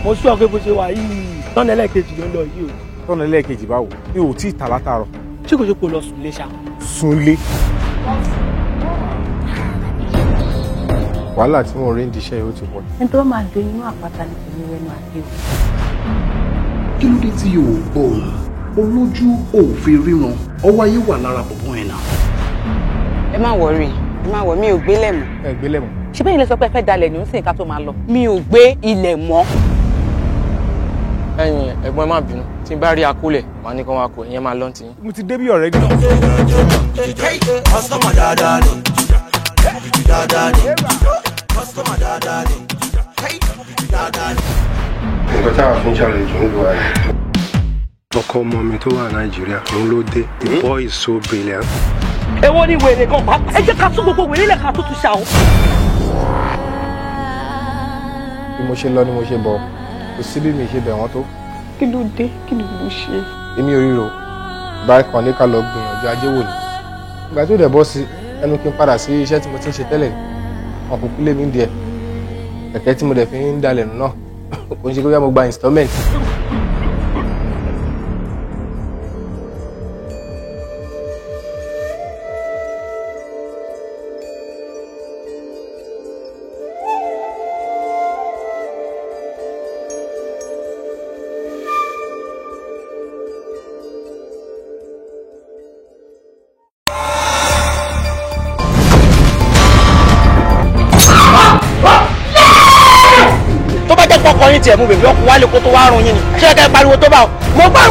mo sọ pé bó ṣe wà yìí tọ́nà ẹlẹ́ẹ̀kejì ló ń lọ yìí o. tọ́nà ẹlẹ́ẹ̀kejì báwo mi ò tí ì tà látàárọ̀. ṣé kò ṣe kó lọ sùn lé ṣá. sùn lé. wàhálà tí mo rí ń diṣẹ́ yóò ti pọ̀. ẹni tó máa do inú àpáta ní kò ní rẹnu àdé o. kí ló dé tí yóò gbọ́ olójú òfin ríran ọwọ́ ayé wà lára bọ̀bọ̀ ẹ̀ náà. ẹ má wọrí mi ò gbélẹ̀ mọ́. ẹ gbélẹ̀ mọ́. ṣé bẹ́ẹ̀ ni lè sọ pé ẹ fẹ́ dalẹ̀ ní oṣù ká tó máa lọ. mi ò gbé ilẹ̀ mọ́. ẹ̀yin ẹ̀gbọ́n ẹ má bínú tí n bá rí akólẹ̀ màá ní kí wọ́n kó ìyẹn máa lọ́n tì yín. mo ti débí ọ̀rẹ́dì. Customer dáadáa ni dáadáa ni customer dáadáa ni dáadáa ni. nǹkan táwọn fi ń ṣàlejò ń lu àyè. ọkọ ọmọ mi tó wà Nàìjíríà òun ló dé. the boy is so brilliant. èwo ni wèrè gan pa ẹ jẹ́ ká tún gbogbo wèrè lẹ̀ ká tó tún ṣàwọn. bí mo ṣe lọ ni mo ṣe bọ̀ kò sí bí mi ṣe bẹ̀ wọ́n tó. kí ló dé kí ni mo ṣe. èmi ò ríro báyìí kan ní ká lọ gbìyànjú ajé wò ni. ìgbà tó dẹ̀ bọ́ sí ẹnu kí n padà sí iṣẹ́ tí mo ti ń ṣe tẹ́lẹ̀ wọn kò kú lé mi díẹ̀ kẹ̀kẹ́ tí mo dẹ̀ fi ń dalẹ̀ nù náà kò ń ṣe kó yá mo gba installment. ọkùnrin tiẹ̀ mú bèbí ọkùnrin wálé kó tó wá rún yín ni ṣé kẹ́ pariwo tó bá ọ mo gbọ́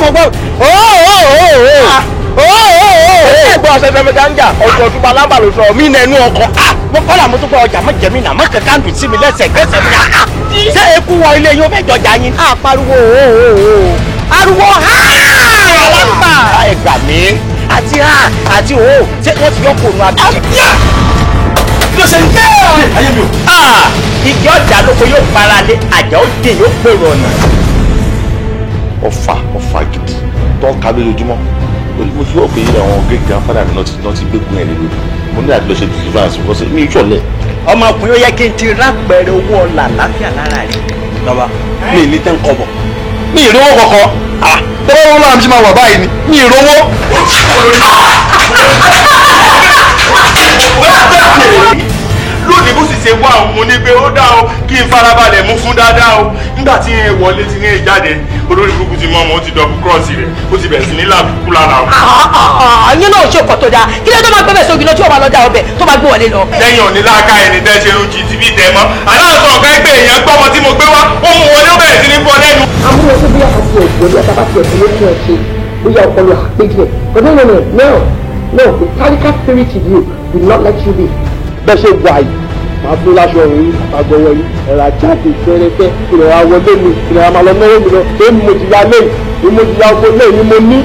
ẹgbẹ́ ọ̀sẹ̀ fẹ́mi gánjà ọ̀sẹ̀ ọ̀túnba lámbà ló sọ mí nẹnu ọkọ̀ mo kọ́lá mo tún gbọ́ ọjà mọ́ jẹ̀mí nà mọ́ kẹ̀kẹ́ àǹdù sí mi lẹ́sẹ̀ gbẹ́sẹ̀ mi ṣé eku wọ ilé yín ó fẹ́ jọjà yín pariwo ariwo lámbà ẹgbà mi àti ṣé wọ́n ti yọ kó nu abẹ́ ló ṣe ń gbé ayé mi o. igi ọjà lóko yóò fara lé àjà ó dé yóò gbèrò ọ̀nà. ọfà gidi tó ń ka lójoojúmọ́ mo fi ọ̀pẹ yìí àwọn great grandfather mi náà ti gbégun ẹ̀ lélẹ̀ mo ní àti lọ ṣe deliverance because mi ìṣọ̀lẹ̀. ọmọkùnrin ó yẹ kí n ti rápẹ̀rẹ̀ owó ọ̀la láfíà lára rẹ̀. bàbá mi ní tẹ́ ń kọ́ bọ̀ mi ìrówó kọ̀kọ́ tọ́wọ́ wọn máa ń ṣe máa wà báyìí ni mi ìrówó. lónìí bó sì ṣe wá òun ní pé ó dá o kí n farabalẹ̀ mú fún dáadáa o nígbà tí ẹ wọlé tí ẹ jáde olórí burúkú ti mọ́ ọmọ ó ti dọ̀bù kírọ́ọ̀sì rẹ̀ ó ti bẹ̀rẹ̀ sí ní làbùkù lára o. àyín náà ṣe ọkọ̀ tó dáa kí ló tó máa gbẹ́bẹ̀ sógi náà tí wọ́n máa lọ dá ọbẹ̀ tó máa gbé wọlé lọ. lẹ́yìn òní láàká ẹni tẹ́ ṣe ń jí tv tẹ mọ́ aláàtọ̀ ọ̀gá ẹgbẹ́ èèyàn gbọ́mọ tí mo gbé wá ó mú wọlé ó bẹ̀rẹ̀ sí ní bọ́ lẹ́nu. amúlẹ̀ tó bí àkàtì ẹ̀jẹ̀ bí ọ̀tá bá ti ẹ̀sìn lókè ẹ̀ṣẹ̀ bóyá ọpọlọ àpéjẹ but no the clerical spirit in you will not let you be. bẹ́ẹ̀ ṣe wà yìí máa fún láṣọ òun àgbọ̀wọ̀ yìí ẹ̀rọ ajáde fẹ́rẹ́fẹ́ ìrẹ̀wà wọlé mi ìrẹ̀wà máa lọ mẹ́rẹ́ mi lọ èmi mo ti ya lẹ́yìn èmi mo ti ya ọkọ lẹ́yìn mo ní.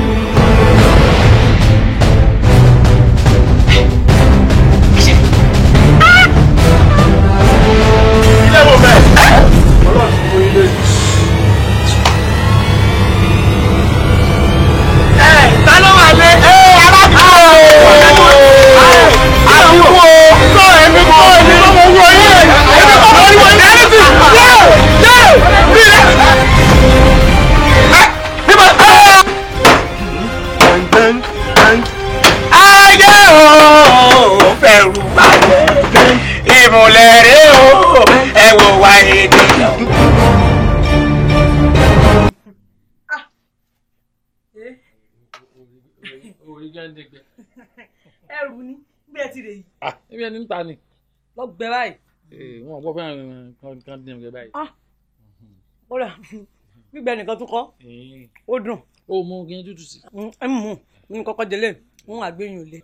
ẹrù ni gbé ti rè yìí. ẹbí ẹni ń ta ni. lọ gbẹ báyìí. wọn gbọ́ fẹ́ràn kan dín ẹgbẹ́ báyìí. ó rà gbígbẹ nìkan tún kọ́ ó dùn. ó mú kí n tútù sí. ẹ mú un kọ́kọ́ délé ń àgbéyìn ò lé.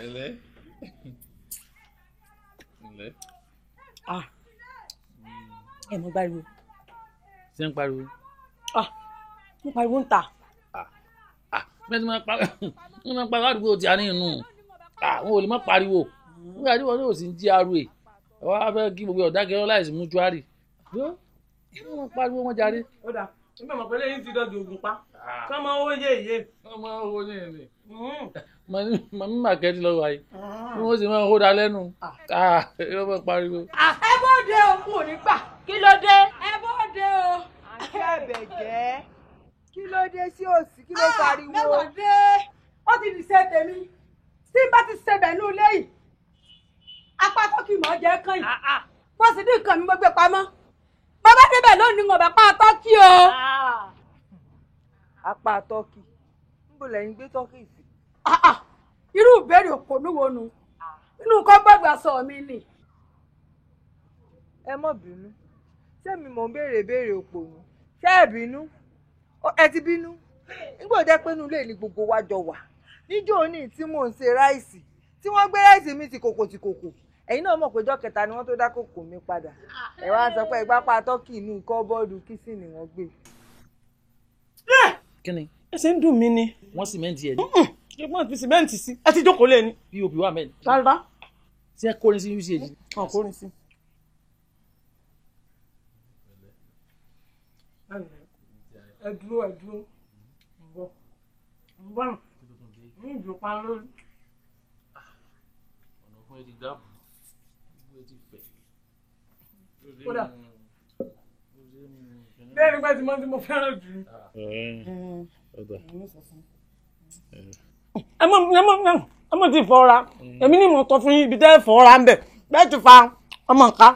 Ẹlẹ́. Ẹ mọ pariwo. Ṣé ń pariwo? Mo pariwo ń ta. Bẹ́ẹ̀ ni máa pariwo àdúgbò tí a ní inú. Wọn ò lè má pariwo. Nígbà tí wọn ní òsì ń jí aró ẹ̀. Wọ́n á fẹ́ kí gbogbo ọ̀dà kẹrọ láìsí mútuárì. wọ́n pariwo wọn jáde. ó dà nígbà mọ̀ pé lẹ́yìn ti dọ́jú ogun pa kọ́ mọ owó yé ìyé. ọmọ owó ní ẹ̀mí màmí màkẹ́tì lọ́wọ́ ayé bí wọ́n sì máa ń hóda lẹ́nu yóò máa pariwo. ẹ bóde o kò ní gbà. kí ló dé. ẹ bóde o. àti ẹ̀bẹ̀jẹ́ kí ló dé sí òsì kí ló pariwo. mẹ́wàá dé ó ti di ṣe tèmi tí bá ti ṣe bẹ̀ẹ́nú lẹ́yìn apá tó kì í mọ̀ jẹ́ kàn yìí mo sì ní nǹkan mi mo gbé pamọ́ bàbá débẹ̀ lónìí wọn bá pa tọ́kì o. apá tọ́kì níbo lẹ́yìn gbé tọ́kì sí. irú ìbéèrè òpònú wo nu inú kọ́ gbọ́gbà sọ mi nì. ẹ mọ̀ bínú sẹ́mi mò ń béèrè òpònú ṣé ẹ bínú ẹ ti bínú nígbà jẹ́ pé inú ilé ni gbogbo wa jọ wà níjọ́ òní tí mò ń ṣe ráìsì tí wọ́n gbé ráìsì mi ti kòkò ẹ̀yin náà mọ̀ pé ọjọ́ kẹta ni wọ́n tó dá kòkò mi padà ẹ wá sọ pé ìgbà pa tọ́kì inú kọ́bọ́ọ̀dù kìsìnì wọ́n gbé. kí ni. ẹsẹ̀ ń dùn mí ni. wọ́n sìmẹ́ǹtì ẹ̀ ní. ṣé wọ́n fi sìmẹ́ǹtì sí ẹ ti jókòó lé ní. pop wà mẹ́rin. rárá. ṣé ẹ kórin sí usage. ọ̀ kórin sí. ẹ dúró ǹgbọ́n ní ìjọba lórí. ọ̀nà fún ẹ ti dáàbò gbogbo ẹ ti fẹ̀. kódà bẹ́ẹ̀ nígbà tí mo fẹ́ràn jù. ẹ mọ̀ ti fọ́ra èmi ni mo tọ́ fún ibi tẹ́ ẹ fọ́ra ń bẹ̀ bẹ́ẹ̀ ti fa ọmọ nǹka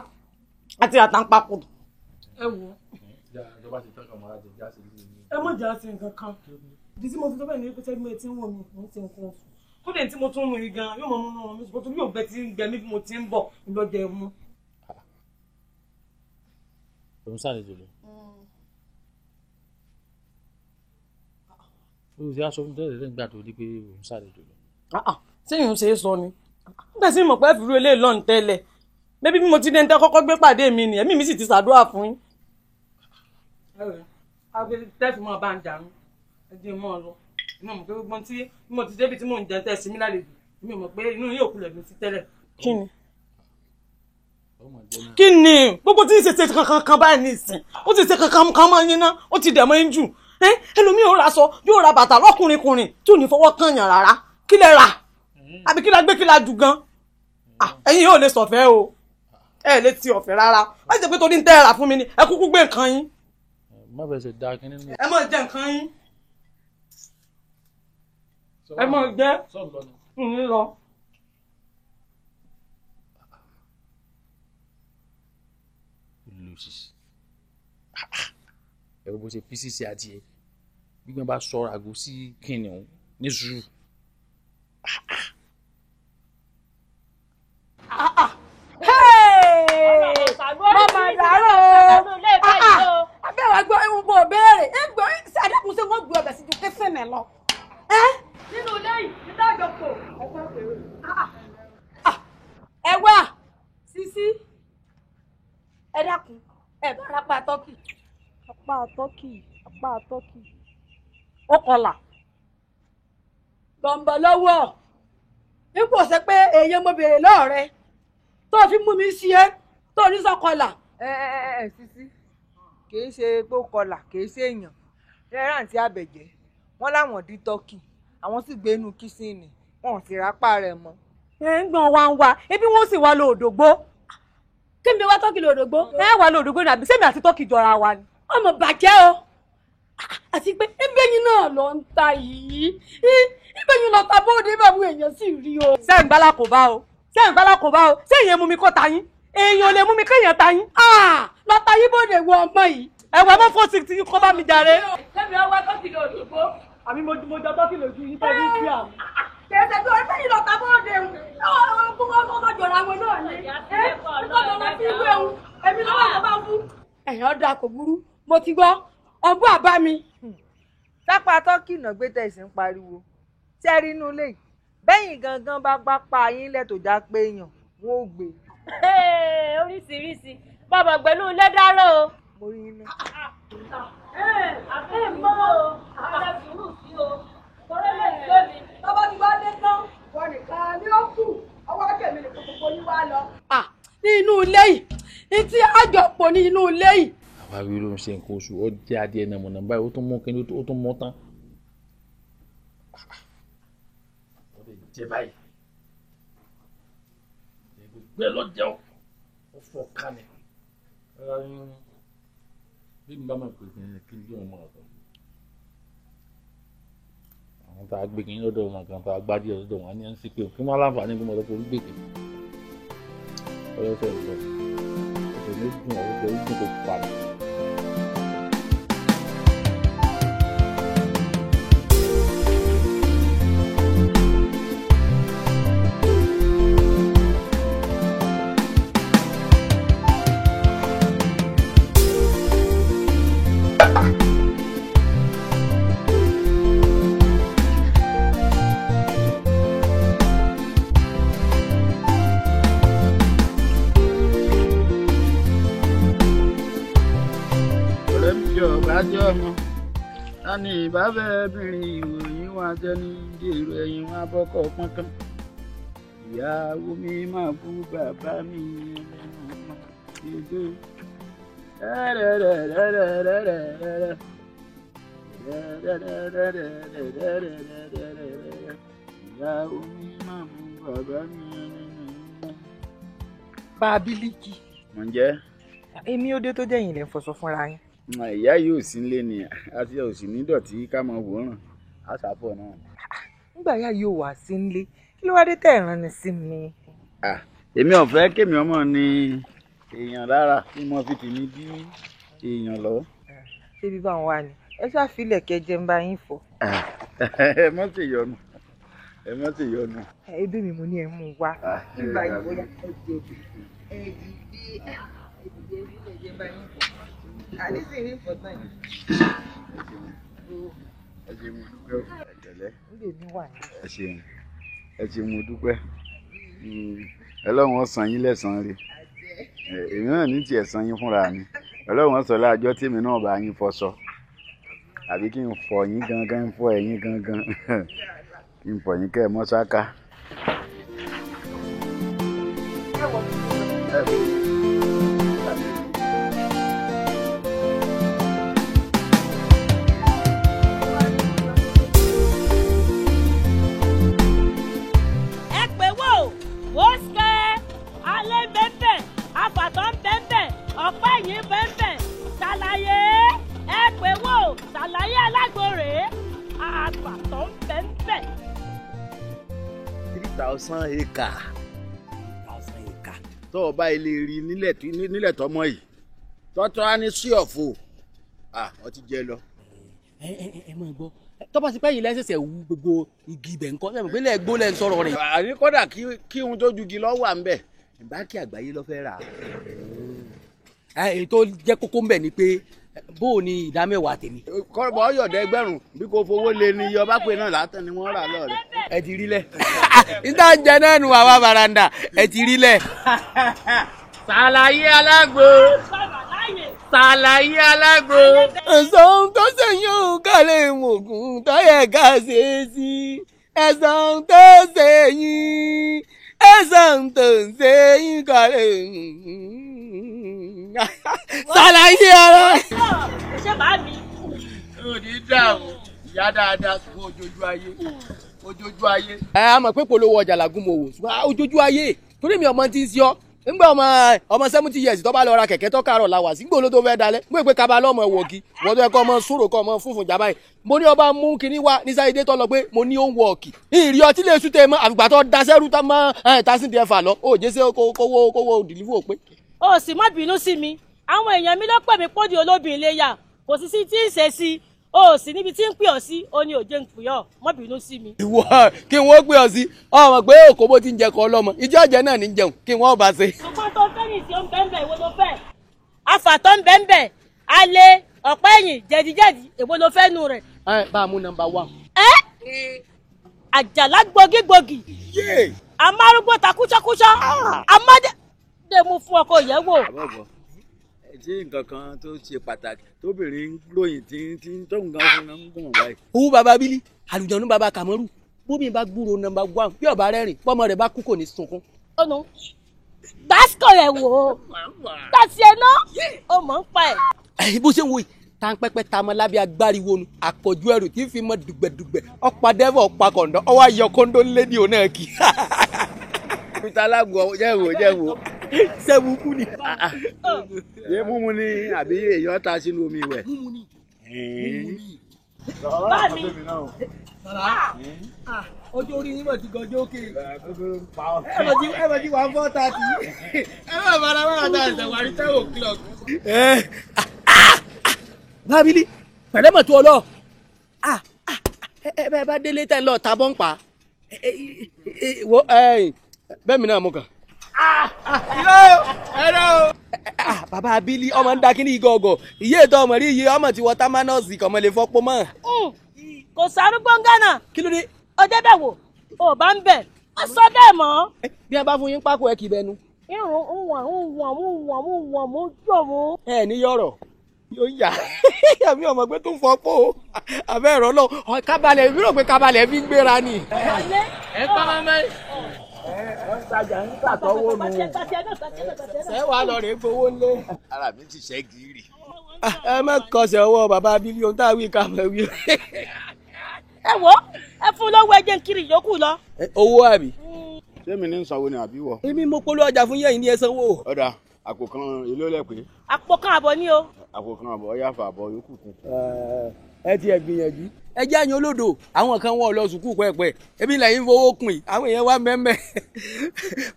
àti àtàǹpàkò. ẹ wò ẹ mọ̀ jà sí nǹkan kan ìdí tí mo fi tọ́ bẹ́ẹ̀ ní pé tẹ́gbẹ́ mi ti ń wọ̀ mí mo ti ń kọ́ ọ̀sùn kódé tí mo tún mú i gan yóò mọ mú náà mi ṣùgbọ́n torí ògbẹ́ tí ń gbẹ mí bí mo ti ń bọ̀ lọ́jọ́ ẹ̀ mú. òun sáré jùlọ. olùsí aṣọ fún tẹ́lẹ̀ lẹ́yìn gbà tó di pé òun sáré jùlọ. sẹ́yìn ṣe é sọ ni nígbà tí mo pẹ́ fi rú eléyìí lọ́nù tẹ́lẹ̀ bébí bí mo ti dé ní tẹ́ kọ́kọ́ gbé pàdé mi ni ẹ̀mí mi sì ti ṣàdúrà fún yín. tẹ́sí mọ́ bá ń jà ní ẹjẹ́ mọ́ ọ lọ inú mọ̀ pé gbogbo tí mo ti débi tí mò ń jẹ tẹ́ sí mi lálejò mi mọ̀ pé inú yóò kulẹ̀ mi ti tẹ́lẹ̀. kí ni gbogbo tí ń ṣe kankan báyìí ní ìsìn ó ti ṣe kankan kan máa yín ná ó ti dẹ̀ mọ́ yín jù ẹlòmíì ò ra aṣọ yóò ra bàtà lọ́kùnrinkùnrin tí ò ní fọwọ́ kàn yàn rárá kí lẹ rà àbí kí la gbé kí la jù gan ẹ̀yin yóò lè sọ̀fẹ́ o ẹ lè ti ọ̀fẹ́ rárá wọ́n ti jẹ́ pé torí ń tẹ́ ẹ rà fún mi ni ẹ kúkú gbé nǹkan yín. má bẹ̀rẹ̀ ṣe dáa kínní nù. ẹ máa jẹ nǹkan yín ẹ máa jẹ ń lọ. ẹ wo bó ṣe pcc adìẹ gbígbọ́n bá sọ̀rọ̀ àgọ́ sí kìnìún ní zuru. mama dàrọ abẹ́wà gbọ́ ewu bò béèrè ẹgbẹ́ sàdékùn sí wọ́n gbé ọbẹ̀ sí ju kẹsẹ̀ mẹ́ lọ. nínú ilé yìí ní dájọ́ pò ẹ wá Sisi ẹ dákun ẹ bá rápá tọ́kì. apá tọ́kì. ó kọlà gbọ̀ǹbọ̀ lọ́wọ́ ipò ṣe pé èèyàn mo béèrè lọ́ọ̀ rẹ tó fi mú mi sí ẹ tó ní sọkọlà. Sisi kì í ṣe pé ó kọlà kì í ṣe èèyàn rẹ́rà àti àbẹ̀jẹ́ wọ́n láwọn dín tọ́kì àwọn sì gbé inú kíṣìnì wọn ò sì rápá rẹ̀ mọ́. ẹ ń gbọ́n wa ń wá ebi wọ́n sì wá lóòdògbó kí n bí wá tọ́kì lóòdògbó ẹ wà lóòdògbó ní àbí sẹ́mi àti tọ́kì jọra wa ni. ọmọ bàjẹ́ o àti pé ìbẹ́yìn náà lọ ń ta yìí ìbẹ́yìn lọ ta bóde bàbá èèyàn sì rí o. sẹ́yìn gbálà kò bá o sẹ́yìn mú mi kó ta yín èèyàn lè mú mi kéèyàn ta yín lọ ta yín bóde wọ ọmọ yìí ẹ̀wọ̀n mọ́ fọ́ọ̀sì tí kò bá mi jàre. sẹ́mi ọwọ́ tọ́kì lóòdògbó àmì mo jọ tọ́kì lójú yín tẹ́lẹ̀ sí àmì. kẹsẹ̀ tó ẹgbẹ́ yìí lọ ta bóde ọkọ̀ jọra wọn náà ni nítorí ọ̀nà tí ìwé òun èmi lọ́wọ́ tó bá fún. ẹ̀yàn ọ̀dà kò burú mo ti gbọ́ ọgbọ́n àbá mi. sápá tọ́kì náà gbé tẹ̀sí ń pariwo sẹ́rí inú ilé bẹ́yìn gangan bá gbá pa yín lẹ̀ tó já pé èèyàn wọn ò gbé. oríṣiríṣi bàbá pẹ̀lú lẹ́dáró. mo rí inú. àbẹ́ mọ́ o àbẹ́ sùúrù sí o torí lè gbé mi. tọ́ba ti wá dé tán wọn nìkan ni ó kù ọwọ́ akẹ́mi lè kókó ní wá lọ. ní inú ilé yìí ní tí àjọpọ̀ ní inú ilé yìí àwárí ló ń ṣe nǹkan oṣù ó jẹ́ adìẹ nàmọ̀nà báyìí ó tún mú kí ó tún mọ́ tán. ó lè jẹ báyìí gbẹ lọ́jọ́ ó fọ́ kánẹ̀ bí n bá máa pè kí n gbé wọn mọ̀ ọ̀tọ̀. àwọn tá a gbé kí n lọ́dọ̀ wọn kan tá a gbá díẹ̀ lọ́dọ̀ wọn á ní ẹ̀ ń sí pé kí wọ́n láǹfààní bí mo lọ forí gbèkè ọlọ́sẹ̀ ìjọ ọ̀sẹ̀ ló dùn ọ̀sẹ̀ ló dùn kó pa mí. Ajọ́ ọmọ tani ìbáfẹ́ bìnrin ìròyìn wa jẹ́ ní dèrò ẹ̀yìn wọn abọ́kọ̀ pọ́nkán ìyàwó mi máa bú bàbá mi lẹ́nu ìgbé ìyàwó mi máa bú bàbá mi lẹ́nu. Bábílíkì. Mọ̀ ń jẹ́. Èmi ó dé tó jẹ́yìn lẹ́ ń fọṣọ fúnra yín. Ìyá yóò sí nílé ni àti òsì nídọ̀tí ká máa wòran àṣàfọ̀ náà. Nígbà yá yóò wá sí nílé kí ló wá dé tẹ̀ rán ni sí mi. Èmi ò fẹ́ kémi ọmọ ni èèyàn lára tí mo fi tèmi bí èèyàn lọ́wọ́. Ṣé bí báwọn wà ní ẹ ṣàfilẹ̀ kẹjẹ ń bá yín fọ. Ẹ mọ́ ṣe yọnu ẹ mọ́ ṣe yọnu. Ebi mi mo ní ẹ mú un wá. Nígbà yìí bóyá ẹ jẹ bá yín fọ. Àníṣìírí ìfọ̀tán yìí. Ẹ ṣe mo dúpẹ́ ẹ̀jẹ̀lẹ́. Ẹ ṣeun ẹ ṣe mo dúpẹ́. Ọlọ́run ó san yín lẹ́san rẹ̀. Èmi náà ní tiẹ̀ san yín fúnra mi. Ọlọ́run ó sọ láàjọ tèmi náà bá yín fọṣọ. Àbí kí n fọ yín gangan ń fọ ẹ̀yin gangan. Kí n fọ yín kẹ́ ẹ mọ́ ṣáká. Ọ̀pẹ́ yìí bẹ́ẹ̀ ṣàlàyé ẹ pé wò ṣàlàyé alágbòrè àgbàtọ́ bẹ́ẹ̀. 3,000 acre. 3,000 acre. Tó o bá ilé rí nílẹ̀ tọmọ yìí tọ́tọ́ á ní sí ọ̀fọ̀ wọ́n ti jẹ lọ. Ẹ máa gbọ́ tó bá ti pẹ́ yìí lẹ́sẹ̀sẹ̀ wú gbogbo igi ibẹ̀ ńkọ́ sẹ́mi pé lẹ́ẹ̀gbó lẹ́ ń sọ̀rọ̀ rẹ̀. àní kódà kí ohun tó jugi lọ́wọ́ à ń bẹ̀ báńkì àgbáyé ló fẹ́ rà. èyí tó jẹ́ kókó ń bẹ̀ ni pé bó o ní ìdá mẹ́wàá tèmi. kọ́bọ̀ ọ̀yọ̀dẹ̀ ẹgbẹ̀rún bí kò fowó lé ní iye ọba pé náà látàn ni wọ́n rà lọ́ọ̀rẹ́. ẹ ti rí lẹ̀. níta ń jẹ náà nu àwa baranda ẹ ti rí lẹ̀. Ṣàlàyé alágbo. Ṣàlàyé alágbo. ẹ̀sán tó ṣèyí ò ká lè mọ̀gùn tó yẹ ká ṣe é sí. ẹ̀sán tó ṣèyí ẹ̀sán tó ṣèyí ká lè ṣàlàyé ara. ṣé bá mi. òní dààmú ìyá dáadáa ṣùgbọ́n ojojú ayé ojojú ayé. a mọ̀ pé polówó ọjà làgùn mọ̀ wò ṣùgbọ́n ojojú ayé torí mi ọmọ ti ń ṣe ọ́ nígbà ọmọ 70 years tó bá lọ ra kẹ̀kẹ́ tó kárọ̀ la wà sí gbòòló tó fẹ́ dalẹ̀ gbé pé kaba lọ́mọ wọ̀gì wọ́n tó yẹ kọ́ ọmọ sùúrò kọ́ ọmọ fúnfún jàmbá yìí mo ní ọba mú kinní wá ní sáyédé tó lọ pé mo ní òun wọ̀ọ̀kì ìrì ọtí lè sùn tẹ mọ́ àfìgbà tó daṣẹ́rú tá mọ́ tásìntì ẹ̀fà lọ ó jẹ́ sẹ́ kówó dìlífù ò pé. o sì má bínú sí mi àwọn èèyàn mi ló pè mí pódì olóbìnrin léyà kò sí sí tí ń ṣe sí o sì níbi tí ń pè ọ sí o ní òjé ń pè ọ má bínú sí mi. ìwọ kí wọn pè ọ sí ọmọ pé òkòbó ti ń jẹ kọ ọlọmọ ìjọ ọjẹ náà ní jẹun kí wọn bá ṣe. ṣùgbọ́n tó fẹ́ nìsí ó ń bẹ́ẹ̀ bẹ́ẹ̀ èwo ló fẹ́ afàtọ́ ń bẹ́ẹ̀ bẹ́ẹ̀ alẹ́ ọ̀pẹ́ ẹ̀yìn jẹ̀díjẹ̀dí èwo ló fẹ́ nu rẹ̀. bá a mú nọ́mbà 1. àjàlá gbogígbogì amárúgbó takúṣọkúṣọ amádé dé mú fún ọkọ yẹ̀ wò. tí nǹkan kan tó ṣe pàtàkì tóbìnrin ń lóyìn tí ń tóun gan fún un gbọ̀n báyìí. owó baba bílí àlùjọ̀nù baba kàmọ́rù bómi bá gbúrò nọ́mbà 1 bí ọba rẹ́rìn pọ́mọ rẹ̀ bá kú kò ní sunkún. ọ̀nà gbásíkò rẹ̀ wò ó tàṣí ẹ̀ náà ó mọ̀ ń pa ẹ̀. bó ṣe ń wo yìí tá ń pẹ́pẹ́ ta mọ́ lábẹ́ agbáriwo nu àpọ̀jù ẹrù tí ń fi mọ́ dùgbẹ̀dùgbẹ̀ ọ̀pá dẹ́fọ̀ ọ̀pá kọ̀ǹdọ̀ ọwọ́ ayọ̀ kóńdó lédi òun náà kì í. peter alágùn jẹ́wò sẹ́wù kú ni. ṣé múmu ni àbí èèyàn ta sínú omi ìwẹ̀. múmu ni. bá mi. ojú orí yín mọ̀ ti gọjọ́ òkè. ẹ mọ̀ ti 1:30. ẹ mọ̀ bára wọn àtà ìṣẹ̀wárí 10 o'clock. Bábílì pẹ̀lẹ́ mọ̀ tó ọ lọ. ẹ bá délé tẹ́ ń lọ ta bọ́ǹpà. Bẹ́ẹ̀ mi náà mú kàn. Bàbá Abílí ọmọ ń da kí ní igọ̀ọ̀gọ̀ ìyé ètò ọmọ rí iye ọmọ tí wọ́n támánọ́ọ̀sì kàn mọ́ lè fọ́pọ́ mọ́. kò sárúgbó ń gánà. Kí ló dé? ọjọ́ bẹ̀ wò ò bá ń bẹ̀ ọ sọ bẹ́ẹ̀ mọ́. Bí a bá fún yín pákó ẹ kì í bẹnu. irun ń wọ̀n jò mú. Ẹ ní yọ̀rọ̀ yóò yà àmì ọmọ pé tó ń fọ́pọ́ àbẹ́ ẹ̀rọ náà kábàlẹ̀ mi rò pé kábàlẹ̀ fi ń gbéra ni. ẹ pa mọ́mọ́ wọ́n tajà ń tàtọ́wọ́ nù. Ṣé wàá lọ rè gbowó lé. ara mi ti ṣẹ́ gírì. Ẹ má kọsẹ̀ ọwọ́ bàbá Abílí ohun tá a wí ká mọ̀ wí. ẹ wo ẹ fún lọ́wọ́ ẹ jẹ́ ń kiri ìyókù lọ. Owó àbí. ṣé mi ní sanwó ni àbí wọ. Èmi mo polówó ọjà fún yẹ̀yìn ní ẹ sanwó. ọ̀dà àpò kan èló lẹ̀ pé. àpò kan àbọ̀ ni o. àpò kan àbọ̀ ọ̀yà fà àbọ̀ yòókù kù. Ẹ ti ẹ̀ gbìyànjú. Ẹ jẹ́ àyàn olódò àwọn kan wọ́n lọ sùkúù pẹ́ẹ́pẹ́ ebi lẹ́yìn fowó kùn yìí àwọn èèyàn wá mẹ́mẹ́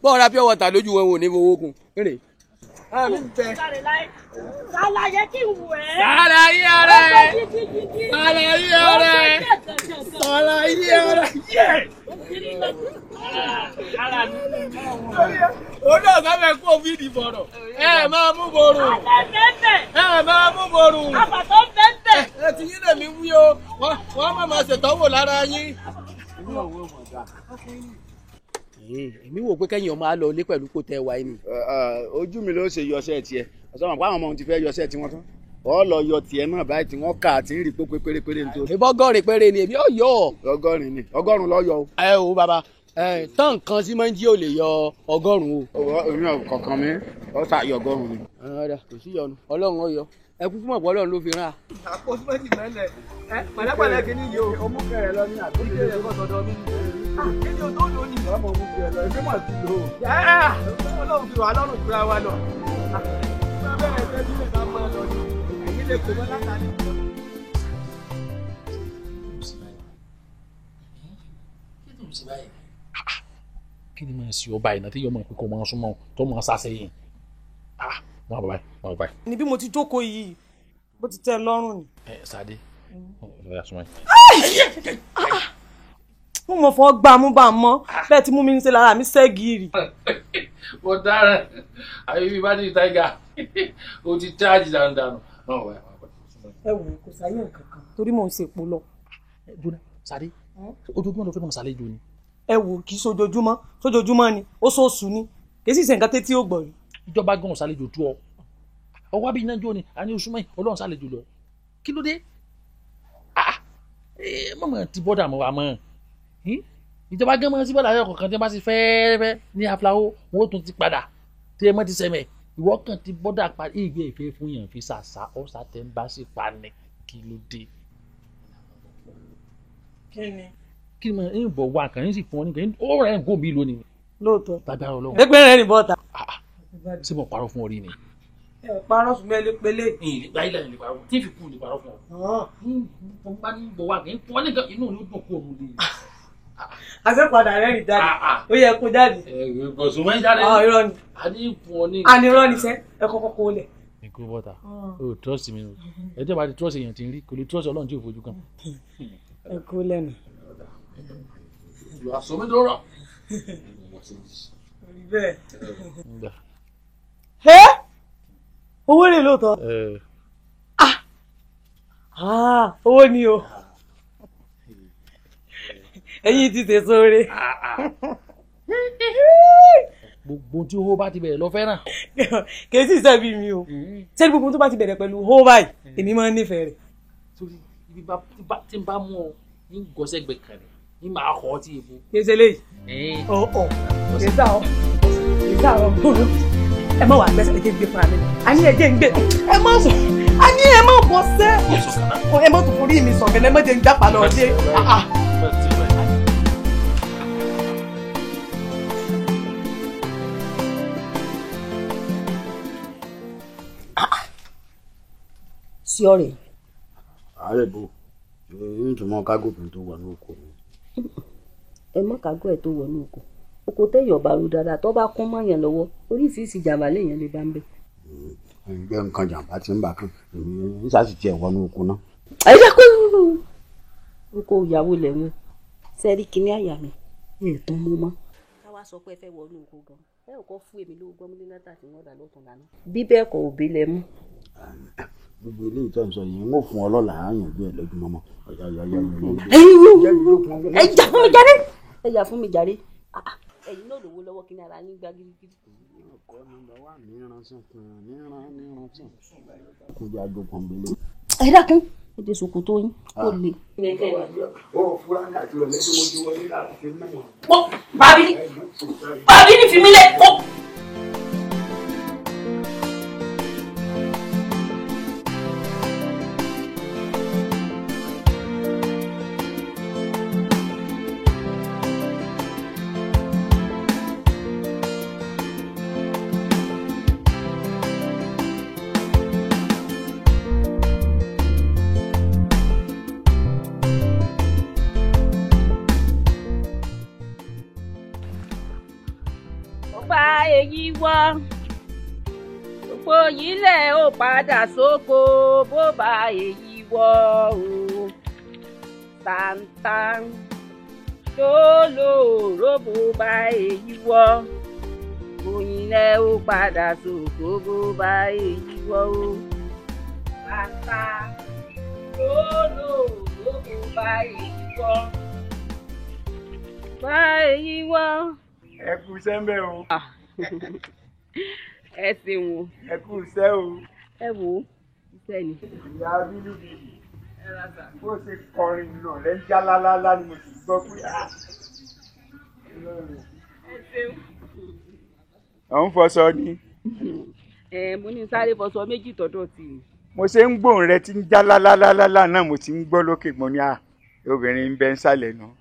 bọ́ọ̀rọ̀ pure water lójú wọn ò ní fowó kùn. Ṣàlàyé kí n wù ẹ́. Ṣàlàyé ọ̀rẹ́. Ṣàlàyé ọ̀rẹ́. Ṣàlàyé ọ̀rẹ́. Ó náà sábẹ́ COVID bọ̀rọ̀. Ẹ máa mú borù. Ẹ máa mú borù. Àbàtọ́ bẹ́ẹ̀. Ẹ ti yín lèmi wí o. Wọ́n máa máa ṣètọ́wò lára yín. Èmi wò pé kẹ́yìn ọmọ á lọ ilé pẹ̀lú kò tẹ́ wa ẹni. ojú mi ló ṣe yọṣẹ́ tiẹ̀ ọ̀sán mọ̀ pé àwọn ọmọ ti fẹ́ yọṣẹ́ tiwọn tán ọ lọ yọ tiẹ̀ náà báyìí tí wọ́n kà á ti ń rí pé pérépéré nítorí. ìbọn ọgọ́rin péré ni èmi ò yọ. ọgọ́rùn lọ yọ o. Ẹ o bàbá tán nǹkan sí máa ń jí ò lè yọ 100 o. èmi ò kọ̀ọ̀kan mi ọ sà yọ 100 ni. ọ̀rẹ́ kò sí yọnu Ọlọ́run ó yọ ẹ kúkú mọ̀ pé Ọlọ́run ló fi rán a. àpò símẹ́ǹtì mẹ́lẹ̀ pẹ̀lẹ́pẹ̀lẹ́ kìíní yìí o. ọmú kẹrẹ lọ ní àdúgbò ìdílé ẹ̀kọ́ sọ̀dọ̀ mi. kíni o tó lò ní. ọmọ ọmú kẹrẹ lọ ẹgbẹ́ mà ti lò. Ọlọ́run fi wà lọ́rùn jura wa lọ. bẹ́ẹ̀ bẹ́ẹ̀ bí lè máa máa lọ ní èyí lè kó bọ́ látàrí. Kí ni máa ṣe ọba ìná tí yóò máa pé kó máa súnmọ́ tó máa ṣàṣeyìn? Wọ́n bàbá yìí, wọ́n bàbá yìí. Ní bí mo ti jókòó yìí bó ti tẹ́ lọ́rùn ni. Ṣadé ọ̀rẹ́ súnmọ́ yìí. mo mọ̀ fọ́ gbà mú bá mọ́ bẹ́ẹ̀ tí mú mi ń ṣe lára mi ṣẹ́gìrì. Mo dára àbí bí bá ní táìgà o ti cháàjì dandan. Ẹ wò kò sáyé nǹkan kan torí mò ń ṣe èpo lọ. Jóná Ṣadé ojoojúmọ́ ló fẹ́ mọ̀ ṣàlejò ni. Ẹ wò kì í sójoojúmọ́ ni ó sóòsù ni kì í sì ṣe nǹkan tẹ́tí ó gbọ̀ rí. Ìjọba gan ṣàlejò tú ọ ọwọ́ àbí iná jó ni a ní oṣù mẹ́yìn Ọlọ́run ṣàlejò lọ kí ló dé? Mọ̀mọ́ ti bọ́dà mọ́ wa mọ́ ìjọba gan mọ́ sí bọ́dà ayọ̀ kọ̀ọ̀kan tí wọ́n bá ti fẹ́ẹ́rẹ́ ní afláwó wọn ó tún ti padà tí ẹ mọ́ ti sẹ́mẹ̀ ìwọ kan ti bọ́dà parí ìgbé ìfẹ́ fún yàn fi ṣàṣà ọ̀sà tẹ́ ń bá sì pa ní kí ló dé? Kí ni mo ń bọ̀ wá kàn ń sì fún ọ ní kàn ó rẹ̀ ń gòmí lónìí. Lóòótọ́ lágbára Ọlọ́run. ẹgbẹ́ rẹ̀ ní bọ́ta. Ṣé mo parọ́ fún ọ rí ni? Ẹ parọ́ sùn mẹ́lẹ́ pélé. Ìgbà ilẹ̀ ní parọ́ tí fi kú ní parọ́ fún ọ. Mo bá ní bọ̀ wá kàn ń fún ọ nìkan inú ló dùn kó o lè. Àṣẹ́padà rẹ̀ rìn jáde ó yẹ kó jáde. Gọ̀sùn mọ́ jáde. Irọ́ ni. A ní fún ọ ní. A ní irọ́ ni sẹ́ ẹ kọ́kọ́ kó lẹ̀. Ìkó bọ́ta o trust mi o ẹ jẹ́ bá ti trust èèyàn ti rí kò lè trust Ọlọ́run tí ò fojú kan. Ẹ kó lẹ́nu. Àsomídọ́rọ̀. Bẹ́ẹ̀. Owó rè lóòótọ́. Owó ni o. Ẹ̀yin ti tẹ̀ sóore. Gbogbo tí owó bá ti bẹ̀rẹ̀ lọ fẹ́ràn. Kèé sì sẹ́bi mi o. Ṣé gbogbo tó bá ti bẹ̀rẹ̀ pẹ̀lú owó báyìí èmi máa ń nífẹ̀ẹ́ rẹ̀. Torí ibi tí n bá mú ọ ní gọ́sẹ̀gbẹ̀ kan rẹ̀ ní màá kọ́ tí èbó. Kéṣe léyìí. Ọ̀ọ̀ kéṣà ọ̀ ẹ má wà gbẹ́sẹ̀ ẹjẹ́ ń gbé fún mi. A ní ẹjẹ́ ń gbé ẹ má sọ a ní ẹ mọ́ tó forí mi sọ̀gẹ̀ lẹ́mọ́ jẹ́ ń jápa lọ dé. sí ọ̀rẹ́. ààrẹ bò ń tún mọ kágò tó wọnú oko mi. ẹ mọ kágò ẹ tó wọnú oko oko téèyàn bá ru dáadáa tó bá kún mọ́yàn lọ́wọ́ oríṣiríṣi jàmbá léèyàn lè bá ń bẹ. ẹgbẹ́ nǹkan jàmbá ti ń bà kàn ń sàṣì tiẹ̀ wọnú oko náà. ẹ jẹ́ pé oko ìyàwó lẹ̀ ń sẹ́rí kínní àyà mi ẹ̀ tán mú mọ́. káwá sọ pé ẹ fẹ́ wọnú oko gan ẹ ò kọ́ fún èmi lówó gbọ́mílé látà tí wọ́n dà lọ́tún lánàá. bí bẹ́ẹ̀ kọ́ òbí lẹ mú. gbogbo ilé ìtọ́ ìsọ yìí ń fún ọ lọ́la àyànjú ẹ̀ lójúmọ́mọ́ ọ̀yà ẹ jà fún mi jàre ẹ jà fún mi jàre ẹ̀yin náà lówó lọ́wọ́ kí ni ara yín gbá gírígírí. ọkọ nọ́mbà wà ní ìránṣẹ́ kan ní ìránṣẹ́ kó jẹ́ àjò pọ̀nbélé. ẹ dákun ẹ ti sòkò tó yín kó le. ó fúra ní àti ọ̀lẹ́ tí mo ju wọlé láti fi mẹ́wàá. bàbí ni fi mí lẹ̀ kó. èyí wọ́ gbogbo yìí lẹ̀ ó padà sóko bó bá èyí wọ́ o tàǹtàǹ tó lòró bó bá èyí wọ́ oyin lẹ̀ ó padà sóko bó bá èyí wọ́ o tàǹtàǹ tó lòró bó bá èyí wọ́ bá èyí wọ́. ẹ kú sẹ́ńbẹ̀ o. ẹ ṣeun o. ẹ kú iṣẹ́ o. ẹ wo iṣẹ́ ni. ìyá bílíbìlì bó ṣe kọrin lọ lẹ́ ń já lálálá ni mo sì gbọ́ pé. ẹ ṣeun. ọ̀ ń fọṣọ ni. mo ní sáré fọṣọ méjì tọ́dọ̀ tì í. mo ṣe ń gbóhùn rẹ tí ń já lálálálá náà mo ti ń gbọ́ lókè gbọ́n ní obìnrin ń bẹ ń sálẹ̀ náà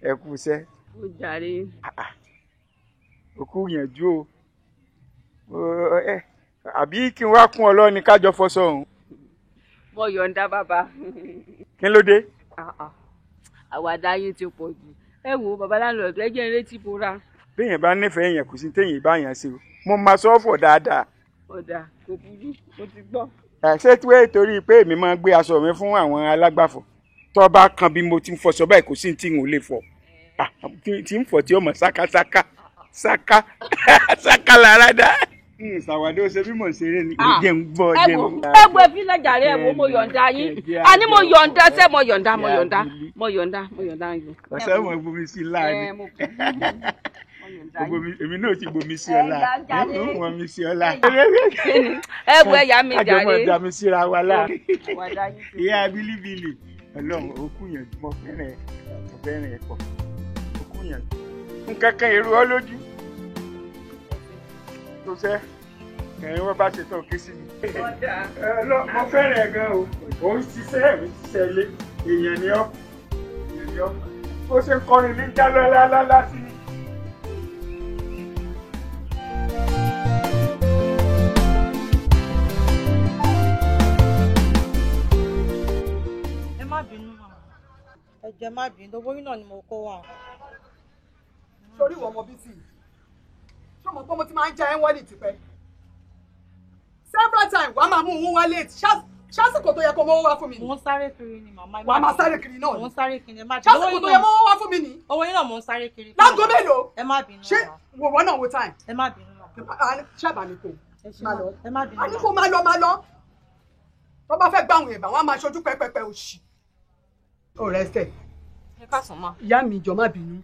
ẹ kú iṣẹ́. ó jàre. òkú yànjú o àbí kí n wá kún ọ lọ́ni kájọ fọṣọ òun. mo yọ̀ǹda bàbá. kí ló dé. àwàdà yín ti pọ̀ jù ẹ wo bàbá láńlọ́ọ̀dù ẹ jẹ́ ń retí bóra. béèyàn bá nífẹ̀ẹ́ èèyàn kò sí téèyàn bá yàn sí o mo máa sọ́ọ̀fọ̀ dáadáa. ọ̀dà kò burú mo ti gbọ́. ṣé tí wẹ́ẹ̀ torí pé èmi máa gbé aṣọ mi fún àwọn alágbàfọ̀ tó bá kan bí mo ti ń fọṣọ báyìí kò sí tí n ò lè fọ tí ń fọ tí ó mọ̀ sákásáká sáká lára dá. ìṣàwádé ó ṣe bí mò ń ṣeré ni ìjẹ́ ń gbọ́ jẹ́ ń gbọ́. ẹgbẹ́ fílẹ̀ jàre ẹ̀wọ̀ mo yọ̀ǹda yín àní mo yọ̀ǹda ṣé mo yọ̀ǹda yín. ọ̀sẹ̀ mo gbomi sí láàrin èmi náà ti gbomi sí ọlá wọ́n mi sí ọlá. ẹgbẹ́ ẹ̀yà mi jàre àjọmọ̀ dá mi síra wa láàrin. ìyá bílíbílì ọlọ́run òkú yẹn mo fẹ́ràn ẹ̀ pọ̀ òkú yẹn nǹkan kan èrò ọ lójú tó sẹ́ ẹ̀yin wọ́n bá ṣe tán ké sí mi. mo fẹ́ràn ẹ̀ gan o ò ń ṣiṣẹ́ mi ṣiṣẹ́ ilé èèyàn ni ọ́ ó ṣe ń kọrin ní jálálálá sí mi. ẹ má bínú ẹ jẹ́ má bínú owó yín náà ni mo kó wá. sórí ìwọ ọmọ bíi tì í ṣé mo pé mo ti máa ń jẹ ẹ́ wọ́lì tipẹ́ several times wàá máa mú òun wá late ṣásìkò tó yẹ kó mọ́wọ́ wá fún mi ni. mo ń sáré kiri ni màmá. wàá máa sáré kiri náà ni. mo ń sáré kiri ẹ má bínú. ṣásìkò tó yẹ mọ́wọ́ wá fún mi ni. owó yín náà mo ń sáré kiri. láago mélòó. ẹ má bínú. ṣé wọ́n náà wo time. ẹ má bínú. ṣáàbà mi kò máa lọ. ẹ má bínú. a ní kó máa lọ. tó bá fẹ́ gbàwọn ẹ̀bà wọn á máa ṣojú pẹ́pẹ́pẹ́ òṣì. ó rẹ́sẹ̀. ẹ káàsán ma. ìyá mi ìjọ má bínú.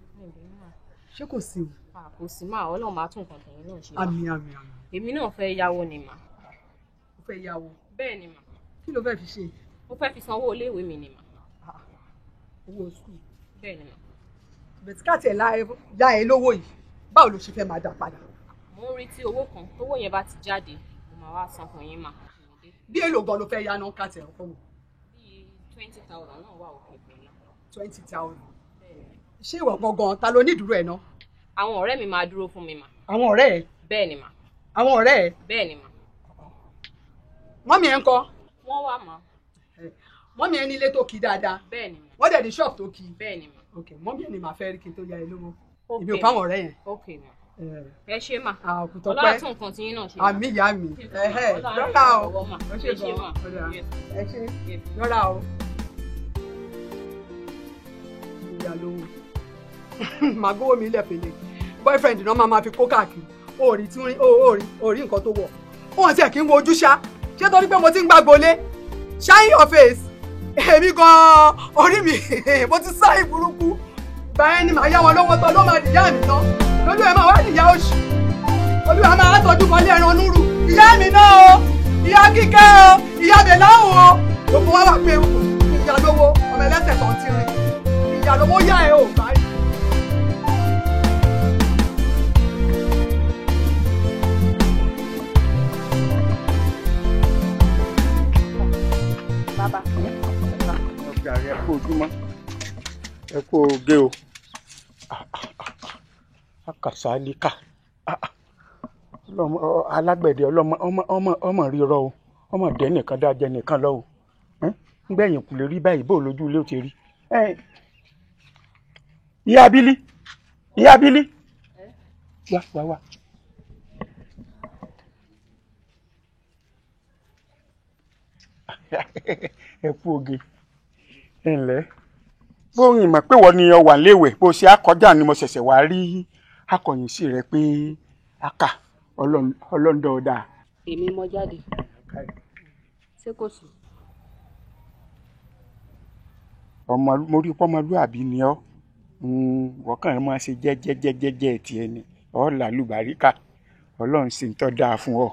ṣé kò sí o. kò sí máa ọlọ́run máa tún nǹkan tẹ̀yìn náà ṣe. àmín. èmi náà fẹ́ yáwó ni mà. ó fẹ́ yáwó. bẹ́ẹ̀ ni mà. kí ló fẹ́ fi ṣe. mo fẹ́ fi sanwó iléèwé mi ni mà. owó sùkúl. bẹ́ẹ̀ ni mà. bẹ̀tíkàtì ẹ̀ lá ẹ lówó yìí báwo ló ṣe fẹ́ máa dà padà. mo ń retí owó kan tówó yẹn bá ti jáde mo máa wá san fún yín mà. bí èlò gan ló fẹ́ yá náà ká tẹ̀ ọkọ mi. bíi 20,000 náà wà òkè pẹ̀lú. 20,000. ṣé ìwọ gangan ta ló ní ìdúró ẹ̀ náà. àwọn ọ̀rẹ́ mi máa dúró fún mi mà. àwọn ọ̀rẹ́ ẹ̀. bẹ́ẹ̀ ni mà. àwọn ọ̀rẹ́ ẹ̀. bẹ́ẹ̀ ni mà. mọ́mí ẹ̀ ń kọ́. wọ́n wà mà. mọ́mí ẹ̀ ní ilé tó kí dáadáa. bẹ́ẹ̀ ni mà. wọ́n dẹ̀ ní ṣọ́ọ̀bù tó kí. bẹ́ẹ̀ ni mà. ok mọ́mí ẹ̀ ní màá fẹ́ rí kí n tó ya ẹ lówó. ok èmi ò fáwọn ọ̀rẹ́ yẹn. ok mà. ẹ ṣe mà. àkùtọ̀ pẹ́ ọlọ́run tún nǹkan tí yín náà ṣe. àmì ìyá mi. lọ́la o. ó ṣe gan-an. ẹ ṣe lọ́la o. ìyá lówó. màá gbówó mi lẹ́fẹ̀lẹ́ boyfriend náà máa fi kó káàkiri orí tí orí nǹkan tó wọ̀ wọn tiẹ̀ kí n wo ojú ṣá ṣé torí pé mo ti ń gbàgbọ́lé shine your face èmi gan-an orí mi mo ti sá ìburúkú báyẹn ni màá yá wọn lọ́wọ́ tán ló máa dìyá mi tán lójú ẹ̀ máa wá dìyá oṣù olúwa máa tọ́jú kan lé ẹran núrù ìyá mi náà o ìyá kíkẹ́ o ìyá bẹ̀láhùn o gbogbo wa wà pé ìyá lówó ọmọ ẹlẹ́sẹ̀ tó ń tirin ìyá lówó yá ẹ ò báyìí. bàbá. ọjà rẹ kú ojúmọ́ ẹ kú oge o akàsálíkà alágbẹ̀dẹ ọmọ rírọ o ọmọ dẹ nìkan dájẹ nìkan lọ o ngbẹ̀yìn kù lè rí báyìí bó lójú ilé ó ti rí ìyá abílí wá. ẹ kú oge ẹ ǹlẹ́ bóyìn mọ̀ pé wọ́n ní ọ wà léèwẹ̀ bó ṣe akọjá ni mo ṣẹ̀ṣẹ̀ wá rí akọ̀yìn sí rẹ pé aka ọlọ́ndọ̀ dáa. èmi mọ jáde ṣé kò sí. mo rí pọ́mọlúàbí ni ọ́ wọ́n kàn máa ṣe jẹ́jẹ́jẹ́jẹ́ tiẹ̀ ni ọ́ làlùbáríkà ọlọ́run sì ń tọ́ dáa fún ọ.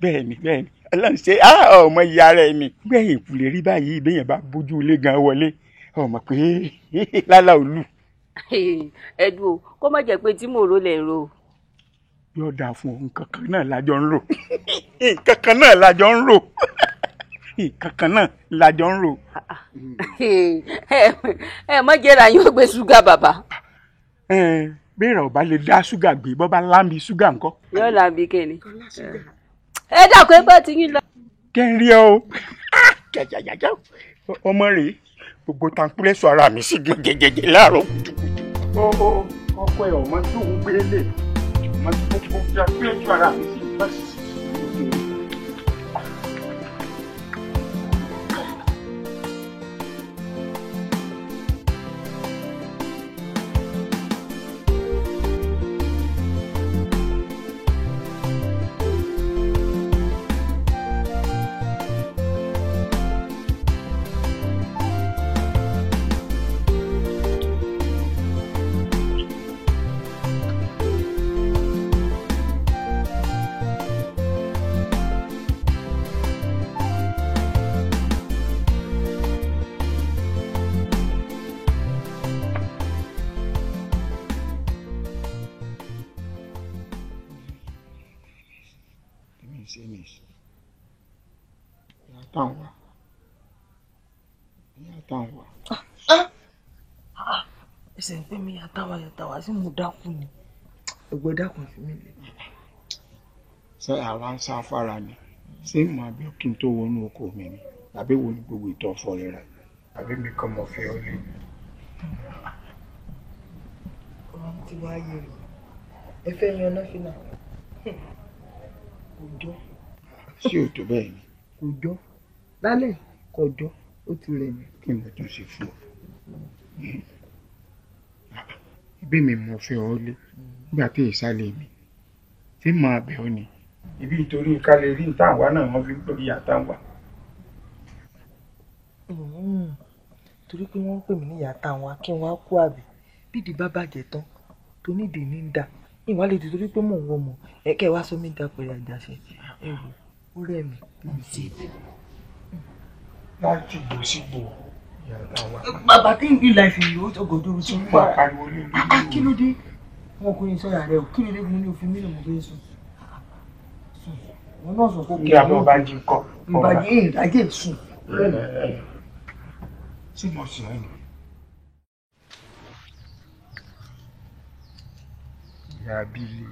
bẹ́ẹ̀ni ọlọ́run ṣe ọmọ ìyá rẹ̀ ni gbẹ̀yìn ìkùlé rí báyìí ìbéyàn bá bójú ilé gan wọlé ọmọ pé lálá òlù. ẹ̀dùn o kó má jẹ́ pé tí mò ń ro lẹ̀ ń ro. yóò dáa fún ọ nǹkan kan náà lájọ ń rò nǹkan kan náà lájọ ń rò nǹkan kan náà lájọ ń rò. ẹ má jẹ́ra yín ó gbé ṣúgà bàbá. béèrè ọba lè dá ṣúgà gbé bọ́ bá láǹbì ṣúgà ńkọ́. yóò láǹbì kẹ́ni. ẹ dàkú ẹgbẹ́ tí yín lọ. kẹ́ ń rí ọ jàjàjàjà ọmọ rèé gbogbo tankúrẹ́sọ ara mi sì gbọ́n jẹjẹjẹ láàárọ̀ kùtùkùtù. ọkọ ẹ ọmọ tó ń gbélé ọmọ tó gbogbo tankúrẹ́sọ ara mi sì gbọ́n sí. ẹsẹ̀ ń pè mí yàtàwà sí mo dákú ni ẹgbẹ́ dákun fi mí lè. ṣé àwa ń sá fara ni ṣé mo àbí kí n tó wọnú oko mi ni àbí wo ni gbogbo ìtọ́ fọ rẹ̀ àbí mi kàn mọ̀ fẹ́ ọ lé. ọmọ ti wá yé rè ẹ fẹ́ mi ọ̀nà fínà kò jọ. ṣé ò tó bẹ́ẹ̀ ni. kò jọ lálẹ́ kò jọ ó ti rẹ̀ mí. kí n lè tún ṣe fún ọ. ibi mi mọ̀ fẹ́ ọ lé nígbà tí ìsàlẹ̀ mi tí màá bẹ̀ ọ́ ni. ibi nítorí ká lè rí ìtàǹwá náà wọ́n fi ń pè ní àtàǹwá. torí pé wọ́n ń pè mí ní ìyá táwọn kí n wá kú àbí bídìí bá bàjẹ́ tán tó nídìí ní ń dà ìwà lè ti torí pé mò ń wọ mọ̀ ẹ̀kẹ́ wá sómi dá pẹ̀lú àjàṣe ẹ̀wò ó rẹ̀ mí bíbí sí i. láti gbò sígbò ìyá táwọn. bàbá tí ń bí láìsí yìí ó tọgọdọ ojú ń pa pariwo lé lórí. kí ló dé wọn kò ní sọ̀rọ̀ rẹ o kí ló dé fún mi ní òfin mílíọ̀nù mo fẹ́ sùn. wọn náà sọ fún kí abọ́ bá jí kọ́. ìbàjẹ́ ìdájẹ́ sùn. ṣé mo sì rẹ̀ ni. ìyá abílí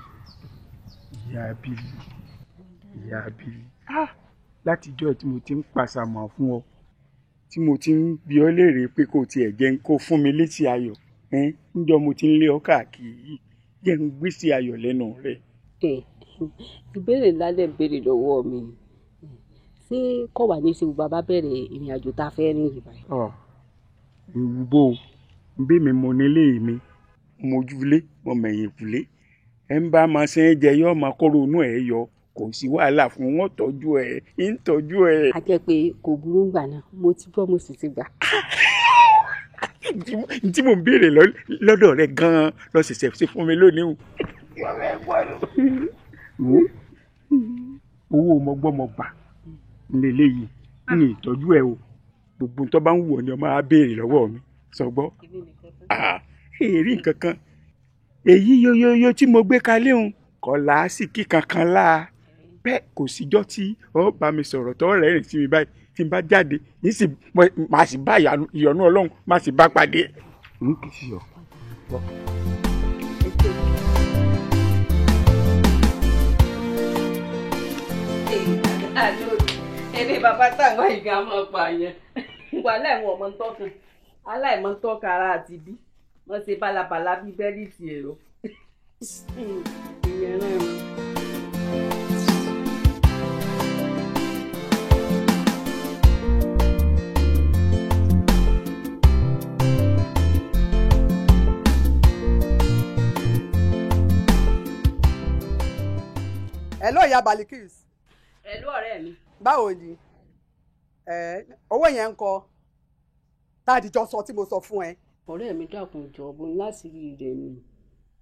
ìyá abílí ìyá abílí látijọ́ tí mo ti ń pàṣàmọ̀ fún ọ tí mo ti ń bi ọ́ léèrè pé kò tiẹ̀ jẹ́ kó fún mi létí ayọ̀ níjọ́ mo ti ń lé ọ káàkiri jẹ́ ń gbé sí ayọ̀ lẹ́nu rẹ̀. ìbéèrè ńlá lè béèrè lọ́wọ́ mi ṣé kò wá ní í ṣe bàbá bẹ̀rẹ̀ ìrìn àjò tá a fẹ́ rìn yìí báyìí. ewu bò ó bí mi mo nílé mi mojúlé mo mẹ̀yìn kúlé ẹ̀ ń bá máa ṣe é jẹ yọ́ máa kóró inú ẹ̀ yọ kò sí wàhálà fún wọn tọ́jú ẹ̀ ń tọ́jú ẹ̀. a jẹ́ pé kò burú gbà náà mo ti gbọ́ mo sì ti gbà. tí mo ń béèrè lọ́dọ̀ rẹ gan-an lọ ṣẹ̀ṣẹ̀ ṣe fún mi lónìí. owó mọgbọ́mọgbà lélẹ́yìí ní ìtọ́jú ẹ̀ o gbogbo tó bá ń wù ọ́ ni ọ máa béèrè lọ́wọ́ mi sọgbọ́. èrí nǹkan kan èyí yoyoyo tí mo gbé kalẹ̀ òun kọ́ làásìkí kankan láà bẹ́ẹ̀ kò síjọ́ tí ọ bá mi sọ̀rọ̀ tó rẹ́rìn sí mi báyìí tí n bá jáde yìí sì máa sì bá ìyọ́nú ọlọ́run máa sì bá pàdé. n kì í sí ọ. ẹni bàbá táwọn ìgbà máa pààyàn wà láìwọ̀n ọmọ tọ́kàn aláìmọ̀ tọ́ka ara àti bí wọ́n ṣe bálabàlá bí bẹ́líìtì èrò ìyẹn náà. Hello ìyá Balikis. Hello ọ̀rẹ́ mi. Báwo ni? Owó yẹn ń kọ́ tádìjọ sọ tí mo sọ fún ẹ. Ọ̀rẹ́ mi dákun jọ bó ńlá sí rí rẹ̀ mi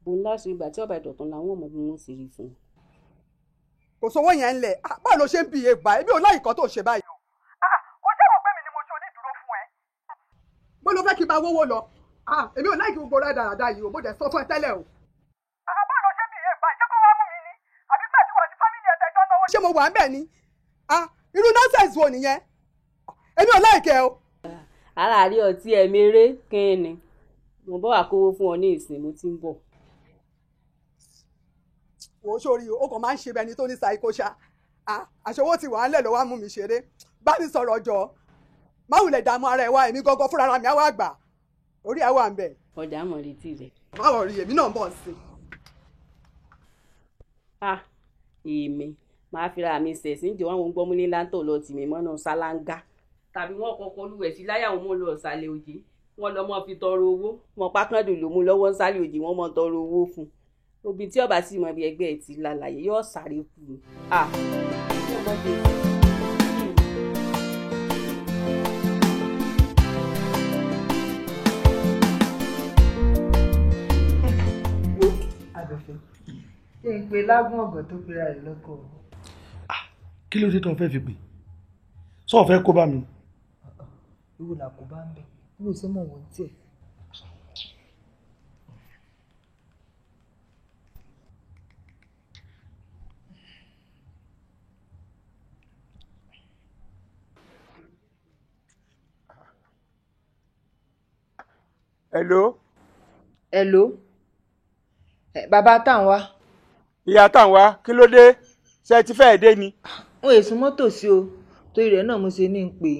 bó ńlá sí ìgbà tí ọba ìdọ̀tún làwọn ọmọ bí wọ́n sì rí fún un. Kò sówó yẹn ń lẹ̀ báwo ló ṣe ń bi ègbà ẹbí ò láyìí kan tó ṣe báyìí o. Ó ṣe wọ́n pé mi ni mo ṣe onídùúró fún ẹ. Bó ló fẹ́ kí n bá wówó lọ? Èmi ò láyìí gbogbo rẹ̀ dáradára yìí o mo dẹ̀ sọ fún ẹ tẹ́lẹ̀ o. Ṣé mo wà ń bẹ̀ ni? Irú nọ́ọ̀sẹ̀sì wo nìyẹn? Èmi ò láìkẹ́ o. Ara rí ọtí ẹ méré kíni mo bọ́ àkówó fún ọ ní ìsìn mo ti ń bọ̀. Wò ó sórí o kàn máa ń ṣe bẹni tó ní ṣàìkóṣá àṣọwó ti wà á lẹ̀ lọ́wọ́ á mú mi ṣeré bá mi sọ̀rọ̀ jọ má wulẹ̀ dààmú ara ẹ̀ wá èmi gangan fúnra mi á wá gbà orí ẹ̀ wà ń bẹ̀. ọjà mọ̀ retí rẹ̀. báwo rí èmi náà ń bọ̀ sí i. èmi máa fi ra mi sẹ̀sìn jẹ́ wọn gbọ́ mú ní láńtọ̀ lọ tì mí mọ́nà ṣáláńgá tàbí wọn kọ́kọ́ olúwẹ̀ sí láyà wọn mú lọ ṣàlẹ̀ òjì wọn lọ mọ́ fi tọrọ owó wọn pákàndùn ló mú lọ́wọ́ ṣàlẹ̀ òjì wọn mọ́ tọrọ owó fún obì tí ọba sì mọ bí ẹgbẹ́ ẹ̀ ti lálàyé yóò sáré kù ní. Àdọ̀fẹ́ ṣé ń pe lágùn ọ̀gọ̀ tó pera rẹ̀ lọ́kọ̀. kí ló dé tó fẹ́ fi pè sọ fẹ́ kó bá mi. ìwò là kó bá ń bẹ̀ ìwò ṣé mọ̀ wọ́n tiẹ̀. Hello. Hello. Bàbá táwọn wá. Ìyá táwọn wá kí ló dé ṣe ti fẹ́ẹ̀ dé ni. N ò èsùn mọ́tò sí o torí rẹ̀ náà mo ṣe ní pè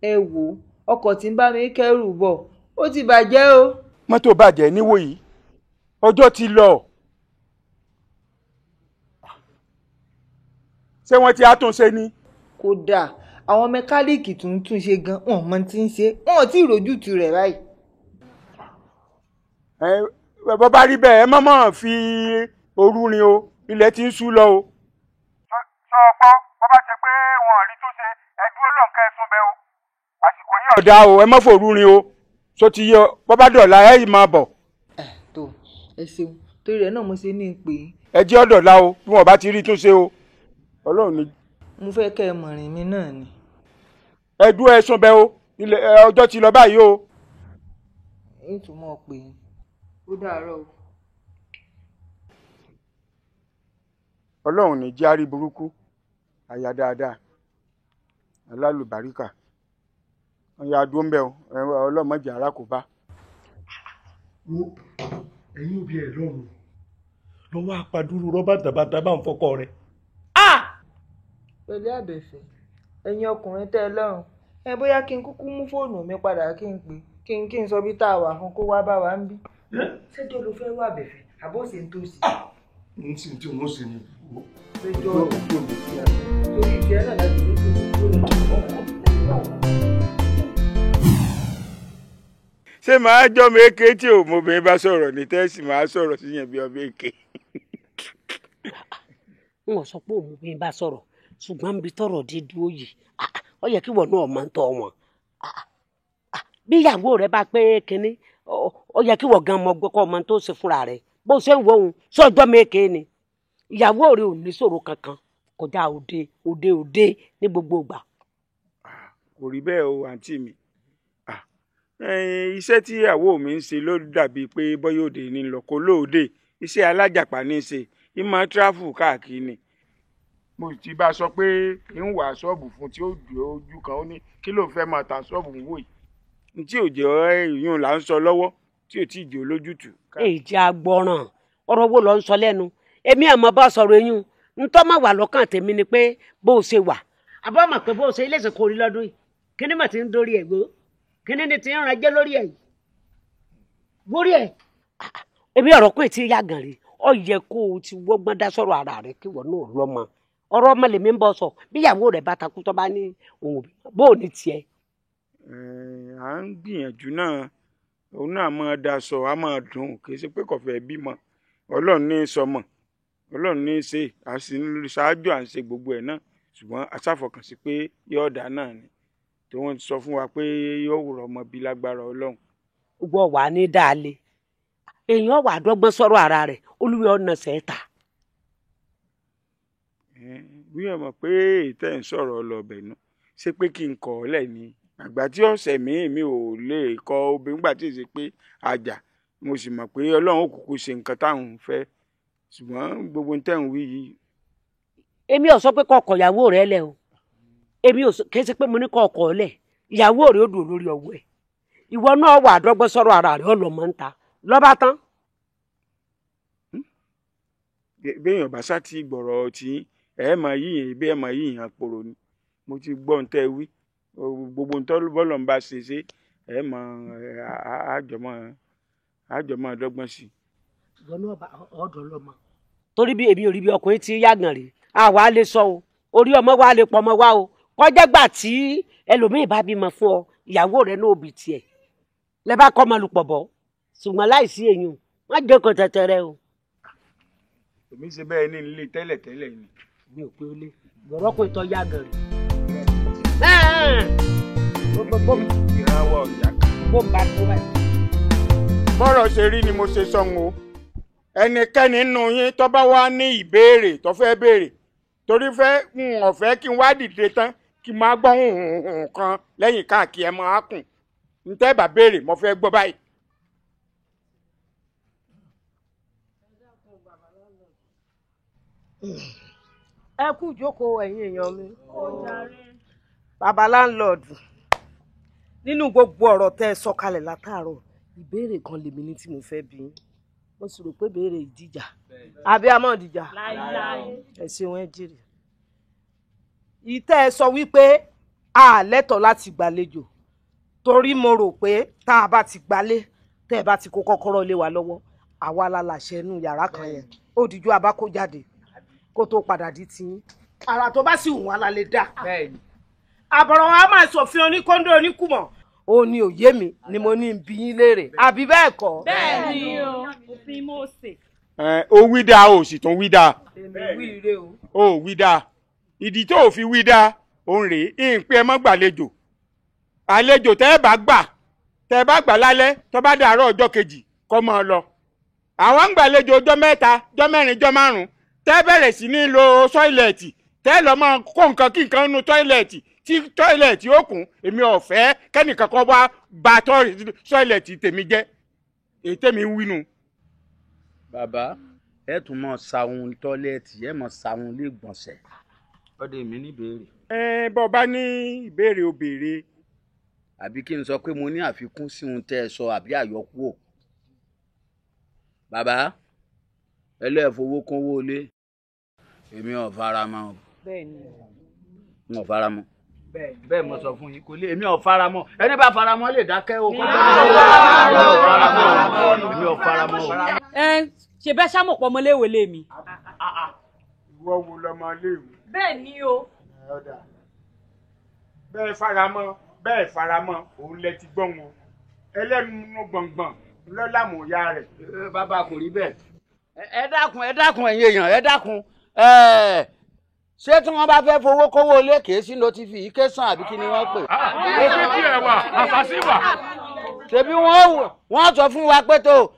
é ẹ wò ọkọ̀ tí ń bá mi kẹ́rù bọ̀ ó ti bàjẹ́ o. Mọ́tò bàjẹ́ níwò yìí ọjọ́ ti lọ. Ṣé wọ́n ti àtúnṣe ni. Kódà àwọn mẹkáníìkì tó ń túnṣe gan wọn mọ tí ń ṣe wọn ò tí ì rójútu rẹ̀ báyìí. Bọ́ bá rí bẹ́ẹ̀ ẹ mọ̀mọ́ fi òru rin o ilẹ̀ ti ń ṣú lọ o. sọ ọgbọ́n bọ́ bá ṣe pé wọn ò rí tó ṣe ẹ dúró lọ́nkẹ́ ẹ̀sùn bẹ́ẹ̀ o àsìkò yìí ọ̀dà o ẹ mọ̀ fòru rin o so ti yọ bọ́ bá dọ̀la ẹ yìí máa bọ̀. tó ẹ ṣeun torí rẹ̀ náà mo ṣe ní pè ẹ é. jẹ́ ọ̀dọ̀la o bí wọ́n bá ti rí tó ṣe o ọlọ́run ni. mo fẹ́ kẹ́ ẹ mọ̀rìn mi náà ni. ẹ dúró ẹ̀sùn bẹ́ẹ̀ o ọjọ́ ti lọ báyìí o. ìtumọ̀ pé ó dàárọ̀ o. ọlọ́run ní járí burúkú àyà dáadáa alálùbáríkà wọn yà dúró ń bẹ o ọlọ́mọdé ara kò bá. wo ẹ̀yin òbí ẹ̀ lọ́rùn lọ́wọ́ apàdúró rọ́bà tàbátà bá ń fọkọ rẹ̀. pẹ̀lú àbẹ̀fẹ̀ ẹ̀yin ọkùnrin tẹ́ ẹ lọ́rùn ẹ bóyá kí n kúkú mú fóònù mi padà kí n pè kí n sọ bí tá a wà fún kó wá bá wa ń bí. ṣéjọ́ ló fẹ́ wá àbẹ̀fẹ̀ àbó ṣe ń tó sí. n sì tí wọ́n sì ní. ṣéjọ́ torí ìfẹ́ náà láti ló tó ṣé màá jọ́ mi èké tí òmòbìnrin bá sọ̀rọ̀ ní tẹ́sí màá sọ̀rọ̀ sí yẹn bí ọbẹ̀ èké. n ò sọ pé òmòbìnrin bá sọ̀rọ̀ ṣùgbọ́n níbi tọ́rọ̀ dé dúró yìí ó yẹ kí wọ́n náà máa ń tọ́ wọn. bí ìyàwó rẹ bá pé kínní ó yẹ kí wọ́n gan mọ gbọ́kọ́ ọmọ tó ṣe fúnra rẹ̀ bó ṣe ń wọ òun sọ́jọ́ méke ni ìyàwó rẹ ò ní ṣòro kankan kọjá òde ní gbogbo ìgbà. kò rí bẹ́ẹ̀ o àǹtí mi iṣẹ́ tí ìyàwó mi ń ṣe ló dàbí pé bọ́yọ̀ òde ní lọ kó lóòde iṣẹ́ alájàpá ní í ṣe ìmọ̀ tráfù káàkiri ni. mo ti bá a sọ pé ń wà ṣọ́ọ̀bù fún tí ó dùn ojú kan ó ní kí ló fẹ́ máa ta ṣọ́ọ̀bù wò yìí tí ò jẹ́ ìyún là ń sọ lọ́wọ́ tí ò tí ì jẹ́ olójútùú. èjì agbọràn ọ̀rọ̀ wo ló ń sọ lẹ́nu èmi àmọ́ bá sọ̀rọ̀ eyín ntọ́ máa wà lọ́kàn tèmi ni pé bó o ṣe wà àbọ̀ mọ̀ pé bó o ṣe iléeṣẹ́ kò rí lọ́dún yìí kíní mà ti ń dórí ẹ̀ gbó kíní ni ti ń ranjẹ́ lórí ẹ̀ lórí ẹ̀ èmi ọ̀rọ̀ pé tí yá gàn rí ọ yẹ kó o ti wọ́gbọ́n dá sọ̀rọ̀ ara rẹ kí wọ́n náà lọ́mọ ọ̀rọ̀ ọmọ lèmi ń bọ̀ sọ bí ìyàwó rẹ̀ bá takú tó bá ní òun bó o ní tiẹ̀. à ń gbìyànjú náà òun náà máa daṣọ á máa dùn kì í ṣe pé kò fẹ́ bímọ ọlọ́run ní í sọmọ ọlọ́run ní í ṣe ṣáájú à ń ṣe gbogbo ẹ̀ náà ṣùgbọ́n aṣàfọkànsí pé yóò dá náà ni tí wọ́n ti sọ fún wa pé yóò rọ̀ ọmọ bí lágbára ọlọ́run. gbọ́ wà ní dáálé èèyàn wà dọ́gbọ́n sọ̀rọ̀ ara rẹ̀ olúwe ọ̀nà sẹ́ẹ̀ta. bí ẹ mọ̀ pé ìtẹ́ ń sọ̀rọ̀ ọlọ́ọ̀bẹ̀ náà ṣé pé kí n kọ̀ ọ́ lẹ̀ ni àgbà tí ọ̀sẹ̀ mi ò lè kọ obìnrin gbà tí ì ṣe pé àjà mo sì mọ̀ pé ọlọ́run òkùnkùn ṣe nǹkan táwọn ń fẹ́ ṣùgbọ́n gbogbo ń tẹ̀hún wí yìí. èmi ò sọ pé kó ọkọ ìyàwó rẹ lẹ o èmi ò kì í ṣe pé mo ní kó ọkọ lẹ ìyàwó rẹ ó dùn lórí ọwọ́ ẹ ìwọ náà wà dọ́gbọ́n sọ̀rọ̀ ara rẹ ọlọmọ ń ta lọ́ba tán. béèyàn bá sá ti gbọ̀rọ̀ tí ẹ máa yíyàn bí ẹ máa yíyàn àpòrò ni mo ti gbọ́ ń tẹ́ wí gbogbo ń tọ́ bọ́lọ̀ ń bá ṣe ẹ máa àjọmọ́ dọ́gbọ́n sí i. ìwọ náà bá ọ̀dọ̀ lọ́mọ torí bí èmi ò rí bí ọkùnrin tí yàgàn rí àwa lè sọ o orí ọmọ wa lè pọ̀ ọmọ wa o kọjá gbà tí ẹlòmíì bá bímọ fún ọ ìyàwó rẹ náà òbí tiẹ̀ lẹ bá kọ́ ọmọ lùpọ̀ bọ́ ṣùgbọ́n láìsí èyàn wọ́n jókòó tẹ̀tẹ̀rẹ̀ o. èmi ṣe bẹ́ẹ̀ ní ilé tẹ́lẹ̀ ni. mi ò pé ó lé gbọ̀rọ̀ pé tọ́ yàgàn rí. ìrànwọ́ ìyá kan. bó ń bá tó báyìí. bọ́rọ̀ ṣe rí ni mo ṣe sọ́n o ẹnikẹ́ni nínú yín tó bá wá ní ìbéèrè tó fẹ́ béèrè torí fẹ́ ọ̀fẹ́ kí n wá dìde tán kí n máa gbọ́ nǹkan lẹ́yìn káàkiri ẹ̀ máa kùn n tẹ́ bá béèrè mo fẹ́ gbọ́ báyìí. ẹ kú ìjókòó ẹ̀yin èèyàn mi bàbá láńlọ́ọ̀dù nínú gbogbo ọ̀rọ̀ tẹ́ ẹ sọ kalẹ̀ látàárọ̀ ìbéèrè kan lèmi ní tí mo fẹ́ bí mo sì rò pé béèrè ìdíjà àbí àmọ́ ìdíjà ẹ ṣeun ẹ jèrè ìtẹ́ ẹ sọ wípé a lẹ́tọ̀ọ́ láti gbàlejò torí mo rò pé tá a bá ti gbalé tẹ́ ẹ bá ti kó kọ́kọ́rọ́ lé wa lọ́wọ́ àwa la làṣẹ inú yàrá kan yẹn ó dijú abá kó jáde kó tó padà di tiyín ara tó bá sì wù wá la lè dá àbọ̀rọ̀ wa máa ṣòfin oníkóńdó oníkùmọ̀ ó ní òye mi ni mo ní bí yín léèrè àbí bẹ́ẹ̀ kọ́. bẹ́ẹ̀ ni o òfin Mósè. ó wí dáa ó sì tún wí dáa. èmi wí ire o. ó wí dáa ìdí tó ò fi wí dáa òun rèé ìpín ẹ mọ́ gbàlejò àlejò tẹ́ ẹ bá gbà lálẹ́ tó bá dàárọ̀ ọjọ́ kejì kọ́ mọ́ ọ lọ. àwọn ń gbàlejò ọjọ́ mẹ́ta ọjọ́ mẹ́rin ọjọ́ márùn-ún tẹ́ bẹ̀rẹ̀ sí ní lo tọ́ìlẹ̀tì tẹ́ lọ́ máa kó nǹkan kí nǹkan nu tọ́ìlẹ̀tì tí tọ́ìlẹ̀tì ó kún èmi ò fẹ́ kẹ́nìkan kan wá bà tọ́ìlẹ̀tì tèmi jẹ́ èyí tèmi ń wínú. bàbá ẹ tún mọ ṣàwọn tọ́ìlẹ̀tì ẹ mọ ṣàwọn ilé ìgbọ̀nsẹ̀ ọdẹ mi ní ìbéèrè. bọ́ bá ní ìbéèrè o béèrè. àbí kí n sọ pé mo ní àfikún sí ohun tẹ́ ẹ sọ àbí àyọkúrò. bàbá ẹlẹ́ẹ̀fowó kówó lé èmi ò fara mọ́ o. bẹ́ẹ̀ni. n ò fara mọ́. bẹ́ẹ̀ mo sọ fún yín kò lè èmi ò fara mọ́ ẹni bá fara mọ́ lè dákẹ́ o. èmi ò fara mọ́ o. ṣe bẹ́ẹ̀ ṣàmùpọ̀ ọmọléèwé lé mi. ìwọ wo lọmọ léwu. bẹ́ẹ̀ ni o. bẹ́ẹ̀ faramọ́ òun lẹ ti gbọ́n wọn ẹlẹ́nu gbọ̀ngbọ̀n lọ́làmù ìyá rẹ̀. bàbá kò rí bẹ́ẹ̀. ẹ dákun ẹ̀yin èèyàn ẹ dákun ṣé tí wọ́n bá fẹ́ fowó kówó lé kèé sí notification àbí kí ni wọ́n pè. òfin tí ẹ wà àṣàṣì wà. ṣebí wọ́n sọ fún wa pé tó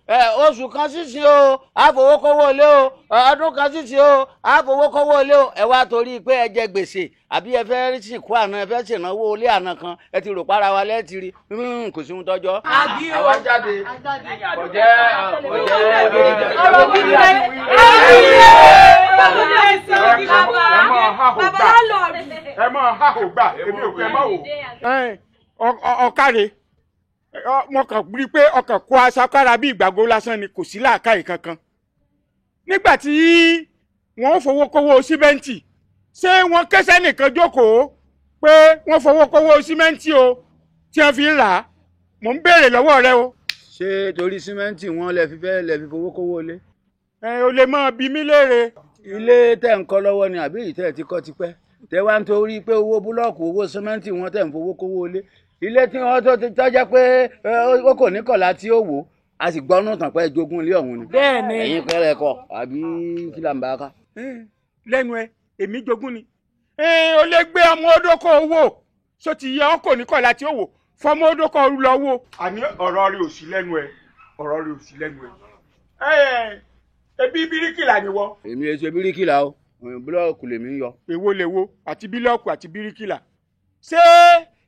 oṣù kan sísìn o àfowókówó lé o ọdún kan sísìn o àfowókówó lé o ẹ wá torí pé ẹ jẹ gbèsè àbí ẹ fẹ́ sìnkú àná ẹ fẹ́ ṣènáwó ilé àná kan ẹ ti rò para wa lẹ́ẹ̀tìrì kò sí ohun tọ́jọ́. àwa jáde kò jẹ́ ọ̀rọ̀ gidi rẹ̀ ẹ mọ hahò gbà èmi ò fẹ́ mọ́ wò. ọ̀kàrẹ̀ mo kàn rí i pé ọkàn kó aṣakára bí ìgbàgbọ́ lásán ni kò sí làákàyè kankan. nígbà tí wọ́n fowó kówó símẹ́ǹtì ṣé wọ́n kẹ́sẹ́ nìkan jókòó pé wọ́n fowó kówó símẹ́ǹtì o tí wọ́n fi ń rà á mò ń béèrè lọ́wọ́ rẹ o. ṣé torí símẹ́ǹtì wọn lẹ fi fowó kówó lé. o lè máa bi mí léèrè. ilé tẹ̀ ń kọ́ lọ́wọ́ ni àbí ìtẹ́ ti kọ́ tipẹ́ tẹ wá ń torí pé owó búlọ́ọ̀kù owó símẹ́ǹtì wọn tẹ̀ ń fowó kówó lé ilé tí wọ́n tó tọ́jẹ́ pé ó kò ní kọ̀lá tí ó wò á sì gbọ́nú tàn pé jogún ilé ọ̀hún ni. bẹ́ẹ̀ni ẹ̀yin kẹrẹ kọ àbí kí là ń bá a ká. lẹ́nu ẹ èmi jogún ni o lè gbé ọmọ odókò owó so ti yẹ ọkọ ní kọ̀lá tí ó wò fọmọ odókò lọ wò. àní ọ̀rọ̀ rẹ ò sí lẹ́nu ẹ ọ̀rọ̀ rẹ ò sí lẹ́nu ẹ. ebi bíríkìlà ni wọ. èmi èso bíríkìlà o búlọ́ọ̀kù lèmi ń yọ. èwo lèwo àti bílọ́ọ̀kù àti bíríkìlà ṣé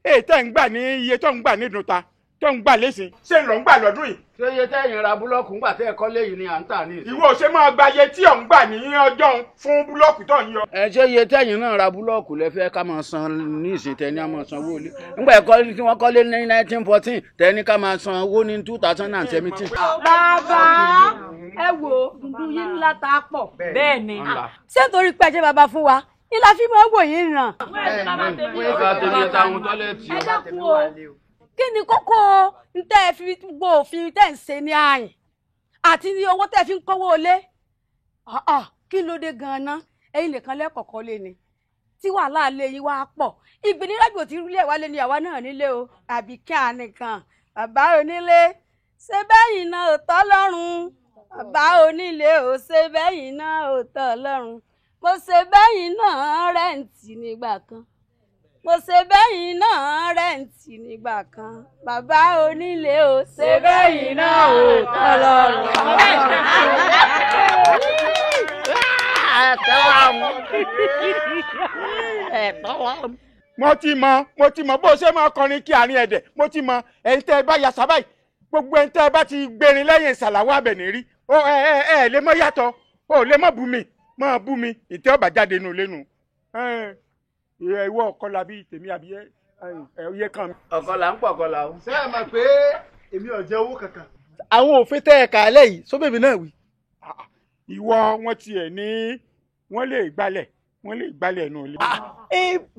tẹ́ ń gbà ní iye tó ń gbà nínú ta tó ń gbà lẹ́sìn ṣé ń lọ ń gbà lọ́dún yìí. ṣé iye tẹ́yìn ra búlọ́ọ̀kù ńgbà tẹ́ ẹ kọ́ léyìí ni à ń tà ní ìsìn. ìwọ ṣe máa gba iye tí ò ń gbà ní ọjọ́ fún búlọ́ọ̀kù tó ń yọ. ṣé iye tẹ́yìn náà ra búlọ́ọ̀kù lẹ fẹ́ ká máa san ní ìsìn tẹ́ ní a máa san owó lé ńgbà ẹ̀kọ́ tí wọ́n kọ́lé ní 1914 tẹ́ ní ká máa san owó ní 2017. bàbá ẹ wo dundun yín ńlá tá a pọ̀ bẹ́ẹ̀ ni ṣé nítorí pé ẹ jẹ́ bàbá fún wa ilà fi máa ń wò yín ràn. ẹ dákun o kí ni kókó ntẹ́ ẹ fi gbogbo òfin tẹ́ ń ṣe ní àyìn àti ní owó tẹ́ fi ń kówó lé kí ló dé gan-an ẹ̀yin nìkan lẹ́kọ̀ọ́kọ́ lé ni tí wàhálà lé yín wá pọ̀ ìgbìnirẹ́gbẹ̀ tí rúlẹ̀ wá lé ní àwa náà nílé o àbí kí a nìkan bàbá onílé ṣe bẹ́yìn náà ò tọ́ lọ́rùn bàbá onílé ò ṣe bẹ́yìn náà ò tọ́ lọ́rùn mo ṣe bẹ́yìn náà rẹ́ǹtì nígbà kan mo ṣe bẹ́yìn náà rẹ́ǹtì nígbà kan bàbá onílé ò ṣe bẹ́yìn náà ò tọ́lọ́rùn. mo ti mọ bó ṣe máa kọrin kí àárín ẹ̀dẹ̀ mo ti mọ ẹ̀yin tẹ́ ẹ bá ya sábàyì gbogbo ẹ̀yin tẹ́ ẹ bá ti gbẹrin lẹ́yìn ìsàlàwọ̀ àbẹ̀ní rí ẹ lè mọ yàtọ̀ ó lè mọ bú mi máa bú mi ìtẹ́ ọ̀bà jáde nù lẹ́nu ìwọ ọ̀kọ́lá bíi tèmi àbí ẹ̀yẹ kan mi. ọ̀kọ́lá ń pọ̀ ọ̀kọ́lá o. ṣé ẹ mọ̀ pé èmi ò jẹ owó kankan. àwọn òfin tẹ́ ẹ̀ka alẹ́ yìí sóbèmí náà wí. ìwọ wọn tiẹ̀ ní wọ́n lè gbálẹ̀ nù ilé.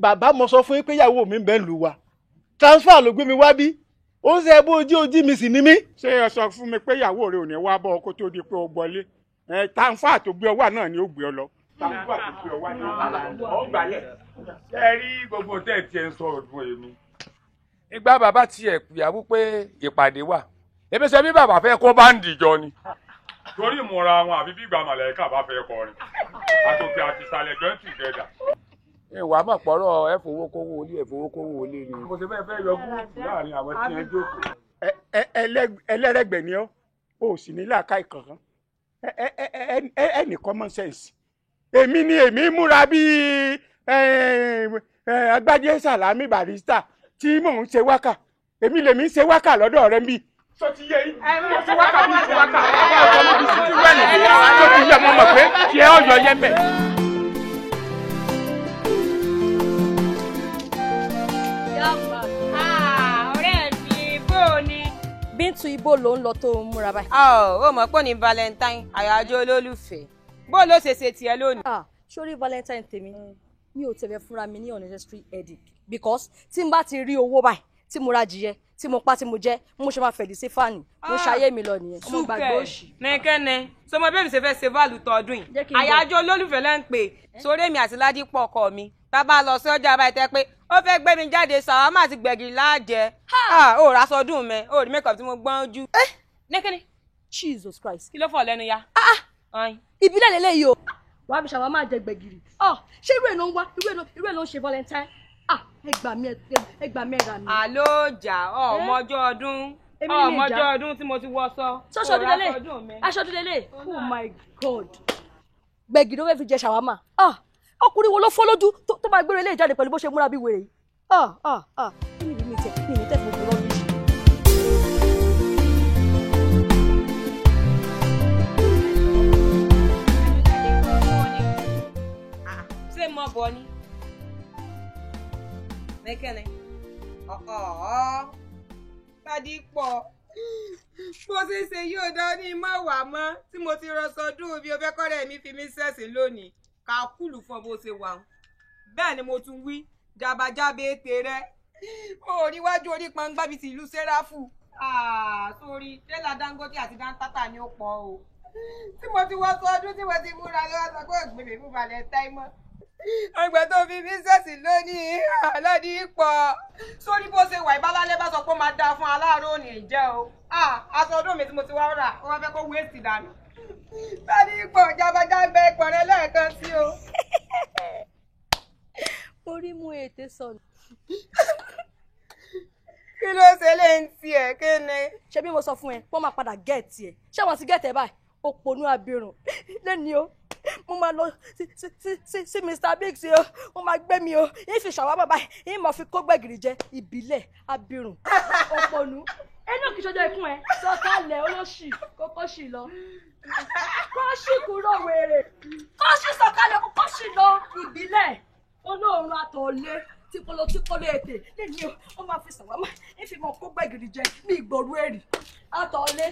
bàbá mo sọ fún yín pé ìyàwó mi ń bẹ lù wá transfer ló gbé mi wá bí ó ń ṣe bó ojú mi sì ní mí. ṣé ẹ sọ fún mi pé ìyàwó rẹ ò ní wá bọ́ kó tó di pé ó gbọ́lé tàǹfà tó gbé ọ wà náà ni ó gbé ọ lọ. tàǹfà tó gbé ọ wà náà ni ó gbálẹ̀. ẹ rí gbogbo tẹ́ ẹ tiẹ̀ ń sọ ọdún èmi. ìgbà bàbá tiẹ̀ pìyàwó pé ìpàdé wà ebi ṣe bí bàbá fẹ́ kó báńdì jọ ni. torí ìmúra wọn àbí bí ìgbà màlẹ́kà bá fẹ́ kọrin àtòkè àti ìsàlẹ̀ join together. ìwà mọ̀ pọ̀rọ̀ ẹ fowó kówó olé ni. mo ṣe fẹ́ yọ gúrúùpù láàrin àwọn tí wọ́n jókòó. ẹlẹ́rẹ̀gbẹ̀ ni ọ́ o sì ní làákàyè kankan any common sense. èmi múra bíi Agbájé Sàlámì Barrister tí mò ń ṣe wákà èmi lèmi ń ṣe wákà lọ́dọ̀ rẹ bí. sọ ti yẹ yín mo ṣe wákà bí ṣe wákà ọkọ mi bí ṣe wẹ̀ nìyẹn sọ ti yẹ mo mọ̀ pé kí ẹ ọ̀yọ́ yẹn bẹ̀. ọ̀rẹ́ mi bó ni. Bíntu ibo ló ń lọ tó ń múra báyìí. Ó mọ̀ pé ní Valentine àyájọ́ olólùfẹ́ bó ló ṣe tiẹ̀ lónìí. Sórí Valentine tèmi mi ò tẹ̀lé fúnra mi ní unnecessary headache because tí n bá ti rí owó báyìí tí mo ra jìyẹ tí mo pa tí mo jẹ mo ṣe máa fẹ̀dí sí fáànì mo ṣayé mi lọ nìyẹn. ọmọ gbàgbé òṣì. nìkẹ́ni sọmọ bẹ́ẹ̀ mi ṣe fẹ́ ṣe báàlù tọdún yìí àyájọ́ olólùfẹ́ lẹ́ ń pè sórí èmi àti Ládìpọ̀ ọkọ mi tá a bá lọ sí ọjà báyìí tẹ́ pé ó fẹ́ gbé mi jáde ṣàwámà àti gbẹ̀gìrì láàjẹ ó rà sọdún mẹ́ ó rí mẹ́kọ̀ọ́ tí mo gbọ́n ojú. nìkẹ́ni Jesus Christ. kí ló fọ̀ lẹ́nu ya. ìbílẹ̀ lélẹ́yìí o wàá fi ṣàwámà jẹ gbẹ̀gìrì ṣé irú ẹ̀ ló ń wá irú ẹ̀ ló ń ṣe Valentine ẹgbà mi ẹgbà mi ẹ̀rà mi. àlójà ọmọjọ́ ọdún tí mo ti wọ sọ. aṣọ dúdélé oh my God gbẹ̀gìrì ó fẹ́ fi jẹ ṣàwámà ọkùnrin wo ló fọ́ lójú tó máa gbére ilé ìjáde pẹ̀lú bó ṣe múra bí wèrè yìí kí ni ìdí mi tẹ̀ fún mi lọ́dún. ṣé mo bọ̀ ni. Nìkẹ́ni Ládìpọ̀ bó ṣe ṣe yóò dán ní mọ́ wà mọ́ tí mo ti rọ sọdún bí o fẹ́ kọ́rẹ́ mi fi mí ṣẹ̀sìn lónìí ká kúlù fún bó ṣe wà bẹ́ẹ̀ ni mo tún wí jabajábe ètè rẹ oríwájú orí pọngbá bíi ti ìlú sẹ́ráfù sórí tẹ́lá Dangote àti Dantata ni ó pọ̀ o tí mo ti wọ sọdún tí mo ti múra lọ́wọ́ sọ pé ògbìnbí fún Valentine mọ́ àgbà tó fi bísẹ̀sì lónìí Ládìpọ̀ sórí bó ṣe wà ìbálálẹ́ bá sọ pé ó máa dáa fún aláàárọ̀ òní ìjẹ́ o aṣọ ọdún mi tí mo ti wá rà ó wá fẹ́ kó wéèsì dànù Ládìpọ̀ jabajábe pọ̀rẹ́ lẹ́ẹ̀kan sí o. orí mú ètè sọnù. kí ló ṣe lè ń tiẹ̀ kí ni. ṣé bí mo sọ fún ẹ wọ́n máa padà gẹ̀ẹ́tì ẹ̀ ṣé wọ́n ti gẹ̀ẹ́tì ẹ̀ báyìí ó ponú abirùn lẹ́ni o mo máa lọ sí Mr Biggs o mo máa gbé mi o yín fi ṣàwámà báyìí yín máa fi kó gbẹ̀gìrì jẹ ìbílẹ̀ abirùn òpònú ẹnu kìí ṣọjọ́ ikún ẹ sọ̀kalẹ̀ olóṣì kókó ṣì lọ kọ́ṣì kúrò wèrè kọ́ṣì sọ̀kalẹ̀ kókó ṣì lọ ìbílẹ̀ olóòórùn àtọ̀lé típolo ètè lẹ́ni o ó máa fi ṣàwámà yín fi máa kó gbẹ̀gìrì jẹ ní ìgboro èrì àtọ̀lé.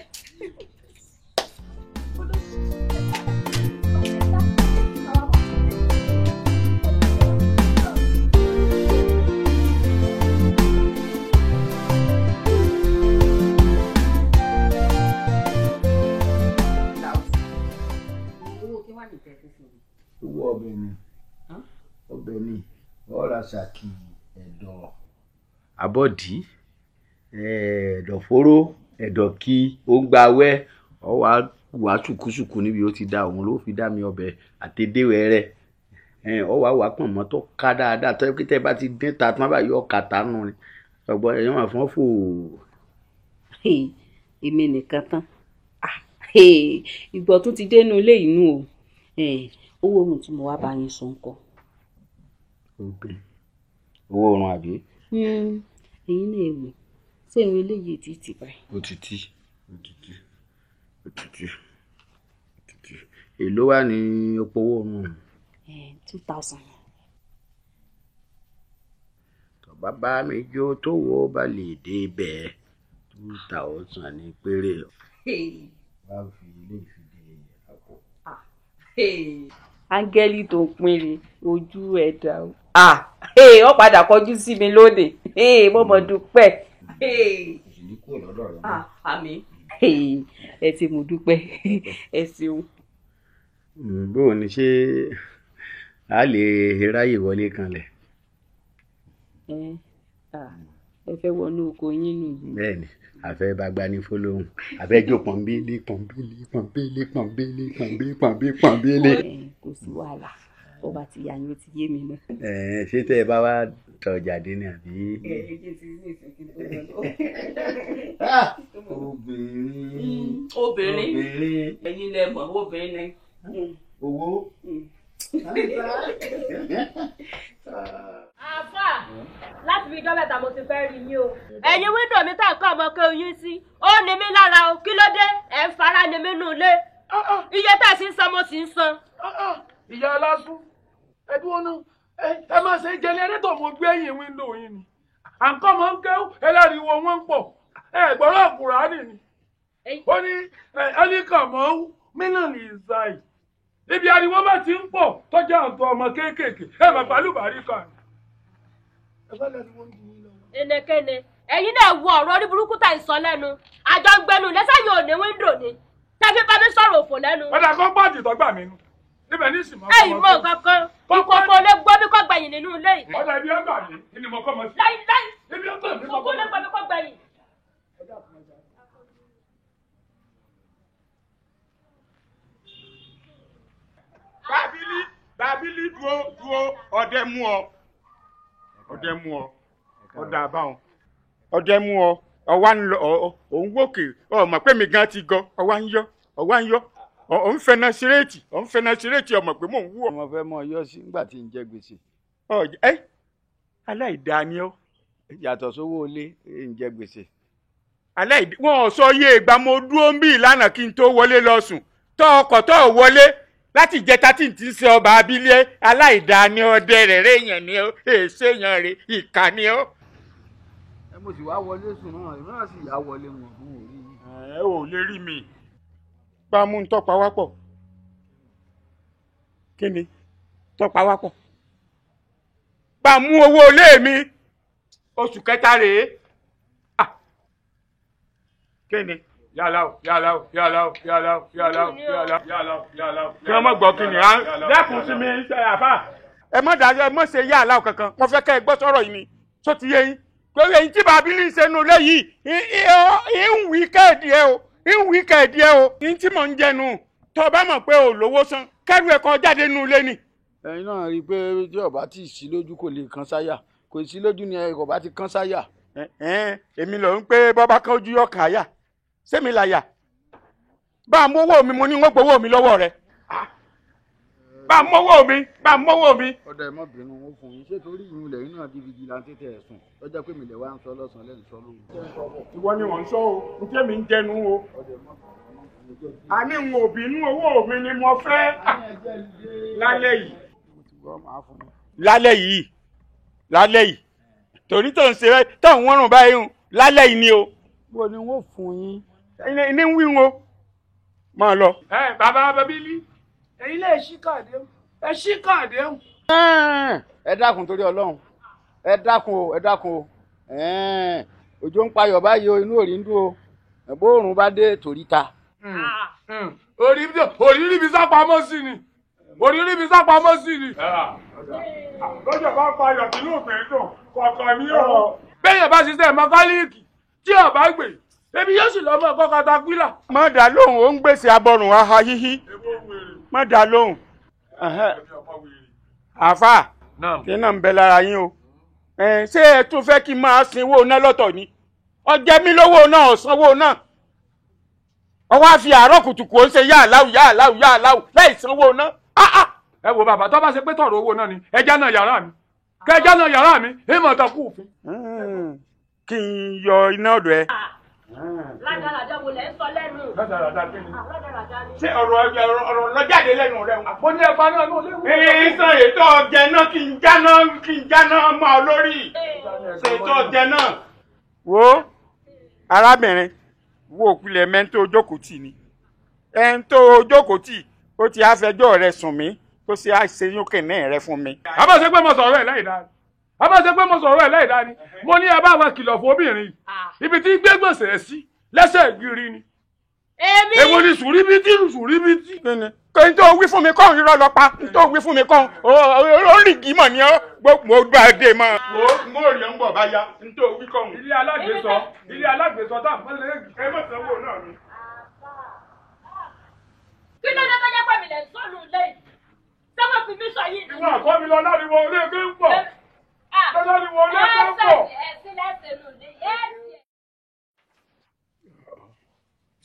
owó ọbẹ̀ ni ọ̀rá ṣàkì ẹ̀dọ̀ abọ́dí ẹ̀dọ̀fóró ẹ̀dọ̀kí òǹgbàwẹ́ ọwọ́ wà ṣùkúṣùkú níbi ó ti dá òun ló fi dá mi ọbẹ̀ àtẹ̀dẹ́wẹ̀ rẹ̀ ọwọ́ àwà pọ̀n mọ́ tó ká dáadáa tó kí tẹ́ bá ti dín ta tí wọ́n bá yọ ọkà tánú ni ọgbọ́n ẹ̀yọ́ wà fún fò. èmi nìkan tán ìgbọ̀ tún ti dénú ilé inú o owó ohun tí mo wá bá yín sọ ń kọ. owó oorun àbí. ẹ̀yin náà èwò ṣé ìwé eléyìí ti tì báyìí. ó ti tì èló wà ní ọ̀pọ̀ owó oorun. 2000. bàbá mi jó tó wo bá lè dé bẹ́ẹ̀ 2000 ní péré. wá fi ilé ìfìdí àpò. áńgẹ́lì tó pínrin ojú ẹ̀dá o. ó padà kọjú sí mi lónìí mo mọ̀ dúpẹ́. ìṣèlú kò lọ́dọ̀ rẹ̀. àmín ẹ ti mo dúpẹ́ ẹ ṣeun. bóò ni ṣé a lè ráyè wọlé kanlẹ̀. ẹ fẹ́ wọnú oko yín nù. bẹ́ẹ̀ni àfẹ́ bá gbani fọlọ́hún àfẹ́jọ́ pọ̀nbélé. kò sí wàhálà bó bá ti yà yín ó ti yé mi náà. ṣé tẹ́ ẹ bá wá tọ̀ jáde ní àbí. obìnrin ẹ̀yin lẹ mọ̀ obìnrin ni. owó. àfà láti fi ijọ́ mẹ́ta mo ti fẹ́ rí yín o. ẹ̀yin wíńdò mi tá nǹkan ọmọ kẹ́ oyin sí ó ní mí lára o kí ló dé ẹ̀ ń fara ní mí nù ilé iye tá ẹ̀ sì ń san mo sì ń san. ìyá ọlásùn ẹdúró náà ẹ máa ṣe jẹnẹrétọ̀ mo gbé ẹ̀yìn wíńdò yín ni à ń kọ́ mọ́ ń kéwú ẹlẹ́rìíwó wọn ń pọ̀ gbọ́dọ̀ Kùránì ni ó ní ẹnìkànmọ́ mínàlì ìsáì ibi ariwo bá ti ń pọ̀ tọ́jà àtọ̀ ọmọ kéékèèké bàbá lùbárí kan. ẹnẹkẹnẹ ẹ̀yin náà wo ọ̀rọ̀ orí burúkú tá ìsọ lẹ́nu àjọ gbẹnu lẹ́sẹ̀ yóò ní wíńdò ni tẹ́fí bá mi sọ̀rọ̀ òfò lẹ́nu. ọ̀dà kan pàdé tọ́gbà mi nu níbẹ̀ ní ìsìn mọ́. ẹ̀yin mọ kankan ìkòkò lè gbọ́ mi kọ́ gbẹ̀yìn nínú ilé yìí. ọ̀dà ibi ọgbà mi ni mo kọ́ mọ sí. láíláí ibi ọgbà mi ìkòkò lè gbọ́ mi kọ́ gbẹ̀yìn. Bábílì dúró ọdẹ mú ọ ọdẹ àbáwọn ọdẹ mú ọ ọwá ń lọ òun wókè ọmọ pé mi gan ti gọ ọwá ń yọ òun fẹnà sírètì ọmọ pé mò ń wú ọ. ọmọ fẹ́ mọ yọ sí nígbà tí ń jẹ gbèsè. aláìdá ni ọ. yàtọ̀ sówó ilé ń jẹ gbèsè. aláìdá wọn ò sọ iye ìgbà mo dúró ń bí ìlànà kí n tó wọlé lọ sùn tọ ọkọ̀ tọ wọlé láti jẹta tí n ti ṣe ọba abílẹ̀ aláìdá ni ọdẹ rẹ̀ èèyàn ni ó èsè èèyàn rẹ̀ ìkà ni ó. ẹ mo sì wá wọlé sùn náà èmi náà sì yà wọlé wọn fún òrí. ẹ ò lè rí mi bá a mú un tọ́pa wá pọ̀ kí ni tọ́pa wá pọ̀ bá a mú owó ilé mi oṣù kẹta rèé kí ni yàlá o. kí wọ́n mọ̀ gbọ́ kí ni lẹ́kùn sí mi ṣe àfà. ẹ mọ̀ dájọ́ ẹ mọ̀ ṣe yàlá o kankan mo fẹ́ kẹ́ ẹ gbọ́ sọ̀rọ̀ yìí ni tó ti yé yín pé èyí tí Bábílì ṣe nu lé yìí ń wí kẹ́ẹ̀dì ẹ o ní tí mò ń jẹnu tó o bá mọ̀ pé o lówó san kẹ́rù ẹ̀ kan jáde nu lé ni. ẹ̀yin náà rí i pé tí ọba tí ì sí lójú kò lè kan sáyà kò sí lójú ni ẹ̀ kò bá ti kan sáyà. èmi ló ń pé bọ́bá kan ojú yọ kàn áyà sẹ́mi láyà bá a mówó mi mo ní wọ́n gbowó mi lọ́wọ́ rẹ̀ bá a mówó mi. ọ̀dà ẹ̀ mọ̀ bínú wọn fún yín ṣé torí ìyún ilẹ̀ yín náà di vigilante tẹ̀ ẹ̀sùn lọ́jọ́ pé mi lè wá ń sọ lọ́sàn-án lẹ́nu sọ lóru. ìwọ ni wọ́n ń sọ o n tẹ́ mi ń jẹnu o àní n ò bínú owó mi ni mo fẹ́ lálẹ́ yìí torí tó ń ṣe tó ń wọ́rùn báyìí lálẹ́ yìí ni o. bó ni wọ́n fún yín. ní wí wọn máa lọ. bàbá Bábílì ẹ̀yin lè ṣí káàdé o. ẹ dákun torí Ọlọ́run ẹ dákun o òjò ń payọ̀ báyìí o inú òrì ń dùn o bóòrùn bá dé torí ta. orí níbi sápamọ́ sí ni. lọ́jọ́ bá payọ̀ tí yóò fẹ́ dùn kọ̀ọ̀kan ní o. bẹ́ẹ̀ bá ṣiṣẹ́ mẹkáníìkì tí ọba gbè ebi yóò sì lọ mọ ẹ̀kọ́ katapila. má dá lóhùn ó ń gbèsè abọ́rùn aha híhí má dá lóhùn. àfà kí náà ń bẹ lára yín o ṣé ẹ tún fẹ́ kí n máa sinwó náà lọ́tọ̀ ni ọjẹ́ mi lówó náà ọ̀sánwó náà ọwọ́ àfi àárọ̀ kùtùkù ó ń ṣe yáàláwù láì sanwó náà. ẹ wo bàbá tó bá ṣe pé tọ̀rọ̀ owó náà ni ẹja náà yàrá mi kẹjá náà yàrá mi èèmọ̀ tó kù òfin. kí n yọ iná ọ̀dọ̀ ẹ. ládàradà wo lẹ ń sọ lẹ́nu. ládàradà kí ni. ládàradà ni. ṣé ọ̀rọ̀ lọ́jáde lẹ́nu rẹ. àpò ní ẹ̀fà náà ló léwu. ìsàn ètò ọ̀jẹ̀ náà kí n jáná mọ́ ọ lórí. ṣètò ọ̀jẹ̀ náà. wo arábìnrin wo òpìlẹ̀ mẹ́ńtò ojókòó tì ni ẹ̀ńtò ojókòó tì ó ti àfẹjọ́ rẹ sùn mí tó ṣe àṣeyún kìnìún rẹ fún mi. àbá ṣe pé mo sọ̀rọ̀ ẹ̀ láì dáa ni mo ní abá wa kìlọ̀ fún obìnrin ibi tí gbé gbèsè ẹ̀ sí lẹ́sẹ̀ gbiri ni. èwo ni sùríbítì. kí n tó wí fún mi kọ́ irọ́ lọ pa n tó wí fún mi kọ́ ó rì gí mọ̀ ní ọ́ mo gbà dé mọ́. mo rí ń bọ̀ báyà n tó wí kọ́. ilé alágbèsọ tá à ń pẹ́lẹ́ ẹ mọ̀ sanwó náà ni. kí ló dé tó jẹ́ pé mi lè sọ́nù lẹ́yìn sọ́wọ́ fi mí sọ yìí. ìwọ àkọ́ mi lọ láriwo olé gbé ń pọ̀ láriwo olé gbé ń pọ̀.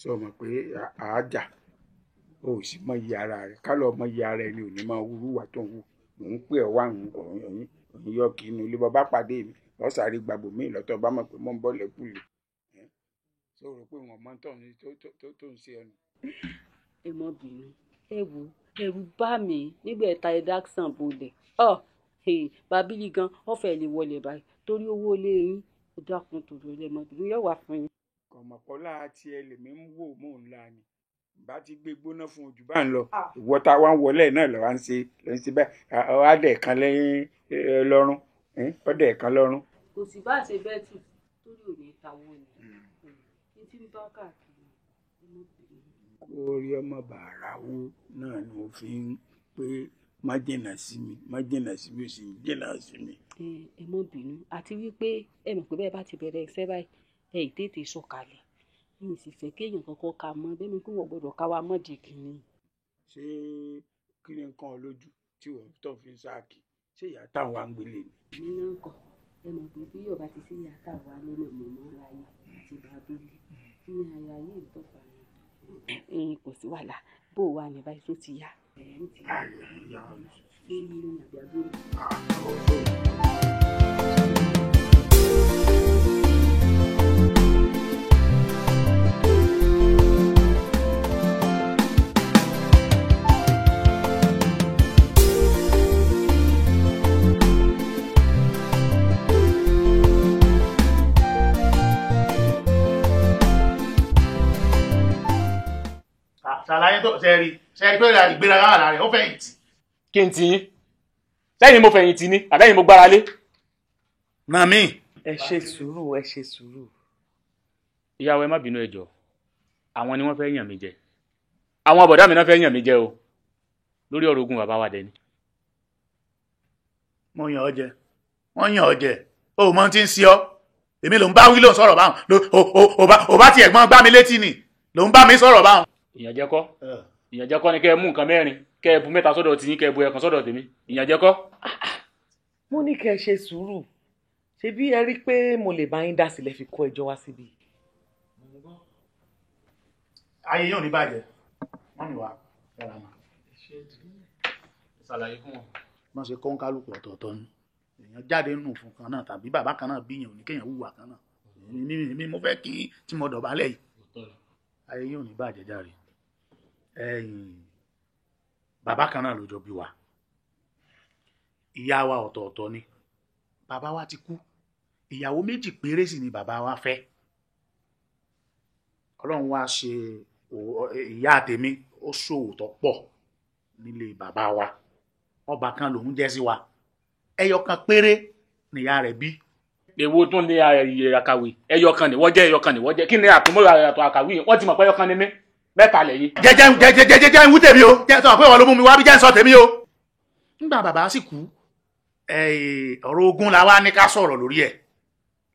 sọ ma pé àájà o ò sì mọ iye ara rẹ ká lọ mọ iye ara rẹ ni ò ní máa wúrú wà tó ń wú mò ń pè ọ wá òyìn yọ kí inú ilé bàbá pàdé mi lọ́sàárì gbàgbọ́ mi lọ́tọ̀ bá mọ̀ pé mò ń bọ́ lẹ́kùlé sọ rò pé wọn mọ tó ń ṣe ẹnu. ẹ mọ bínú ẹ wo ẹ̀rù bá mi nígbà ẹta ẹ dáksàn bolẹ Bábílì gan ọfẹ lè wọlé báyìí torí owó ilé yín ó dákun tòrò ẹlẹ́mọbìnrin yóò wà fún yín. kọ̀mọ̀kọ́lá àti ẹlẹ́mí ń wò mò ń la ni bá ti gbé gbóná fún ojú bá ń lọ ìwọ tá a wá ń wọlé náà lọ́wọ́ ń ṣe bẹ́ẹ̀ ọ̀hádẹ̀ kan lẹ́yìn lọ́rùn ọ̀dẹ̀ kan lọ́rùn. kò sì bá ṣe bẹ́ẹ̀ tù torí ò ní tawọ́ ni ní tí ń bá káàkiri orí ọmọ bàrà wo náà ni mo fi ń pé má jìnnà sí mi má jìnnà sí mi ó sì ń jìnnà sí mi. ẹ mọ bínú àti wípé ẹ mọ̀ pé bẹ́ẹ̀ bá ti bẹ̀rẹ̀ iṣẹ́ báyìí ẹ ì tètè sọ̀kalẹ̀ mi sì fẹ́ kéèyàn kankan ka mọ́ bẹ́ẹ̀ mi kí wọ́n gbọ́dọ̀ ká wa mọ́ di kìíní. ṣé kí ni nǹkan lójú tí wọ́n tó fi ń sáàkì ṣé ìyá táwọn wa ń gbélé ni. mi náà kọ ẹ mọ̀ pé bí yóò bá ti sí ìyá táwa lọ́nà mọ̀mọ́ láyé àti bàbélé kí ni àyà yìí ń tọ́fà ni. kò sí wàhálà bó o wà ní báyìí tó ti yá. ṣàlàyé tó ṣẹ́ẹ̀rí pé ìgbéraga wà lára rẹ̀ ó fẹ̀yìntì. kí n ti yín sẹ́yìn mo fẹ̀yìntì ni àbẹ́yìn mo gbára lé. màmí. ẹ ṣe sùúrù ẹ ṣe sùúrù. ìyàwó ẹ má bínú ẹ jọ̀ọ́ àwọn ni wọ́n fẹ́ yàn mí jẹ àwọn bọ̀dá mi náà fẹ́ yàn mí jẹ o lórí ọ̀rọ̀ ogun bàbá wa dẹni. mo yàn ọ jẹ wọ́n yàn ọ jẹ o mọ tí ń ṣe ọ èmi ló ń bá wí ló ń sọ̀rọ̀ báwọn ò bá tiẹ̀ gbọ́n gbá mi létí ni ló ń bá mi sọ̀rọ̀ báwọn. ìyànjẹ kọ́ ni kẹ́ ẹ mú nǹkan mẹ́rin kẹ́ ẹ bu mẹ́ta sọ́dọ̀ tiyín kẹ́ ẹ bu ẹ̀kan sọ́dọ̀ tèmi ìyànjẹ kọ́. mo ní kẹ́ ẹ ṣe sùúrù ṣebí ẹ rí i pé mo lè bá yín dá sílẹ̀ fi kó ẹjọ́ wá síbi. ayé yóò ní bàjẹ́ wọ́n mi wá yàrá mà. ṣàlàyé fún wọn. wọ́n ṣe kọ́ ń kálukú ọ̀tọ̀ọ̀tọ̀ ni èèyàn jáde nù fún kan náà tàbí bàbá kan náà bíyàn ní kéèyàn hùwà kan náà èmi mo fẹ́ kí tí mo dọ̀bálẹ̀ yìí ayé yóò ní bàjẹ́ járe bàbá kan náà ló jọ bí wa ìyá wa ọ̀tọ̀ọ̀tọ̀ ni bàbá wa ti kú ìyàwó méjì péré sì ni bàbá wa fẹ́ ọlọ́run wá ṣe ìyá tèmi ó ṣòwò tó pọ̀ nílé bàbá wa ọba kan lòún jẹ́ sí wa ẹyọ kan péré nìyá rẹ̀ bí. èwo tún ní àkàwé ẹyọ kan nìwọ jẹ kí ni àtúmọ̀ àtọ̀ àkàwé wọ́n ti mọ̀ pé ẹyọ kan ni mí mẹ́ta lẹ́yìn. jẹjẹ ń wú tèmi o jẹ sọ pé wọn ló mú mi wá bí jẹ ń sọ tèmi o. nígbà bàbá sì kú ọ̀rọ̀ ogun la wá ní ká sọ̀rọ̀ lórí ẹ̀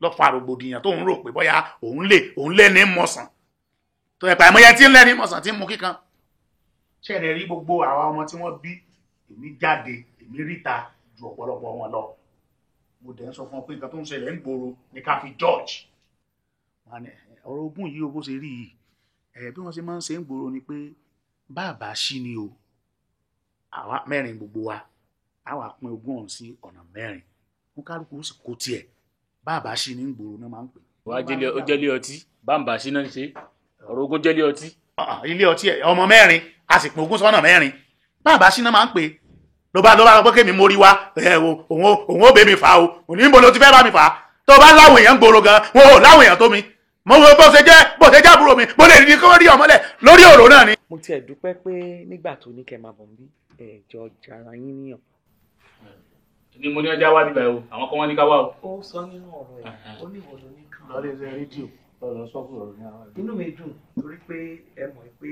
lọ fa rògbòdìyàn tó ń rò pé bóyá òun lé ní mọ̀sán tó yẹ pé àìmọye tí ń lé ní mọ̀sán tí ń mú kíkan. ṣẹ̀rẹ̀ rí gbogbo àwa ọmọ tí wọ́n bí èmi jáde èmi ríta ju ọ̀pọ̀lọpọ̀ wọn lọ mo dẹ̀ ń sọ fún ọ pé nǹkan tó ń ṣẹlẹ̀ ń gbòòrò ní ká fi George ọ̀rọ̀ ogun yìí o bó ṣe rí yìí bí wọ́n ṣe máa ń ṣe ń gbòòrò ni pé bàbá ṣí ni o àwa mẹ́rin gbogbo wa àwa pín ogún ọ̀hún sí ọ̀nà mẹ́rin wọn kálukú ó sì kó tiẹ̀ bàbá ṣí ni ń gbòòrò náà máa ń pè. wàá jẹ́lé ọtí bàbá ṣí náà ń ṣe ọ̀rọ̀ ogun jẹ́lé ọtí. ilé ọtí ọmọ mẹ́rin a sì pín ogún sọ́nà mẹ́rin bàbá ṣí náà máa ń pè ló bá lọ pé kémi mórí wá òun ó bẹ mi fà o òní níbo ló ti fẹ́ bá mi fà tó bá láwọn èèyàn gbòòrò gan wọn ò láwọn èèyàn tó mi mo wo bó ṣe jẹ́ àbúrò mi mo lè rí kó rí ọmọlẹ̀ lórí ọ̀rọ̀ náà ni. mo tiẹ̀ dúpẹ́ pé nígbà tó ní kẹ́ máa bọ̀ bí ẹ̀jọ̀ jara yín níyàn. ni mo ní ọjà wá nígbà o àwọn kan wọ́n ní ká wá o. ó sọ nínú ọ̀rọ̀ ẹ̀ ó ní ìwọ ló ní kàn. lọ́lẹ̀ ṣe rédíò lọ́lọ́ sọ fún ọ̀rọ̀ ní àwọn inú mi dùn torí pé ẹ mọ̀ pé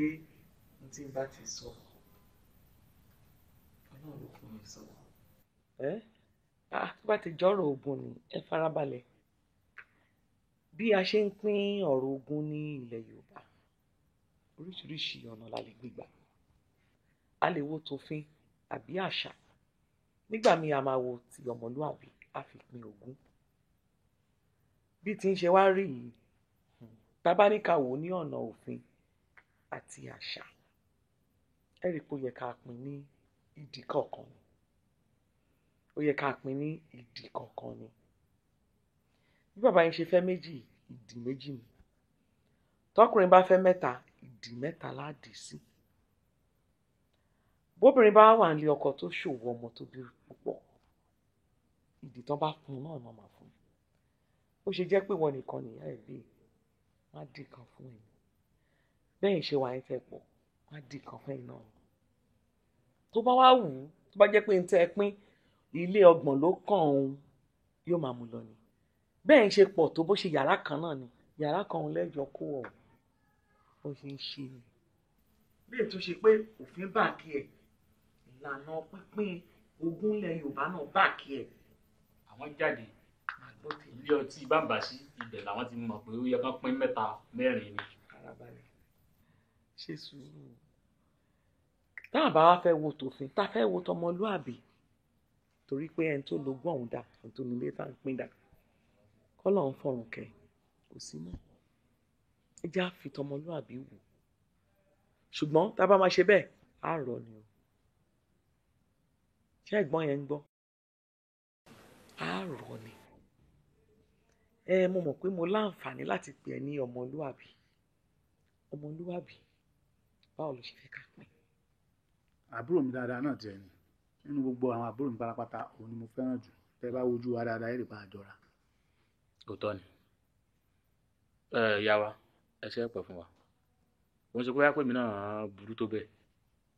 n tí n bá ti sọ ọlọ́run ló fún mi sọ. tó bá ti jọ́rọ̀ ogun ni ẹ farabalẹ̀ bí a ṣe ń pín ọ̀rọ̀ ogun ní ilẹ̀ Yorùbá oríṣiríṣi ọ̀nà la lè gbégbà a lè wo tòfin àbí àṣà nígbà míì a máa wo ti ọmọlúàbí a fi pín ogún bí ti ń ṣe wá rí yìí bàbá ní ká wò ní ọ̀nà òfin àti àṣà ẹ rí i pé ó yẹ ká pín ní ìdí kọ̀ọ̀kan ni ó yẹ ká pín ní ìdí kọ̀ọ̀kan ni bí bàbá yín ṣe fẹ́ méjì ìdí méjì ni tọkùnrin bá fẹ́ mẹ́ta ìdí mẹ́ta láàdì sí bóbìnrin bá wà nílé ọkọ tó ṣòwò ọmọ tó bí púpọ̀ ìdí tán bá fún un náà máa fún un ó ṣe jẹ́ pé wọn nìkan nìyá ẹ̀ bí wọ́n á dì kan fún ẹ̀yin bẹ́ẹ̀ ṣe wà ẹ́ tẹ̀ pọ̀ wọ́n á dì kan fún ẹ̀yin náà tó bá wá wù ú tó bá jẹ́ pé ń tẹ́ ẹ pín ilé 30 ló kàn òun yóò máa mú lọ ni bẹ́ẹ̀ ń ṣe pọ̀ tó bó ṣe yàrá kan náà ni yàrá kan òun lẹ́jọ́ kó ọ̀ bó ṣe ń ṣe ni léè tó ṣe pé òfin báàkì ẹ̀ ìlànà pínpín ogún ilẹ̀ Yorùbá náà báàkì ẹ̀. àwọn jáde ilé ọtí bàǹbàṣí ibẹ̀ làwọn ti mọ̀ pé ó yẹ kán pín 3 4 ni. Farabalẹ̀ ṣe sùúrù tá a bá wá fẹ́ wo tòfin tá a fẹ́ wo tọmọlúàbí torí pé ẹni tó lógún ọ̀hún dà ẹni tó nílé tá à ń pín dà kọ́lọ̀ ń fọ̀rùn kẹ́ kò sí mọ́ ẹ já fi tọmọlúàbí wò ṣùgbọ́n tá a bá máa ṣe bẹ́ẹ̀ á rọ̀ ni o ṣé ẹ̀gbọ́n yẹn ń gbọ́ á rọ̀ ni mo mọ̀ pé mo láǹfààní láti pè ẹ́ ní ọmọlúàbí báwo ló ṣe fẹ́ ká pín. àbúrò mi dáadáa náà tiẹ̀ ni nínú gbogbo àwọn àbúrò mi pátápátá òun ni mo fẹ́ràn jù tẹ́ bá wojú wa dáadáa èrè bá a jọra. òótọ́ ni ìyá wa ẹ ṣe é pẹ̀ fún wa wọ́n ṣe pé wáyà pé mi náà burú tó bẹ́ẹ̀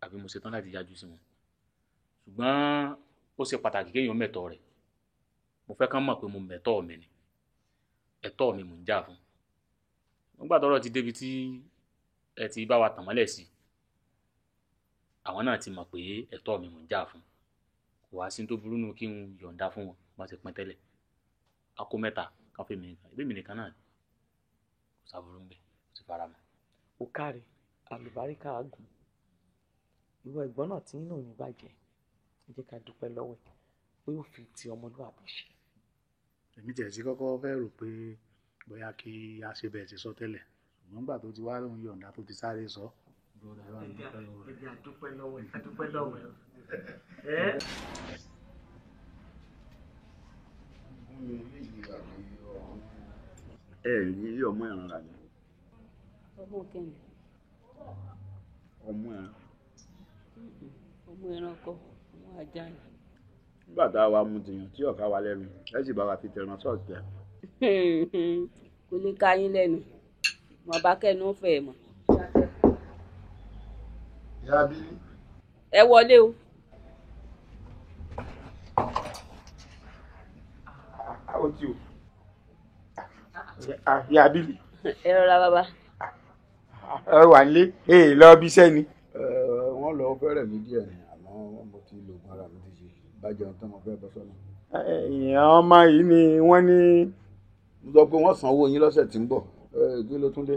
àbí mo ṣetán láti yájú sí wọn ṣùgbọ́n ó ṣe pàtàkì kéèyàn mẹ̀tọ́ rẹ̀ mo fẹ́ kán mọ̀ pé mo mẹ̀tọ́ mi ni ẹ̀tọ́ mi mò ń jà fún nígbà tọ́rọ̀ ti débi tí ẹ ti bá wa tàn mọ́lẹ̀ sí àwọn náà ti mọ̀ pé ẹ̀tọ́ mi mò ń jà fún kò wá sí tó burú nù kí n yọ̀ǹda fún wọn bá ti pín tẹ́lẹ̀ a kó 3 kan fún mi nìkan ìbí mi nìkan náà kò sábúrú ń bẹ̀ kò sì fara mọ́. ó káre àlùbáríkà àgùn ìwọ ẹ̀gbọ́n náà tí nínú òní bàjẹ́ ẹ jẹ́ ká dúpẹ́ lọ́wọ́ ẹ̀ pé ó fi ti ọmọlúwàbí ṣe. èmi tiẹ̀ sí kọ́kọ́ fẹ́ rò pé bóyá kí a ṣe bẹ́ẹ̀ ti sọ tẹ́lẹ̀ ṣùgbọ́n nígbà tó ti wá lóun yọ̀ǹda tó ti sáré sọ. ẹ̀jẹ̀ àdúpẹ́ lọ́wọ́ ẹ̀ àdúpẹ́ lọ́wọ́ ẹ̀. rí ọmọ ẹran rà ní. ọmọ kẹ́mi. ọmọ ẹran. ọmọ ẹran kọ́ ọmọ ajá ni. nígbà tá a wá mu tìyàn tí ọ̀ká wa lẹ́nu ẹ sì bá wa fi tẹran sọ̀tẹ̀. kò lè ka yín lẹ́nu mọ̀ bá kẹ́nu fẹ́ mọ̀. ìyá bílí. ẹ wọlé o. ó ti o ìyá bílí. ẹ rọra bàbá. ẹ wà nílé lọ bí iṣẹ́ ni. wọ́n lọ fẹ́rẹ̀ mí díẹ̀ ni àmọ́ mo ti lo oògùn ara mi ti ṣe bàjẹ́ ohun tó mo fẹ́ bọ́ sọ́nà. ìyẹn ọmọ yìí ni wọ́n ní. mo sọ pé wọ́n san owó yín lọ́sẹ̀ tí ń bọ̀ kí ló tún dé.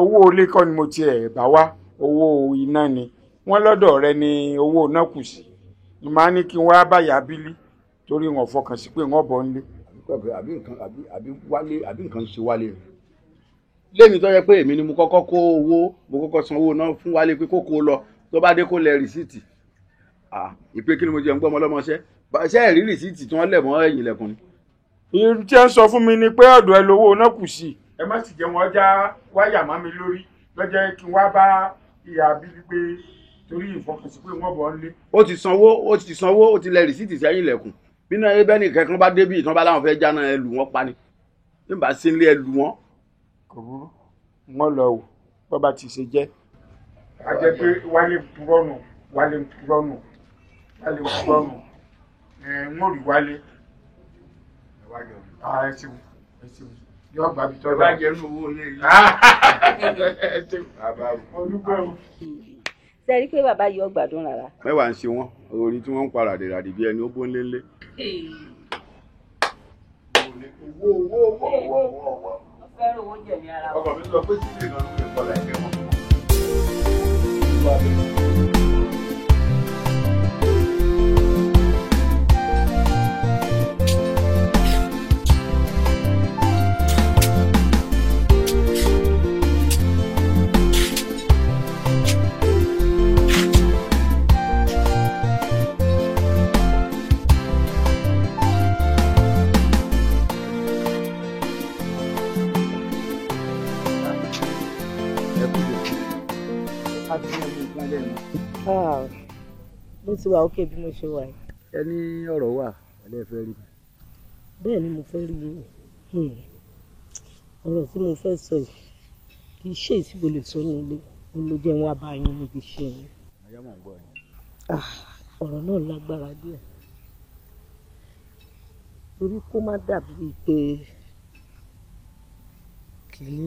owó ilé kọ́ ni mo tiẹ̀ bá wá owó iná ni wọ́n lọ́dọ̀ rẹ ni owó náà kù sí ni màá ní kí n wá báyà bílí torí wọn fọkàn sí pé wọn bọ̀ ń lé. àbí nǹkan ṣe wálé rẹ̀ lémi tó yẹ pé èmi ni mo kọ́kọ́ kó owó mo kọ́kọ́ san owó náà fún wálé pé kó kó lọ tó bá dé kó lẹ rìsíìtì ìpè kí ni mo jẹun gbọ́ ọmọ ọlọ́mọṣẹ́ ṣé ẹ̀rí rìsíìtì tí wọ́n lẹ̀ mọ́ ẹ̀yìn lẹ̀kùn ni. irú tí ẹ ń sọ fún mi ni pé ọ̀dọ̀ ẹ lówó náà kù sí. ẹ má sì jẹ́ wọn já wáyà má mi lórí lọ́jọ́ kí n wá bá ìyá bíbí pé torí ìfọkànsí pé wọ́n bọ̀ ń lé. ó ti sanwó ó ti lẹ rìsíìtì sí ẹ̀yìn lẹ̀kùn bínú ẹbẹ́ nìkan kan bá débì ìtàn bá láwọn fẹ́ jáná ẹ lù wọ́n pa ni nígbà sí ilé ẹ lù wọ́n. kò burú wọn lọ wò bọ́ bá ti ṣe jẹ́. a jẹ́ pé wálé purọ́nù ń rí wálé. ẹ ṣeun yóò gbà bí tọ́lá. bá jẹ́ inú owó ilé yìí. sẹ́rí pé bàbá yìí ọgbàdún rárá. mẹ́wàá ń ṣe wọ́n orí tí wọ́n ń para rèé bí ẹni ó bó ń lé ńlé. owó. fẹ́ràn owó jẹ̀mí ara wọn. ọkọ̀ mi sọ pé sílẹ̀ náà ló lè kọ́ láìpẹ́ wọn. mo ti wà ókè bí mo ṣe wà yìí. ẹ ní ọ̀rọ̀ wà ẹlẹ́ fẹ́ rí mi. bẹ́ẹ̀ ni mo fẹ́ rí yín ọ̀rọ̀ tí mo fẹ́ sọ yìí kì í ṣe ìsìnkú lè sọ ní ilé ló jẹ́ wá bá yín níbi iṣẹ́ yín. ọ̀rọ̀ náà lágbára díẹ̀ torí kó má dàbí pé kìíní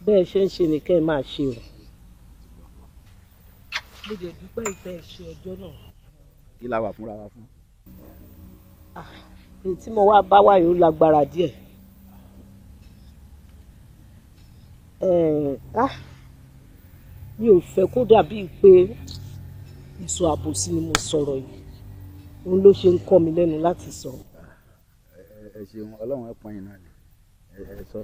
bẹ́ẹ̀ ṣe ń ṣe ni kẹ́ ẹ máa ṣe o. mo jẹ́ dúpẹ́ ìfẹ́ ṣe ọjọ́ náà. kí la wà fúnra wa fún. èyí tí mo wá bá wáyé ó lágbára díẹ̀. mi ò fẹ́ kó dàbí pé ìsọ àbòsí ni mo sọ̀rọ̀ yìí òun ló ṣe ń kọ́ mi lẹ́nu láti sọ. ẹ ṣeun ọlọ́run ẹ pọ́n yín náà lè ẹ sọ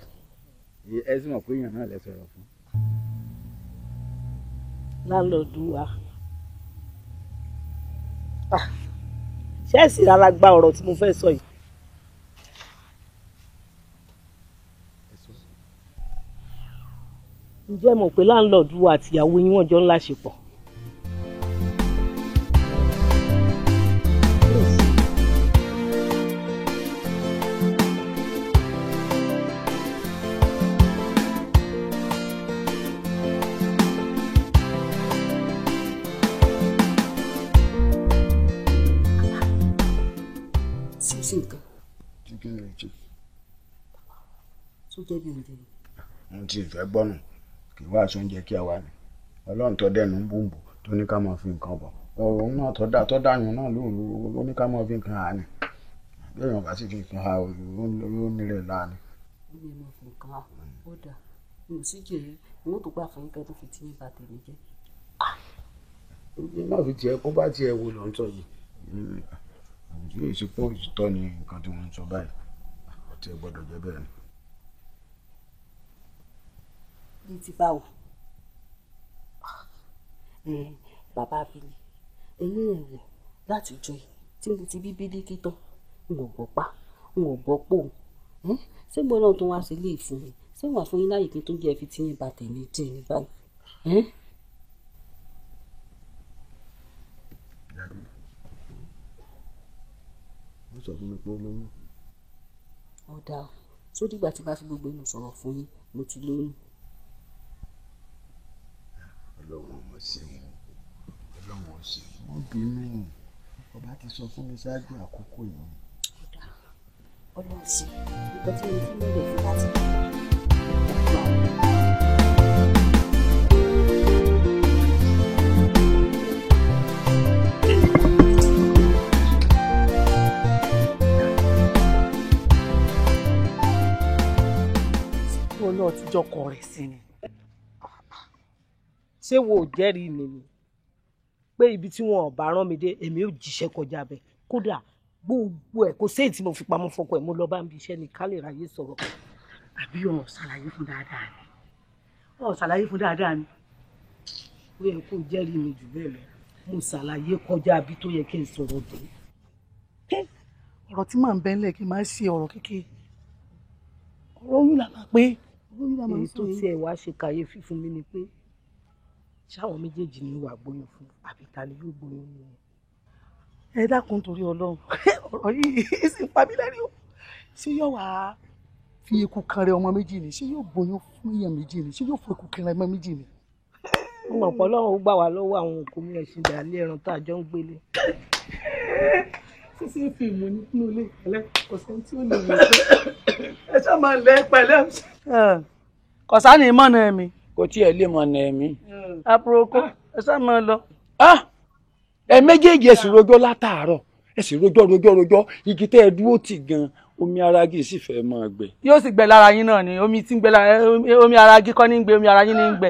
ẹ sì mọ̀ pé èèyàn náà lè sọ̀rọ̀ fún. láńlọ́ọ̀dù wa ṣẹ́ẹ̀sì rárá gba ọ̀rọ̀ tí mo fẹ́ sọ yìí. ǹjẹ́ mọ̀ pé láńlọ́ọ̀dù wa àtìyàwó yín wọ́n jọ ń láṣepọ̀. mo ti fẹ́ gbọ́nù kì í wá aṣọ oúnjẹ kí a wà ní ọlọ́run tó dẹnu ń bùnbù tó ní ká máa fi nǹkan bọ̀ òun náà tó dáyùn náà ló ní ká máa fi nǹkan hà ní lẹ́yìn ọ̀gá sì fi nǹkan hà ó nílẹ̀ láàánú. ó yẹ máa fi nǹkan hà ó dà mi ò sí jẹ ìwọ́n tó gbà fún kẹ́ tó fi tí yín bá tèmi jẹ́. má fi tiẹ̀ kó bá tiẹ̀ wo lọ́n sọ yìí yóò ṣe pé òtítọ́ ni nǹkan tí wọ́n ń sọ báyìí ọtí ẹ gbọ́dọ̀ jẹ́ bẹ́ẹ̀ ni. ní ti báwo bàbá abili ẹ̀yìn ẹ̀wò láti jọ yìí tí mo ti bí bídíkì tán n ò gbọ́ pa n ò gbọ́ pò ṣé mo náà tó wá sí ilé ìfún mi ṣé wà fún yín láyè kí n tó jẹ́ fi tí yín bá tèmi jẹ́ ní báyìí. wọ́n sọ fún mi pé ó lóyún. ọ̀dà tó dìgbà tí bá fi gbogbo inú sọ̀rọ̀ fún yín mo ti lóyún. ọlọ́run ò ṣeun ọlọ́run ò ṣeun wọ́n bínú ọba ti sọ fún mi ṣáájú àkókò yìí. ọlọ́run ṣe nǹkan tí mo fi lọ́lẹ̀ fún láti bá wọn náà tíjọ́ kọ rẹ̀ sí ni ṣé wo ò jẹ́rìí mi ni pé ibi tí wọn ò bá rán mi dé èmi ò jíṣẹ́ kọjá bẹ́ẹ̀ kódà gbogbo ẹ̀ kò séyìí tí mo fi pamọ́ fọkọ ẹ̀ mo lọ bá ń bi iṣẹ́ ni ká lè ráyè sọ̀rọ̀ àbí ọ̀ ṣàlàyé fún dáadáa ni ọ̀ ṣàlàyé fún dáadáa ni ó yẹ kó jẹ́rìí mi jù bẹ́ẹ̀ lọ mo ṣàlàyé kọjá bí tó yẹ kí n sọ̀rọ̀ dé. ọ̀rọ̀ tí màá ń bẹ́ ńlẹ̀ kí n máa ṣe ọ̀rọ̀ kékeré ọ̀rọ̀ oyún là máa pé èyí tó tiẹ̀ wá ṣe kàyéfì fún mi ni pé ṣáwọn méjèèjì ni wàá gbóyún fún àbí ta ni yóò gbóyún ní ẹ. ẹ dákun torí Ọlọ́run ọ̀rọ̀ yìí sì ń pa mí lẹ́rìn o ṣé yóò wá fi eku kan rẹ ọmọ méjì ni ṣé yóò gbóyún fún èèyàn méjì ni ṣé yóò fún eku kan rẹ ọmọ méjì ni. mo mọ̀ pé Ọlọ́run ó gbà wá lọ́wọ́ àwọn òkú mi ẹ̀sìn ìdálé ẹran tá a jọ ń gbélé. sísí fíìmù nínú ilé ẹlẹ́kọ̀ọ́sẹ́ tí ó lè wọ̀ ẹ ṣáà máa lẹ́ pẹ̀lẹ́. kọ̀sánì mọ̀nà ẹ̀mí. kò tiẹ̀ lè mọ̀nà ẹ̀mí. àpòròkó ẹ ṣáà máa lọ. ẹ méjèèjì ẹ sì rojọ́ látàárọ̀ ẹ sì rojọ́ igi tẹ́ ẹ dúró tì gan omi aragi sì fẹ́ máa gbẹ. yóò sì gbẹ lára yín náà ni omi tí ń gbẹ lára omi aragi kọ́ ní ń gbẹ omi ara yín ní ń gbẹ.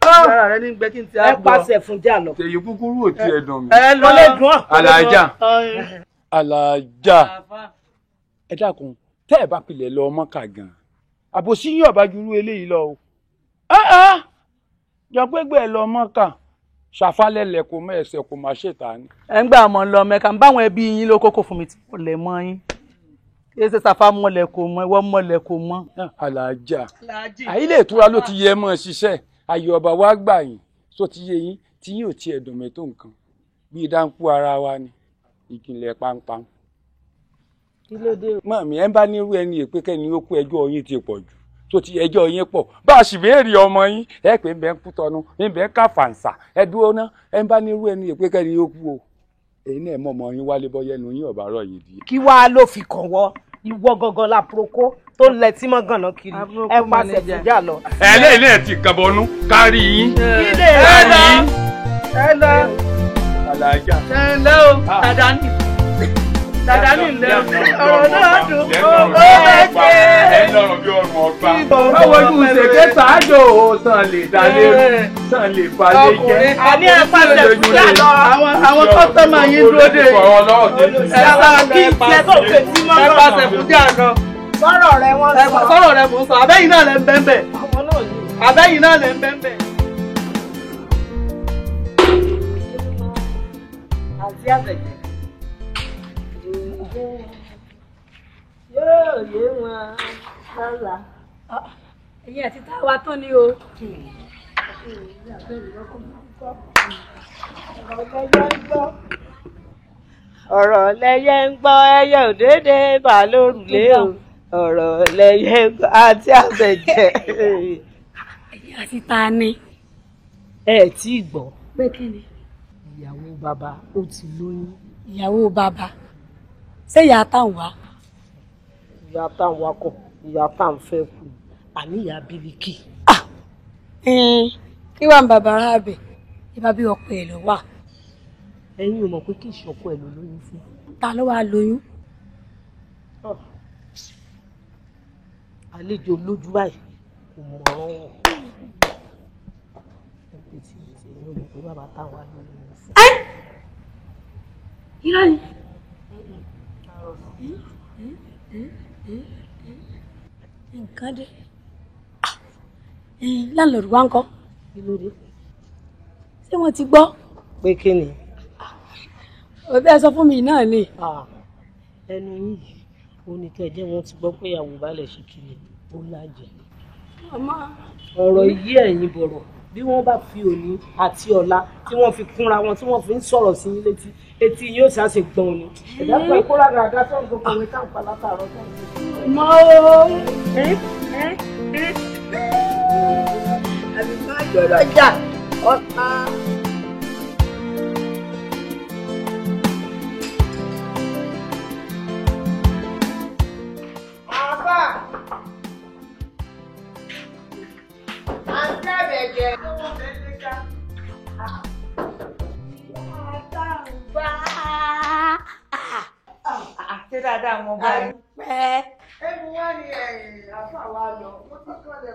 ara rẹ ní ń gbẹ kí n ti á gbọ́. ẹ pàṣẹ fún jà lọ. tèyí kúkúrú ò tiẹ̀ dùn mí. ẹ lọ lè dùn ọ́. alájà ẹ dákun tẹ́ ẹ bá pilẹ̀ lọ mọ́kà gan àbòsí yín ọ̀bá jurú eléyìí lọ o. jọ pé gbé ẹ lọ mọ́kà ṣàfálẹ̀lẹ̀ kò mọ ẹsẹ̀ kò má ṣètà ni. ẹ ń gbà mọ́ lọ mẹ́ka ń báwọn ẹbí yín ló kókó fún mi tí mo lẹ̀ mọ́ yín kí ẹ ṣe ṣàfà mọ́lẹ̀ kò mọ́ ìwọ mọ́lẹ̀ kò mọ́. alájà àyílẹ̀ ìtura ló ti yẹ mọ́ ṣiṣẹ́ ayé ọba wa gbà yín tó ti yé yín tí yín ò tiẹ̀ dùn mẹ́tò nǹkan bíi dáńkú ara wa ni ìkìlẹ̀ pampam. kí ló dé. mọ̀mí ẹ bá nírú ẹni èpè kẹ́ni ó kú ẹjọ́ yín ti pọ̀ jù tó ti ẹjọ́ yín pọ̀ bá a sì béèrè ọmọ yín ẹ pé ń bẹ ń kú tọnu ń bẹ ń ká fàǹsà ẹ dúró ná ẹ bá nírú ẹni èpè kẹ́ni ó kú o èyí náà mọ̀ ọmọ yín wálé bọ́yẹ́nu yín ọ̀bá rọ̀ yìí di. kí wàá ló fi kàn wọ́ ìwọ gangan la proko tó lẹ tí mọ́ gànà kiri ẹ pàṣẹ fújà lọ. ẹ lé ilé ẹ ti kàbọnú kárí yín. ilé ẹ lọ ẹ lọ. alájà. ẹ ǹlẹ́ o dàdánì ǹlẹ́ ọ̀rọ̀ náà dùn ó ẹgbẹ́. ẹ lọ́rọ̀ bí ọrùn ọgbà. báwo ni o ṣe ké ṣáájú sàn lè dalé sàn lè balẹ̀ jẹ́. àní ẹ pàṣẹ fújà lọ. àwọn kọ́sọ́mà yín dúró dé. ẹ bá kí ẹ tó fẹ́ tí mọ́ ẹ pàṣẹ fújà lọ. sọ̀rọ̀ rẹ wọ́n sọ. sọ̀rọ̀ rẹ mò ń sọ abẹ́yìn náà lẹ ń bẹ́ẹ̀ bẹ́ẹ̀. abẹ́yìn náà lẹ ń bẹ́ẹ̀ bẹ́ẹ̀. àti àbẹ̀jẹ̀ yóò yé wọn lọ́la. ẹ̀yin àti táwa tán ni o. ọ̀rọ̀ lẹyẹ ń gbọ́ ẹyẹ òdèdè bà lórùlé o ọ̀rọ̀ lẹyẹ ń gbọ́ àti àbẹ̀jẹ̀. ẹ̀yin àti ta ni. ẹ tí ì gbọ́. pé kí ni. ìyàwó bàbá ó ti lóyún. ìyàwó bàbá ṣé ìyá táwọn wá. ìyá táwọn wá kọ ìyá táwọn fẹ́ kú àní ìyá bíríkì. kí wàá bàbá rà bẹ̀ ìbá bí ọkọ ẹ̀ lọ wà. ẹ̀yin ò mọ̀ pé kí ìṣọ̀kọ ẹ̀ ló lóyún fún. ta ló wá lóyún. àlejò lójú báyìí kò mọ̀ ọ́n wọ̀. ẹgbẹ́ tí ìṣèlú rẹ̀ pé bàbá táwọn wá lóyún fún. irọ́ ni. nǹkan dé. láńlọ́ọ̀dù wa ń kọ́. kí ló dé. ṣé wọ́n ti gbọ́. pé kí ni. òbí ẹ sọ fún mi náà ni. ẹnu yìí ó ní kẹjẹ wọn ti gbọ́ pé ìyàwó balẹ̀ ṣe kiri ó lájẹ. ọ̀rọ̀ yìí ẹ̀yin bọ̀rọ̀ bí wọ́n bá fi òní àti ọ̀la tí wọ́n fi kúnra wọn tí wọ́n fi ń sọ̀rọ̀ sí yín létí etí yóò ṣàṣe gbọ́n ni. ẹ̀dá pé kóra gàdá tó ń gbọ́ pé táwọn palata àrọ́ tó ń gbọ́. mọ́ o. àbí má jọ̀rọ̀ jà ọ̀tá. àbá àti àbẹ̀jẹ̀ tó wọ́n fẹ́ lé ká. ṣé dáadáa mo bá yín. ẹnu wá ní àfa wa lọ mo ti kọ́lẹ̀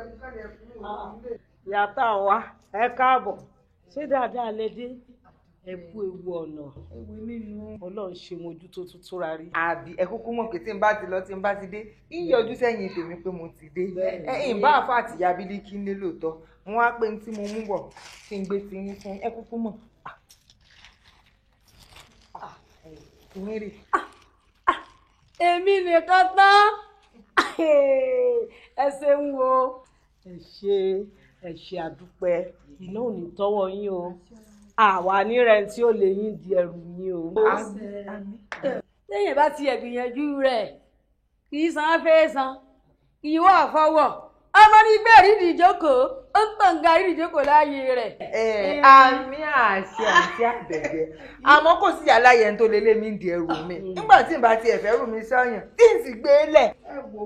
fún mi. yàtọ̀ wa ẹ káàbọ̀ ṣé dáadáa lẹ dé ẹ kú ewu ọ̀nà ewu nínú. ọlọ́run ṣe mojú tó tún túra rí. àbí ẹ kúkú mọ̀ pé tí n bá ti lọ tí n bá ti dé yíyọjú sẹ́yìn tèmi pé mo ti dé ẹ̀yìn bá àfa àtìyá bílíkì ń lé lóòótọ́ wọn á pé ní tí mo mú bọ̀ kí n gbé ti yín fún ẹ kúkú mọ̀. èmi nìkan tán ẹ ṣeun o. ẹ ṣe àdúpẹ́ iná ò ní tọ́wọ́ yín o àwa nírẹ̀ tí ó lè yín di ẹrù yín o. lẹ́yìn bá ti ẹ̀gbìyànjú rẹ̀ kì í san fẹ́ san kì í wọ́ àfọwọ́ ọmọ ní gbé ìrìndì ìjókòó ó ń tàn ga ìrìndì ìjókòó láàyè rẹ̀. àmì àṣẹ àti àbẹ̀jẹ̀ àmọ́ kò sí àlàyé tó lé mi di ẹrù mi nígbà tí n bá tiẹ̀ fẹ́ rù mí sọ́yàn tí n sì gbé lẹ̀.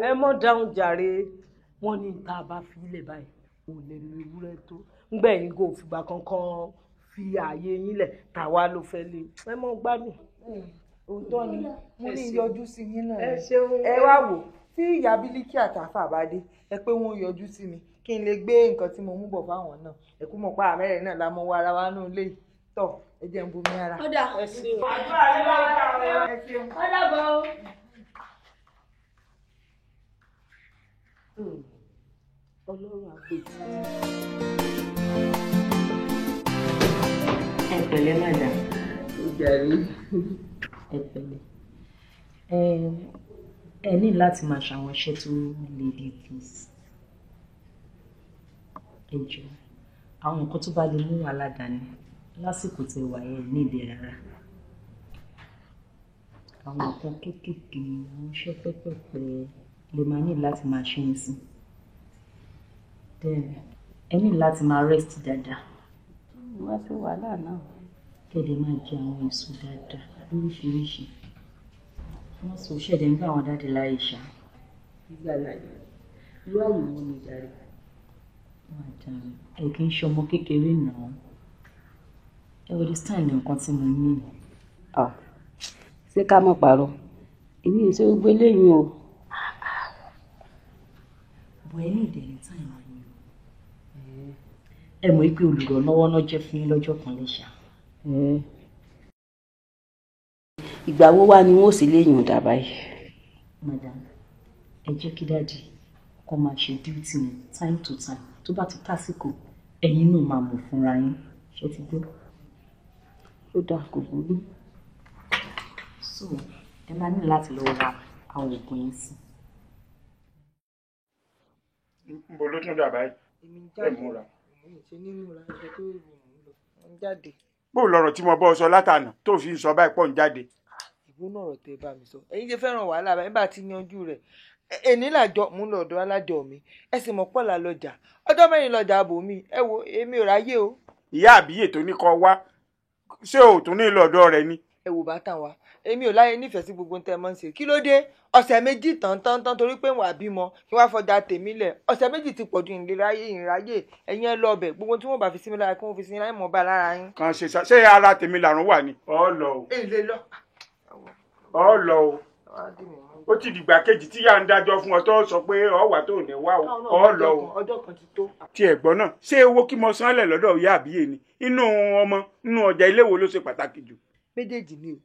ẹ mọ̀ dáhùn jàre wọ́n ní tá a bá fi ilẹ̀ báyìí ò lè lo ewúrẹ́ tó ngbẹ̀yìn kò fìgbà kankan fi ààyè yín lẹ̀ tàwa ló fẹ́ lé ẹ mọ̀ gbádùn. òótọ́ ni mo ní yọjú sí yín náà ẹ ṣeun. ẹ wá wò tí ìyá bílíkì àtàfà bá dé ẹ pé wọ́n yọjú sí mi kí n lè gbé nǹkan tí mo mú bọ̀ fáwọn náà ẹ kú mọ̀ pa àmẹ́rẹ̀ náà la mọ wá ara wa nù lé tọ̀ ẹ jẹ́ n bomi ara. ọ̀dà ẹ ṣeun. àdúrà ní bá wà ẹ ṣeun. ọ̀dàbọ̀ o. ọlọ́run àgbèjì. ẹ pẹ̀lẹ́ màdà. ìjàre. ẹ pẹ̀lẹ́ ẹ ní láti máa ṣàwọn iṣẹ́ tó le dé please. ẹ jọ àwọn nǹkan tó bá lè mú aládàáni lásìkò tẹ́ wà yẹn nídìí rárá. àwọn nǹkan kéékèèké àwọn iṣẹ́ pẹ́pẹ́pẹ́ lè máa ní láti máa ṣe é sí. Ẹ ní láti máa rest dáadáa. wá sí wàhálà náà. Kẹ̀dẹ̀ máa jẹ àwọn èso dáadáa lóríṣiríṣi. Wọ́n sọ ṣẹ̀dẹ̀ ń bá àwọn dáadé láyé ṣá. Gbígbà láyé. Irú àyè wọn ni jàre. Ẹ kì í ṣe ọmọ kékeré náà. Ẹ understand nǹkan tí mo ní. Ṣé ká mọ̀ pàrọ̀? Èmi ò ṣe gbogbo eléyìí o. Bọ̀ ẹ ní ìdẹ̀rẹ̀ táìmù ni o. Ẹ mọ̀ pé olùrànlọ́wọ́ náà jẹ́ fún yín lọ́jọ́ kan lẹ́ṣà. Ìgbà wo wá ni wọ́n sì léyìn dà báyìí? Madam, ẹ jẹ́ kí dáàdì kó máa ṣe duty ní time to time. Tó bá ti tásìkò, ẹ̀yin náà máa mọ̀ fúnra yín. Ṣé ti gbọ́? Ó dáa, kò burú. So, ẹ máa ní láti lọ ra àwọn oògùn yín sí. Níbo ló tún dà báyìí? Ẹ múra. Ṣe ní múra ẹgbẹ́ tó ń jáde. Bó lọ̀rọ̀ tí mo bọ́ sọ látànà tó fi sọ báyìí pọ̀ ń jáde. Ìbú náà rọ̀ tẹ́ bá mi sọ. Ẹ̀yin ṣe fẹ́ràn wàhálà báyìí bá ti yanjú rẹ̀. Èní làjọ mú lọ́dọ̀ alájọ mi. Ẹ sì mọ̀ pọ̀ là lọ́jà. Ọjọ́ mẹ́rin lọ́jà àbò mi. Ẹ wo èmi ò ráyè o. Ìyá àbíyè tó ní kọ wá. Ṣé o tún ní lọ́dọ̀ rẹ ni? Ẹ wò bá tàn wá. Èmi ò láyé nífẹ̀ẹ́ sí gbogbo tẹ́ ẹ máa ń ṣe. Kí ló dé? Ọ̀sẹ̀ méjì tán torí pé wọ́n àbímọ kí wọ́n fọjá tèmi lẹ̀. Ọ̀sẹ̀ méjì ti pọ̀jù ìráyè ẹ̀yin ẹ lọ bẹ̀. Gbogbo tí wọ́n bá fi sí mi lára kí wọ́n fi sí mi lára mọ̀ bá lára yín. Kan ṣe ara tèmi làrún wà ní. Ọ lọ o. Èlé lọ. Ọ lọ o. Ó ti dìgbà kejì tí yà ń dájọ́ fún ọ tó sọ pé ọ wà tó ní wá o. Ọ lọ o. Ọjọ́ kan ti tó. Ti ẹ̀gbọ́n náà ṣé owó kí mo sanlẹ̀ lọ́dọ̀ ìyá àbíyè ni? Inú ọmọ inú ọjà ilé wo ló ṣe pàtàkì jù? Méjèèjì ni o.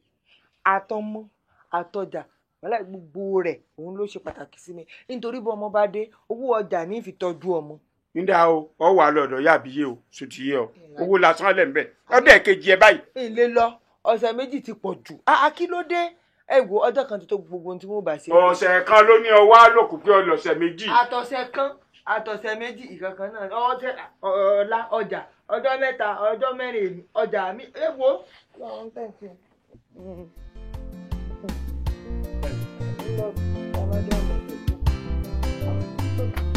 Àtọmọ àtọjà wàhálà gbogbo rẹ̀ òun ló ṣe pàtàkì sí mi nítorí bí ọmọ bá dé owó ọjà ní fi tọ́jú ọmọ. Nígbà o ọ wà lọ́dọ̀ ìyá àbíyè o sùtì yẹ o owó lásán lẹ̀ ń bẹ̀ ọdẹ kejì ẹ báyìí. Èlé lọ ọ̀sẹ̀ méjì ti pọ̀ jù kí ló dé ẹ wo ọjọ́ kan ti tó gbogbo ohun tí mo bá ṣe. Ọ̀sẹ̀ kan ló ní ọwọ́ àlòkù pé ọlọ́sẹ̀ méjì. Àtọ̀sẹ̀ kan àtọ̀sẹ̀ méjì ìkankan náà ọ̀la ọjà ọjọ́ mẹ́ta ọjọ́ mẹ́rin ọjà mi ẹ wo.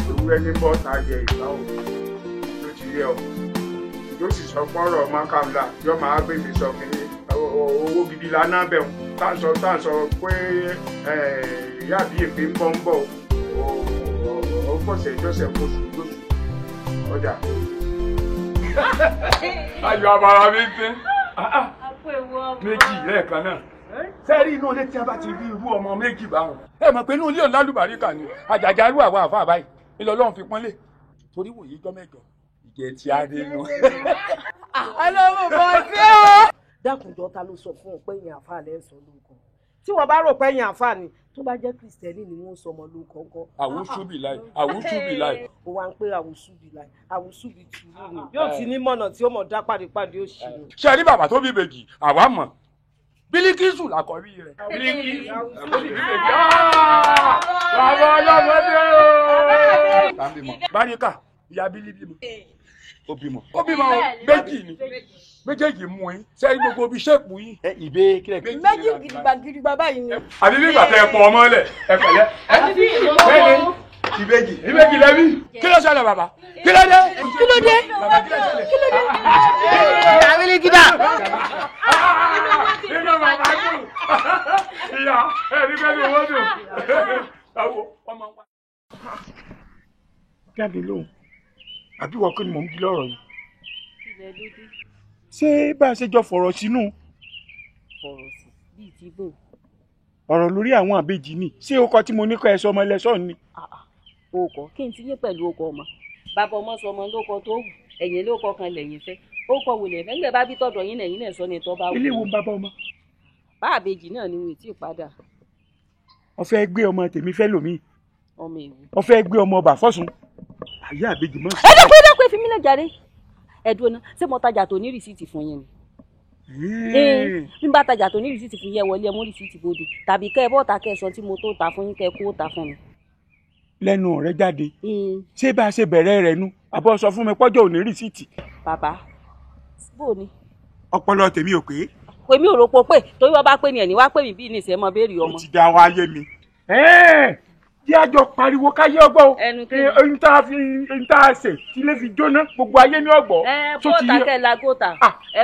Ewúrẹ́ ní bọ́ọ̀tà jẹ ìgbà o ló ti yẹ ọ yóò sì sọ pọ́rọ̀ mákàmlá yóò máa gbé mi sọ kí owó gidi lánàá bẹ̀ wọ́n tá à ń sọ pé ìyá àbí èpè ń bọ̀ ó pọ̀sẹ̀ ìjọsẹ̀ oṣù lóṣù ọjà. Ayọ̀ abara mi ti méjì lẹ́ẹ̀kan náà. Sẹ́rí inú ilé tí a bá ti rí irú ọmọ méjì báwọn. Ẹ mọ̀ pé inú ilé ọ̀làlùbáríkà ni àjàjà irú àwọn àfa àbáyé ilé Ọlọ́run fi pọ́nlé torí wòye jọ́ mẹ́jọ ìjẹ́ tí a dé nù. Ọlọ́run bọ̀ sí o. Dákùnjọ́ ta ló sọ fún ọ pé èèyàn àfa lẹ́ sọ lórúkọ tí wọ́n bá rò pé èèyàn àfa ni tó bá jẹ́ Kristẹni ni wọ́n sọ ọmọ lórúkọ ńkọ́. Àwùsùbì láì àwùsùbì láì. Ó wá ń pé àwùsùbì láì àwùsùbì tùrú ni yóò ti ní mọ̀nà tí ó mọ̀ dá pàdépàdé ó ṣì ní. Ṣé rí bàbá tó bí ìbejì àwa mọ̀ Bílíkísù làkọ́rí rẹ̀. Bílíkísù bàbá ọlọ́mọdé o. Báríkà ìyá Bílí bímọ. Ó bímọ méjì ni méjèèjì mú yín sẹ́yìn gbogbo bí ṣépù yín. Ìbé kílẹ̀ kí. Méjì gidigba báyìí ni. Àbí bí bàtà ẹ̀ pọ̀ ọmọ lẹ̀ ẹ pẹ̀lẹ́. Bẹ́ẹ̀ni ìbejì lẹ́bí. Kí ló ṣẹlẹ̀ bàbá? Kí ló dé? Kí ló dé? Kí ló dé? Àbílí gidá. Nínú bàbá dùn. Ìyá ẹ̀rí bẹ́ẹ̀ ni owó dùn. Àwọ̀ ọmọ wa. Jáde lóhùn. Àbí wọ́n kí ni mò ń bí lọ́rọ̀ yìí? Ṣé bá a ṣe jọ fọ̀rọ̀ sínú? Fọ̀rọ̀ sí bíi ti bò. Ọ̀rọ̀ lórí àwọn àbejì ni. Ṣé o kọ tí mo ní kọ́ ẹ sọ ọmọ ẹlẹ́sọ̀ ni? Okọ̀ kí n ti yé pẹ̀lú okọ̀ ọmọ. Bàbá ọmọ sọ ọmọ lóko tó wù. Ẹ̀yìn lóko kan lẹ́yìn fẹ́. Ó kọ wòlẹ̀ fẹ́ nígbà bá bí tọ̀dọ̀ yín lẹ́yìn náà sọ ni tọ́ bá wù. Ilé wo ń bàbá ọmọ? Bá àbejì náà ni wọ́n ti padà. Ó fẹ́ gbé ọmọ tèmi fẹ́ lòmíì. Ọmọ èwu. Ó fẹ́ gbé ọmọ ọba fọ́sùn. Àyè àbejì mọ́. Ẹ dẹ́kun fi mí lẹ̀ jàre. Ẹ̀dùn náà ṣé mo tajà tó ní rìsíìtì fún yẹn ni? Bí n bá tajà tó ní rìsíìtì fún yẹn wọlé ẹ mú rìsíìtì bòde tàbí kẹ́ ẹ bọ́ta kẹ́ ẹ sọ tí mo tó ta fún yín kẹ́ ẹ kó ta fún mi. Lẹ́nu rẹ jáde. Ṣé bá a ṣe bẹ̀rẹ̀ rẹ̀ nu? Àbọ̀ sọ fún mi pọ́jọ́ ò ní rìsíìtì. Bàbá bò ni. Ọpọlọ tèmi ò pé. pé mi ò rò pé torí wọ́n bá pè ní ẹ̀ní wá pè mí bí ní ìṣẹ́ mọ́ béèrè ọmọ. ó ti dá wa yé mi. Jẹ́ àjọ pariwo káyé ọgbọ́ o. Ẹnu tá a ṣe tí lè fi jóná gbogbo ayé ní ọgbọ́. Bọ́ọ̀tà kẹ́ lagota.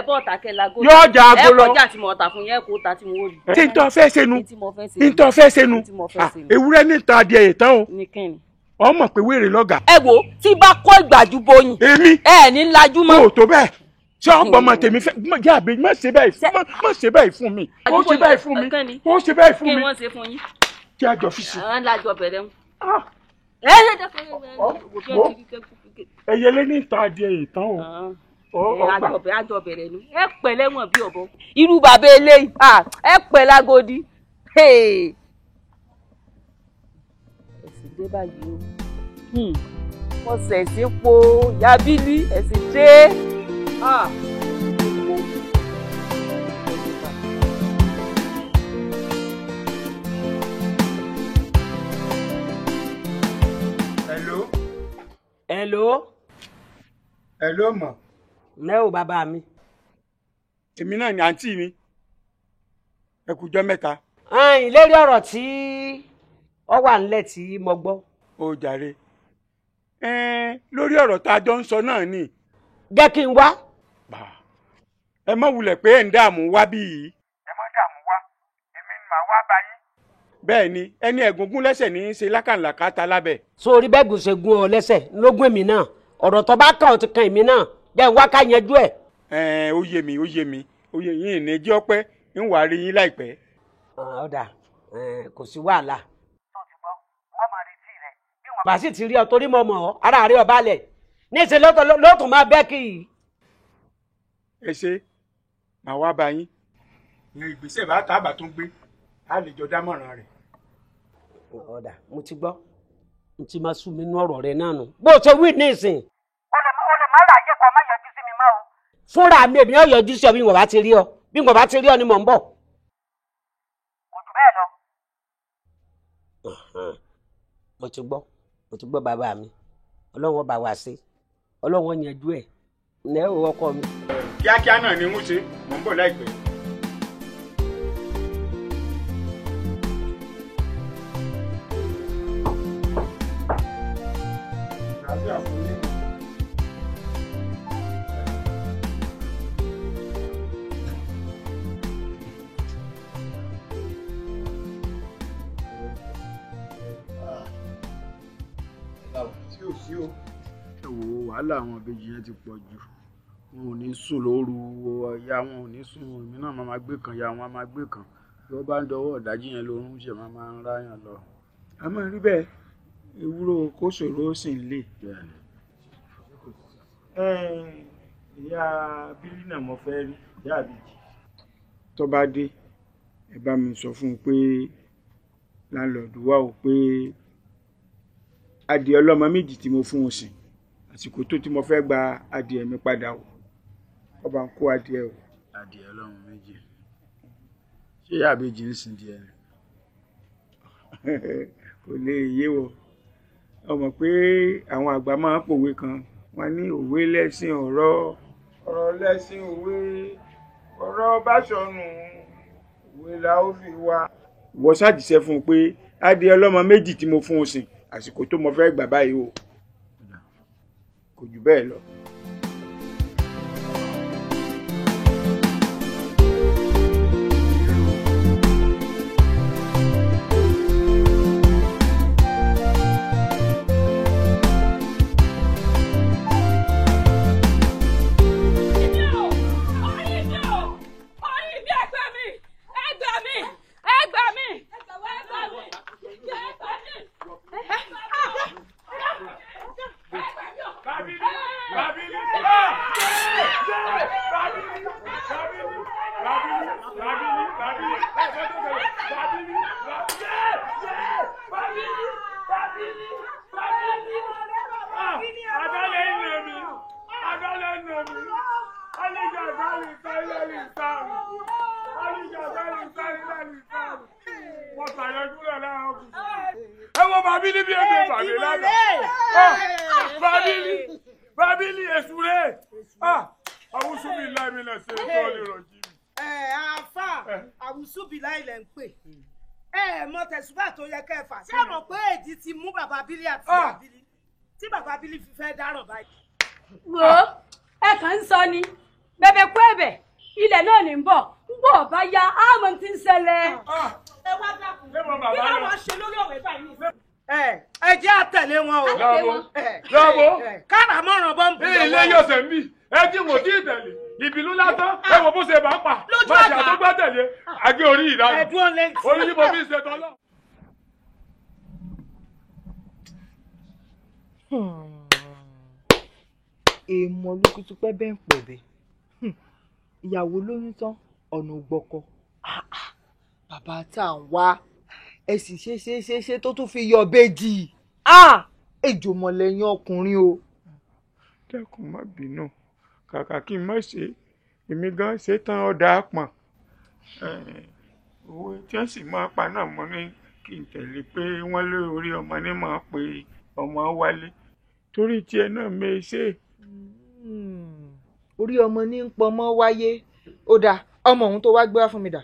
Bọ́ọ̀tà kẹ́ lagota. Yóò jà àgbo lọ. Kọjá tí mo tà fún yẹn kó ta tí mo rí. Tí n tọ́ fẹ́ senu. N tọ́ fẹ́ senu. Ewúrẹ́ ní ta adìẹ yìí tán o. Ọmọ pé wèrè lọ́gà. Ẹ wo tí bá kọ́ ìgbàjú boyin. Èmi. Ẹ ní lajú mọ́. O tó bẹ́ẹ̀. Ṣé ọ̀pọ̀ ọmọ tèmi fẹ́ jẹ́ àbí má ṣe báyìí fún mi. Ó ṣe báyìí fún mi. Ó ṣe báyìí fún mi. Kí wọ́n ṣe fún yín. Kí a jọ fi sí. Àwọn alájọ bẹ̀rẹ̀ ń. Ẹyẹlé ní ìta adìẹ ìtàn o. Àjọ bẹ̀rẹ̀ ni. Ẹ pẹ̀ lẹ́wọ̀n bí ọ̀bọ. Irú bàbá eléyìí. Ẹ pẹ̀ lágodi. Ẹ̀sìn dé báyìí o. Wọ́n ṣẹ̀sìn po yabili ẹ̀sìn dé. Hello mọ̀. Ǹlẹ́ o bàbá mi. Èmi náà ni àǹtí mi. Ẹ kújọ́ mẹ́ta. Ìlérí ọ̀rọ̀ tí ó wà nílẹ̀ tí mo gbọ́. Ó jàre. Lórí ọ̀rọ̀ tá a jọ ń sọ náà ni. Jẹ́ kí n wá. Ẹ má wulẹ̀ pé ẹ̀ ń dààmú wá bí yìí. Ẹ má dààmú wá, èmi ni màá wá bá yín. Bẹ́ẹ̀ ni ẹni ẹ̀gúngún lẹ́sẹ̀ ní í ṣe lákàlàkà ta lábẹ́. Sórí bẹ́ẹ̀ gùn ṣe gun ọ lẹ́sẹ̀ lógún èmi náà ọ̀rọ̀ tó bá kàn ó ti kan èmi náà jẹ́ wá ká yanjú ẹ̀. Ó yé mi ó yé yín ní jẹ́ ọpẹ́ ń wà rí yín láìpẹ́. Ọ̀dà kò sí wàhálà. Bá sì ti rí ọ torí mo mọ̀ ọ́ ara rẹ̀ ọba lẹ̀ níṣẹ́ ló tún máa bẹ́ kì í. Ẹ ṣe màá wá bá yín ìyẹn ìgbésẹ̀ bá tábà tó ń gbé á lè jọ dámọ̀ràn rẹ̀. Ọ̀dà mo ti gbọ́ n ti máa sún mi nú ọ̀rọ̀ rẹ náà nù bó o ṣe wí nísìn. O lè má ráyè kó má yọjú sí mi mọ́ o. Fúnra mi èmi náà yọjú sí ọ bí n kò bá ti rí ọ bí n kò bá ti rí ọ ni mò ń bọ̀. Kò jù bẹ́ẹ̀ lọ. Mo ti gbọ́ bàbá mi Ọlọ́run bá wa ṣe Ọlọ́run yanjú ẹ̀ ǹlẹ́ o ọkọ mi. Kíákíá náà ni wọ́n ṣe mò ń bọ̀ láìpẹ́. Wàhálà àwọn ìbejì yẹn ti pọ̀ jù wọn ò ní sùn lóru ọ̀yà wọn ò ní sùn èmi náà máa gbé kan ya wọn máa gbé kan bí wọ́n bá ń dọwọ́ ọ̀dájú yẹn lórun ṣe máa ń ráyàn lọ. a máa rí bẹ́ẹ̀ ewúro kó ṣòro sì ń lè. ìyá bílí náà mo fẹ́ rí ìyá àbíjì. tó bá dé ẹ bá mi sọ fún un pé láńlọ́ọ̀dù wà ó pé adìẹ ọlọ́mọ méjì tí mo fún un sìn àsìkò tó tí mo fẹ́ gba adìẹ mi padà o ọba ń kó adìẹ o. adìẹ ọlọ́run méjì ṣé àbèjì ń sin díẹ̀ ni kò lè yé wọ ọmọ pé àwọn àgbà máa ń pòwe kan wọn ní òwe lẹ́sìn ọ̀rọ̀ ọ̀rọ̀ lẹ́sìn òwe ọ̀rọ̀ bá sọnù òwe la ó fi wá. wọ́n ṣàdìsẹ́ fún un pé adìẹ ọlọ́mọ méjì tí mo fún un sìn àsìkò tó mo fẹ́ gbà báyìí o kò jù bẹ́ẹ̀ lọ. àáfà àwùsùbìlà ilẹ̀ ń pè mọ tẹ̀sùbà tó yẹ kẹfà ṣé mọ̀ pé èdè ti mú bàbá bílí àti ìyá bílí tí bàbá bílí fi fẹ́ dáràn báyìí. wo ẹ kàn ń sọ ni bẹbẹ kú ẹ̀bẹ̀ ilẹ̀ náà ní bọ̀ ń bọ̀ bá ya àmọ́ tí ń ṣẹlẹ̀. ẹ wá dákun kí ló máa ṣe lórí ọ̀rẹ́ báyìí. ẹ jẹ́ àtẹ̀lé wọn o. lọ́wọ́ káràmọ́ràn bọ́ǹbù. ilé yóò ṣe ń bì ẹ tí mo tí ì tẹ̀lé ìbínú lásán ẹ wo bó ṣe bá pa má ṣe àtọ́gbà tẹ̀lé àgé orí ìdáná orí yìí mo fi ṣe tọ́lọ́. èèmọ̀ olókùtù pẹ́ bẹ́ẹ̀ ń pọ̀ bẹ́ẹ̀ ìyàwó lóyún tán ọ̀nà ògbọ́kọ bàbá tá à ń wá ẹ sì ṣe tó tún fi yọ béjì ejò mọ̀lẹ́yìn ọkùnrin o. dẹ́kun má bínú kàkà kí n má ṣe èmi gan ṣe tán ọ̀dà àpọ̀n owó tí wọ́n sì máa pa náà mọ́ ní kí n tẹ̀lé pé wọ́n lé orí ọmọ ní máa pe ọmọ wálé torí tiẹ̀ náà méṣe. orí ọmọ ní ń pọmọ wáyé ó dáa ọmọ òun tó wá gbé wá fún mi dà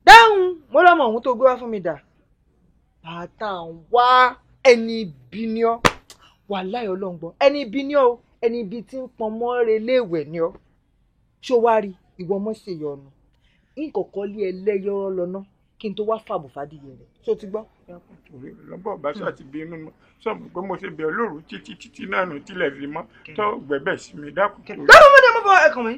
dáhùn mo lọmọ òun tó gbé wá fún mi dà bàtà ń wá ẹni ibi ni ọ wàláhì Ọlọ́run gbọ́ ẹni ibi ni ọ ẹni ibi tí ń pọnmọ rẹ léèwẹ̀ ni ọ ṣó wá rí ìwọ ọmọ ṣèyọnu nkọkọ lé ẹlẹyọrọ lọnà kí n tó wá fàbọ̀ fàdíyẹ rẹ ṣó ti gbọ́. lọ́bọ̀ bá ṣáà ti bínú sọ̀rọ̀ pé mo ṣe bẹ̀ olóòrùn títí náà nù tilẹ̀ fi mọ́ tó gbẹ̀bẹ̀ sí mi dákun. dáhùn mọ́ni ọmọ bọ́ ẹ̀kàn mi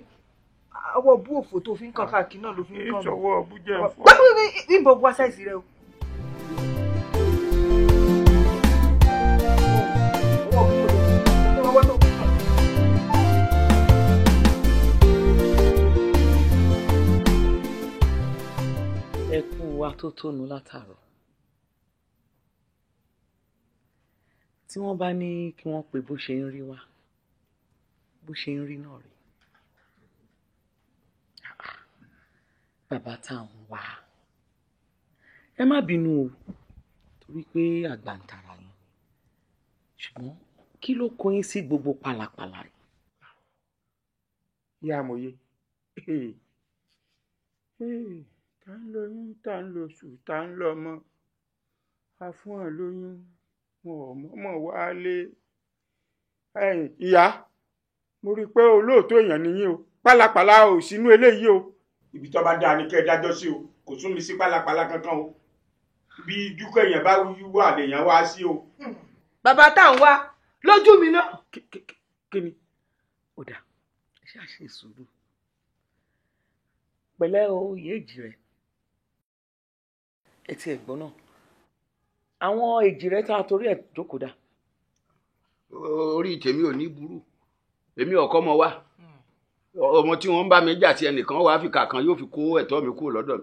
ọwọ́ bú òfò tó fi ń kàn káàkiri náà ló fi ń kàn mí. ìṣọwọ́ ọbú jẹ́ fún. gbọ́dọ̀ ní ìbò bu aṣáìsì rẹ o. ẹ kú atótónu látàárọ̀ tí wọ́n bá ní kí wọ́n pe bó ṣe ń rí wá bó ṣe ń rí náà rí bàbá tá à ń wá ẹ má bínú o torí pé àgbà ń tara yín ṣùgbọ́n kí ló kó yín sí gbogbo pàlàpàlà yìí. ìyá àmọ̀ye tá ń lóyún tá ń lóṣù tá ń lọ́mọ a fún ọ lóyún wọn ò mọ̀mọ́ wálé. ìyá mo rí i pé olóòótọ́ èèyàn nìyí o pálapàla ò sínú eléyìí o ibi tó bá dáa ni kẹ́ ẹ dájọ́ sí o kò sún mi sí pálapàla kankan o bí dúkọ̀ èèyàn bá wà lèèyàn wá sí o. bàbá tá à ń wá lójú mi náà. kí ni. ó dà ṣáà ṣe sùúrù pẹ̀lẹ́ o èjì rẹ̀ etí ẹ̀gbọ́n náà àwọn èjì rẹ̀ tá a torí ẹ̀ jókòó dà. orí tèmi ò ní burú èmi ọkọ mọ wá ọmọ tí wọ́n ń bá mi jà tí ẹnìkan wàá fi kàkan yóò fi kó ẹ̀tọ́ mi kúrò lọ́dọ̀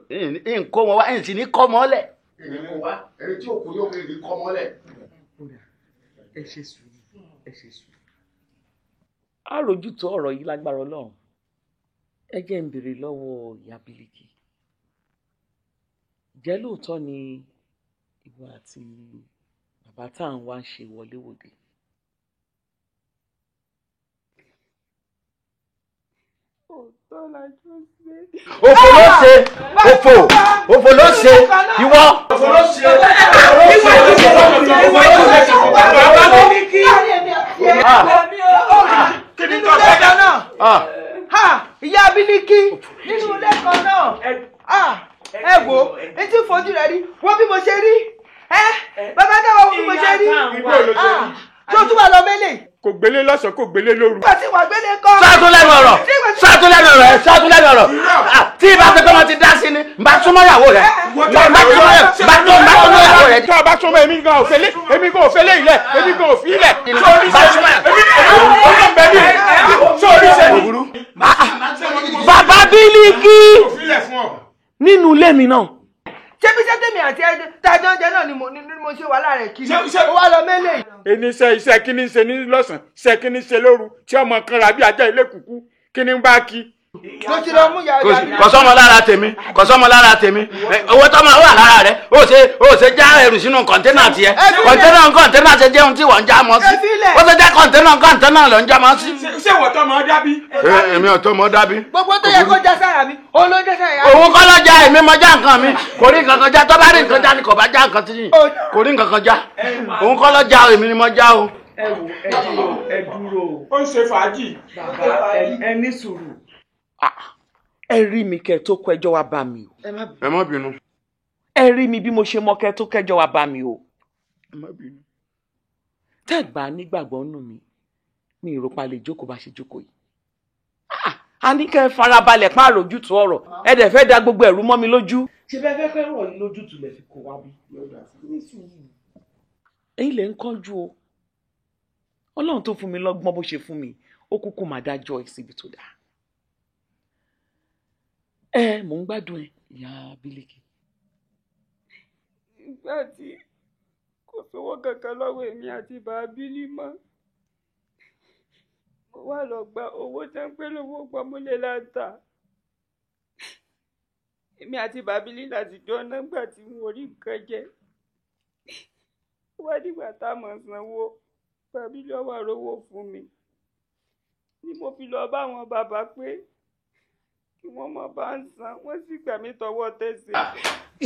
mi ń kó wọn wá ẹ̀yìn sì ní kọ́ mọ́lẹ̀. èmi kò wá ẹni tí òkú yóò kéde kọ́ mọ́lẹ̀. ẹ ṣe sùúrù ẹ ṣe sùúrù. a rójútó ọ̀rọ̀ yìí lágbára Ọlọ́run ẹ jẹ́ ń béèrè lọ́wọ́ ìyá Bílíkì jẹ́ lóòótọ́ ni ìwọ àti bàbá tá à ń wá ń ṣe wọléwòde. òfò ló ṣe òfò ló ṣe ìwọ. òfò ló ṣe kí ni tó fẹ́ dáná. ìyá Bílíkì nínú ilé kan náà ẹ wo etí fojú rẹ rí wọ́n bí mo ṣe rí bàbá dáwọ́ wọ́n bí mo ṣe rí tó tún wà lọ mẹ́lẹ̀. kò gbélé lọ́sàn-án kò gbélé lóru. nígbà tí wọ́n gbélé kọ́. ṣáàtún lẹ́nu ọ̀rọ̀ ṣáàtún lẹ́nu ọ̀rọ̀ ṣáàtún lẹ́nu ọ̀rọ̀ tí ìbá ṣe pé wọ́n ti dá sí ni n bá súnmọ́ ìyàwó rẹ̀ tó o bá súnmọ́ èmi gan ò fẹ́lẹ́ èmi gan ò fẹ́lẹ́ ilẹ̀ èmi gan ò fi ilẹ̀ sórí sẹ́ni sórí sẹ́ni. bàbá Bílíkì nínú ilé mi náà. ṣé bí sẹ́tẹ̀mì àti tájọ́ oúnjẹ náà ni mo ṣe wàhálà rẹ̀ kiri ó wá lọ mẹ́lẹ̀. ẹni iṣẹ́ kí ni ṣe ní lọ́sàn-án iṣẹ́ kí ni ṣe lóru tí ọmọ kan rà bí ajá ilé kúkú kí ni ń bá kí ló ti lọ mú ìyá Bílí. kò sọ́mọ lára tèmi kò sọ́mọ lára tèmi owó tọ́mọ wà lára rẹ̀ ó ṣe já ẹrù sínú kọ̀ńténà tiẹ̀ kọ̀ńténà ṣe jẹun tí wọ́n ń já mọ́ sí ó ṣe já kọ̀ńténà ló ń já mọ́ sí. ṣé wọ́n tọ́ mọ́ dábí. èmi ò tó mọ́ dábí. gbogbo tó yẹ kó já sára mi òun ló já sára yá. òun kọ́ ló já èmi mọ́ já nǹkan mi kò rí nǹkan kan já tó bá rí nǹkan já ni kò bá já nǹkan tí kò rí nǹkan kan já òun kọ́ ló já èmi ni mo já o. ẹ dúró ó ń ṣe fàájì. bàbá ẹ ní sùúrù ẹ rí mi kẹ́ tó kọ ẹjọ́ wá bá mi o. ẹ má bínú. ẹ rí mi bí mo ṣe mọ kẹ́ tó kẹjọ́ wá bá mi o. ẹ má bínú. tẹ́gbà nígbàgbọ́ nù mí mi ìrọ̀pá lè jókòó bá ṣe jókòó yìí. a ní kẹ́ ẹ farabalẹ̀ pa àròjútu ọ̀rọ̀ ẹ dẹ̀ fẹ́ da gbogbo ẹ̀rú mọ́ mi lójú. ṣé bẹ́ẹ̀ fẹ́ fẹ́ rọ̀ yín lójútu lẹ̀ fi kó wá bí. ẹ̀yin lè ń kánjú o ọlọ́run tó fún mi lọ́gbọ́n bó ṣe fún mi ó kúkú máa dájọ́ ẹ̀ síbi tó dáa. mò ń gbádùn ẹ ìyá Bílíkì. ìgbà tí kò sówó kankan lọ́wọ́ èmi àti bàbá Bílí mọ́ mo wá lọ gba owó tẹ́ ń pé lówó gbọ́múlé láǹtà èmi àti bàbá Bílí láti jọ nígbà tí mo rí nǹkan jẹ wá dìgbà tá a mọ̀ sanwó bàbá Bílí ọwọ́ àrówó fún mi ni mo fi lọ bá àwọn bàbá pé kí wọ́n mọ̀ bá ń san wọ́n sì gbà mí tọwọ́ tẹsẹ̀.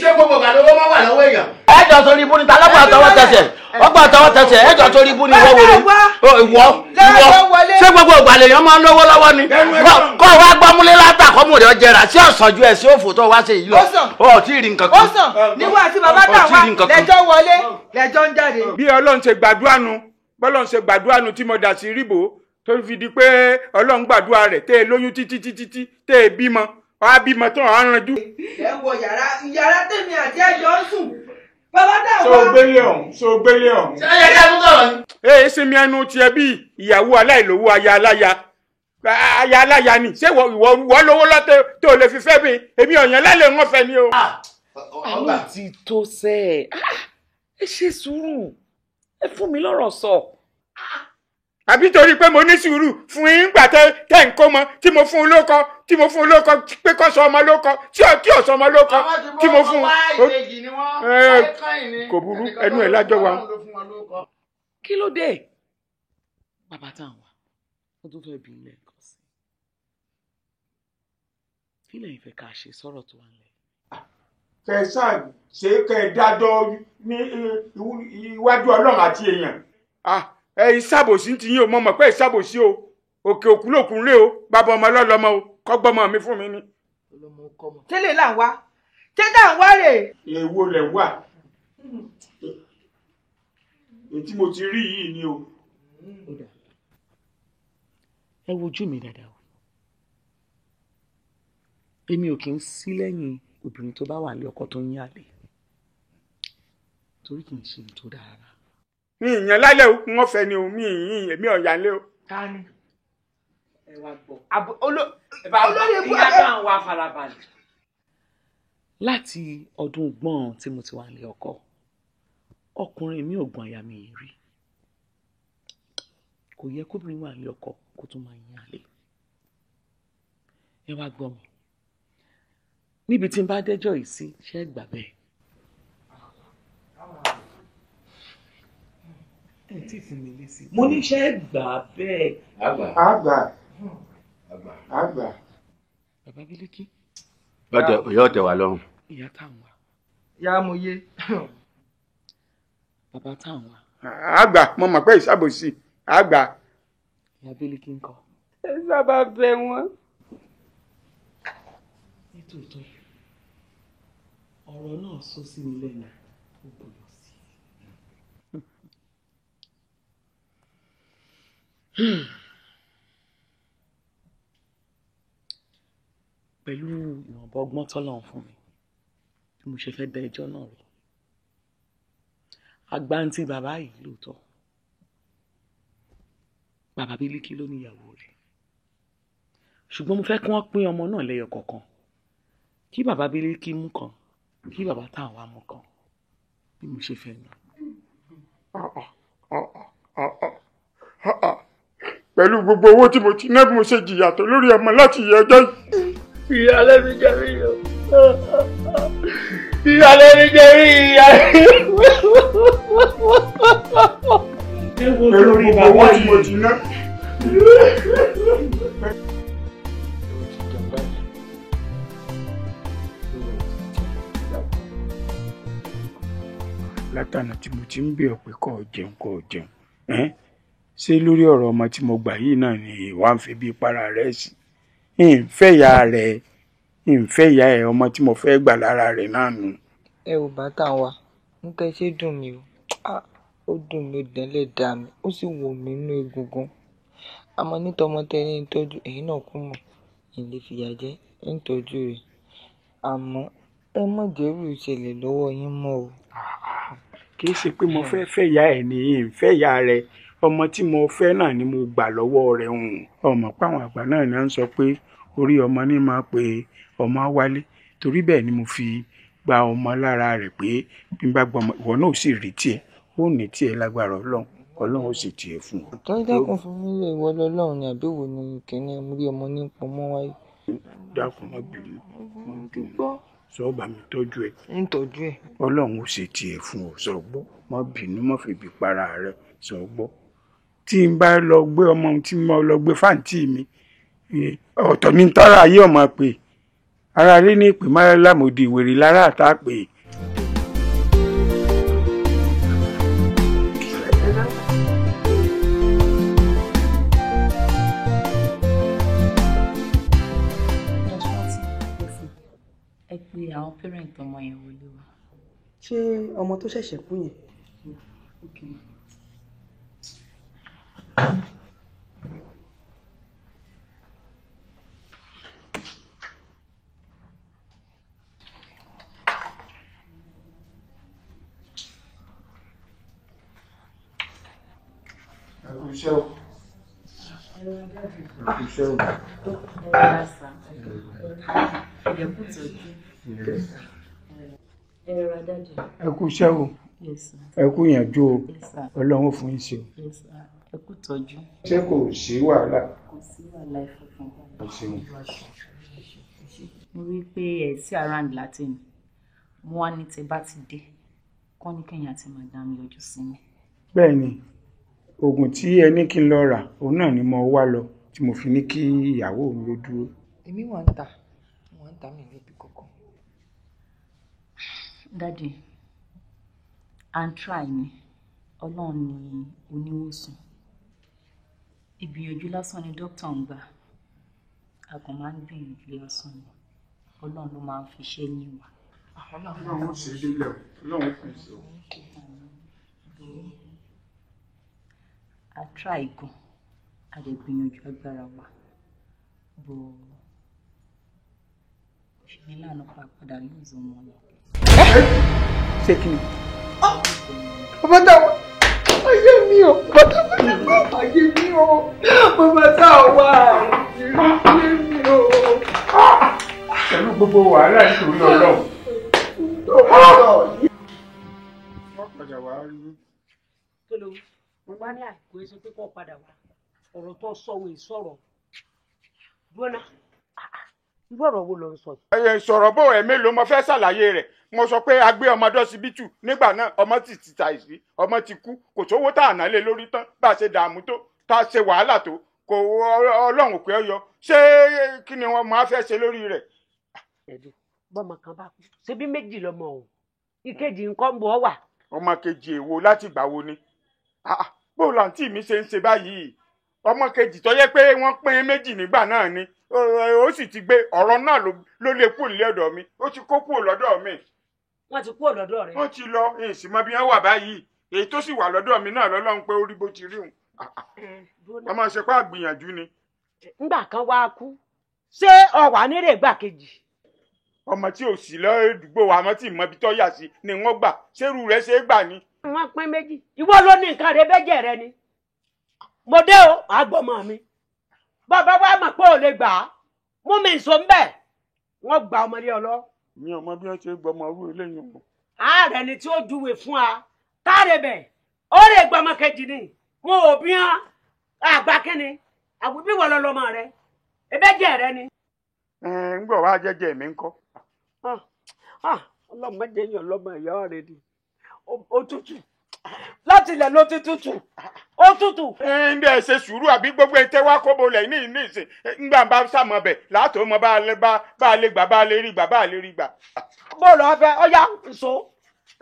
ṣé gbogbo ìgbà lówó máa wà lọ́wọ́ èèyàn. ẹjọ́ torí ibú ni ta lọ́gbà tọwọ́ tẹsẹ̀ ọgbà tọwọ́ tẹsẹ̀ ẹjọ́ torí ibú ni ìwọ wòlé ìwọ ṣé gbogbo ìgbà lèèyàn máa ń lówó lọ́wọ́ ni kọ́ wa gbọ́múlé látàkọ́ mú rẹ̀ ọjẹ́ra sí ọ̀sán ju ẹ̀ sí òfò tó wá sí yìí lọ ọ̀ tí ì rí nǹkan kan. ó sàn níwọ̀n àti bàbá tàwa lẹ́jọ́ wọlé lẹ́jọ́ ń jáde. bí Ọlọ́run ṣe gbàdúrà nu bọ́lọ́run ṣe gbàdúrà nu tí mo dà sí ríbò tó fi di pé Ọlọ́run gbàdúrà rẹ̀ tẹ́ ẹ lóyún títí tẹ́ ẹ bímọ wàá bímọ tó hàn án ranjú. ẹ wọ yàrá tèmi àti ẹjọ́ ń sùn bàbá dà wá. so gbélé ọ̀hún. ṣé ẹ yẹ kí ẹ tún sọ̀rọ̀ ni. ee sinmi ẹnu tiẹ̀ bí ìyàwó aláìlówó aya aláya ni ṣé ìwọ lówó lọ́tẹ̀ tó lè fi fẹ́ mi èmi ọ̀yàn lálẹ́ wọn fẹ́ ni o. àmì ti tó sẹ́ ẹ ṣe sùúrù ẹ fún mi lọ́rọ̀ sọ. àbí torí pé mo ní sùúrù fún yín gbà tẹ́ ń kó mọ tí mo fún un lóko pé kó sọ ọmọ lóko tí ò sọ ọmọ lóko tí mo fún un. kò burú ẹnu ẹ̀ lájọ wa. kí ló dé bàbá tá à ń wá ó tún fẹ́ bí ilé ẹ̀kọ́ sí kí lẹ́yìn fẹ́ ká ṣe sọ̀rọ̀ tó wà nílẹ̀. kẹsàn ṣe kẹ dájọ́ ní iwájú Ọlọ́run àti èèyàn. ìṣàbòsí ti yín o mọ̀ pé ìṣàbòsí o òkè òkú lòkun lé o bàbá ọmọ ọlọ́mọ o kọ́gbọ́mọ mi fún mi ni. tẹ́lẹ̀ là ń wá tẹ́tà ń wá rè. èwo lẹ̀ wà ètí mo ti rí yìí ni o. ẹ wojú mi dáadáa o èmi ò kì í sí lẹ́yìn obìnrin tó bá wà ní ọkọ tó ń yàlè torí kì í ṣe tó dára. mi ìyẹn lálẹ́ o wọ́n fẹ́ ni o mi ìyìn èmi ọ̀yà lé o. ká ní ẹ wá gbọ́ olórí ìyá bá ń wá farabalẹ̀. láti ọdún gbọ́n tí mo ti wà ní ọkọ ọkùnrin mi ò gbọ́n aya mi yìí rí kò yẹ kóbìnrin wà ní ọkọ kó tún máa yan àlè. ẹ wá gbọ́ mi níbi tí n bá dẹ́jọ́ yìí sí ṣé gbà bẹ́ẹ̀. ẹ tí fún mi lésì. mo ní ṣé gbà bẹ́ẹ̀. àgbà. bàbá Bílíkì. yóò tẹ́ wa lọ́rùn. ìyá táwọn wà. ìyá mo yé. bàbá táwọn wà. àgbà mo mọ̀ pé ìṣàbòsí àgbà. ìyá Bílíkì ń kọ́. ẹ sábà bẹ̀ wọ́n. nítòótọ́ ọ̀rọ̀ náà sọ sí mi lẹ́nu ó gbọ́dọ̀ sí pẹ̀lú ìwọ̀nba ọgbọ́n tọ́lọ́run fún mi bí mo ṣe fẹ́ dá ẹjọ́ náà rí àgbáǹtí bàbá yìí lóòótọ́ bàbá Bílíkì ló níyàwó rẹ̀ ṣùgbọ́n mo fẹ́ kí wọ́n pín ọmọ náà lẹ́yọ kọ̀ọ̀kan kí bàbá Bílíkì mú kan kí bàbá táwọn wá mú kan bí mo ṣe fẹ́ nù. pẹ̀lú gbogbo owó tí mo ti ná bí mo ṣe jìyà tó lórí ọmọ láti yẹ ọjọ́ yìí. ìyàlẹ́ mi jẹ́ rí o ìyàlẹ́ mi jẹ́ rí pẹ̀lú gbogbo owó tí mo ti ná. látànà tí mo ti ń bẹ̀ ọ́ pé kó jẹun ṣé lórí ọ̀rọ̀ ọmọ tí mo gbà yìí náà ni wàá ń fi bí para rẹ̀ sí ìfẹ́ ìyá ẹ̀ ọmọ tí mo fẹ́ gbà lára rẹ̀ náà nù. ẹ ò bá tà wá ń tẹ́ ṣé dùn mí o ó dùn mí ó dẹ́lẹ̀ dà mí ó sì wò mí inú egungun àmọ́ nítọmọ tẹ́lẹ̀ ń tọ́jú ẹ̀yin náà kú mọ̀ ìlè fìyà jẹ ń tọ́jú rẹ̀ àmọ́ ẹ mọ̀ jẹ́rù ìṣẹ̀lẹ̀ lọ́wọ́ yín mọ́ o. kì í ṣe pé mo fẹ́ ìyá ẹ̀ ní ìfẹ́ ìyá rẹ̀ ọmọ tí mo fẹ́ náà ni mo gbà lọ́wọ́ rẹ̀ ọmọ páwọn àgbà náà ni à ń sọ pé orí ọmọ ní máa pe ọmọ wálé torí bẹ́ẹ̀ ni mo fi gba ọmọ lára rẹ̀ pé bí n bá gbọ́ ọmọ ìwọ náà ó sì rí tiẹ̀ ó ní tiẹ̀ lágbára ọlọ́run ó sì tiẹ̀ fún ọ. dákun fún mi lè wọlé ọlọ́run ni àbí wo ni kìnìún ẹmúrí ọmọ ní pọnmọ́ wáyé. dákun má bínú sọ́ọ̀bà mi tọ́jú ẹ̀. ń tọ́jú ẹ̀. ọlọ́run ó sì tiẹ̀ fún ọ sọ́gbọ́ má bínú má fi bí para rẹ̀ sọ́gbọ́ tí n bá lọ gbé ọmọ tí mo lọ gbé fáǹtì mi ọ̀tọ̀ ní tára ayé ọmọ pé ara rí ní ìpè má lámòdì ìwèrè lára àtà pé. ẹ pé àwọn parent ọmọ yẹn wọlé wa. ṣé ọmọ tó ṣẹ̀ṣẹ̀ kú yẹn. Okay. ẹ kú iṣẹ́ o ẹ kú ìyànjú o ọlọ́run fún yín ṣe o. ẹ kú tọ́jú. ṣé kò sí wàhálà. kò sí wàhálà ìfọ̀kàn. ẹ ṣeun. mo rí i pé ẹ sí around latin mo wá ní tẹ bá ti dé kọ́ ní kẹ́yìn àti madam yọjú sí mi. bẹ́ẹ̀ ni oògùn tí ẹ ní kí n lọ rà òun náà ni mo wá lọ tí mo fi ní kí ìyàwó mi ó dúró. èmi wà ń ta mi níbi kankan. Daddy, and try ni ọlọ́run ni oníwòsàn ìgbìyànjú lásán ni dókítà ń gbà a kàn máa ń gbìyànjú lásán ni ọlọ́run ló máa ń fi ṣe ní wa. ọlọ́run ṣe délẹ̀ ọlọ́run kò sí o. a try gan a lè gbìyànjú agbára wa bó ṣe ní lànà padà lóòzọ wọn lọ. ṣé kí ni. bàbá táwa ayé mi o bàbá táwa ayé mi o bàbá táwa ayé mi o. pẹ̀lú gbogbo wàhálà nítorí ọlọ́run. wọ́n padà wá rí. kí ló mo bá ní àìkú ẹsẹ pé kó padà wá ọ̀rọ̀ tó sọ̀wé sọ̀rọ̀ gbóná irú ọ̀rọ̀ wo ló ń sọ yìí. ẹ sọ̀rọ̀ bó ẹ̀ mélòó mo fẹ́ ṣàlàyé rẹ̀ mo sọ pé a gbé ọmọ dọ́sibítù nígbà náà ọmọ ti ṣàìsí ọmọ ti kú kò sówó tá à ná lé lórí tán bá a ṣe dààmú tó tá a ṣe wàhálà tó kò ọlọ́run pé ọ yọ ṣé kí ni wọ́n máa fẹ́ ṣe lórí rẹ̀. ẹ̀dùn bọ́mọ kan bá kú ṣebí méjì lọmọ o ìkejì nǹkan ń bọ̀ wà. ọmọ kejì èwo láti gbà wo ni bó làǹtí mi ṣe ń ṣe báyìí ọmọ kejì tó yẹ pé wọ́n pín méjì nígbà náà ni ó sì ti gbé ọ̀rọ̀ náà ló lè kúrò nílé ọ̀dọ̀ mi ó ti kó kúrò lọ́dọ̀ mi. wọ́n ti kúrò lọ́dọ̀ rẹ̀. wọ́n ti lọ èsì mọ bí wọ́n wà báyìí èyí tó sì wà lọ́dọ̀ mi náà lọ́lọ́run pé ó rí bó ti rí òun. ọmọ ṣe pé àgbìyànjú ni. ńgbà kan wá kú ṣé ọwà nírè gbà kejì. ọmọ tí ò sí lọ́dúgbò wa àmọ́ tí ìmọ̀ ibi tó yà sí ni wọ́n gbà ṣérú rẹ̀ ṣe é gbà ni. wọ́n pín méjì ìwọ ló ní nǹkan rẹ bẹ́jẹ̀ rẹ ni mo dé o àgbọ̀mọ̀ mi bàbá wa mọ̀ pé ò lè gbà á mú mi nsọ mbẹ́ wọ́n gba ọmọdé ọlọ́. mi ò mọ bí wọ́n ṣe gbọmọ orú eléyìí o. ààrẹ ni tí ó júwe fún wa káre bẹ̀ ó lè gbọmọ kejì ni wọn ò bí hàn àgbà kínni àwùjọ ìwọ lọlọmọ rẹ ẹbẹ jẹ rẹ ni. ń gbọ́ wá jẹ́jẹ́ mi ń kọ́. ọlọ́mọdé yàn lọ́mọ ìyá rẹ ni ó tutù láti ilẹ̀ ló ti tutù ó tutù. ń bẹ́ẹ̀ ṣe sùúrù àbí gbogbo ẹ̀ tẹ́ wá kóbo lẹ̀ ní ìsìn ńgbà bá sàmọ̀ bẹ̀ látò mọ bá a lè gbà bá a lè rí gbà bá a lè rí gbà. bọ́ọ̀lù ọ̀fẹ́ ọ̀yá nso.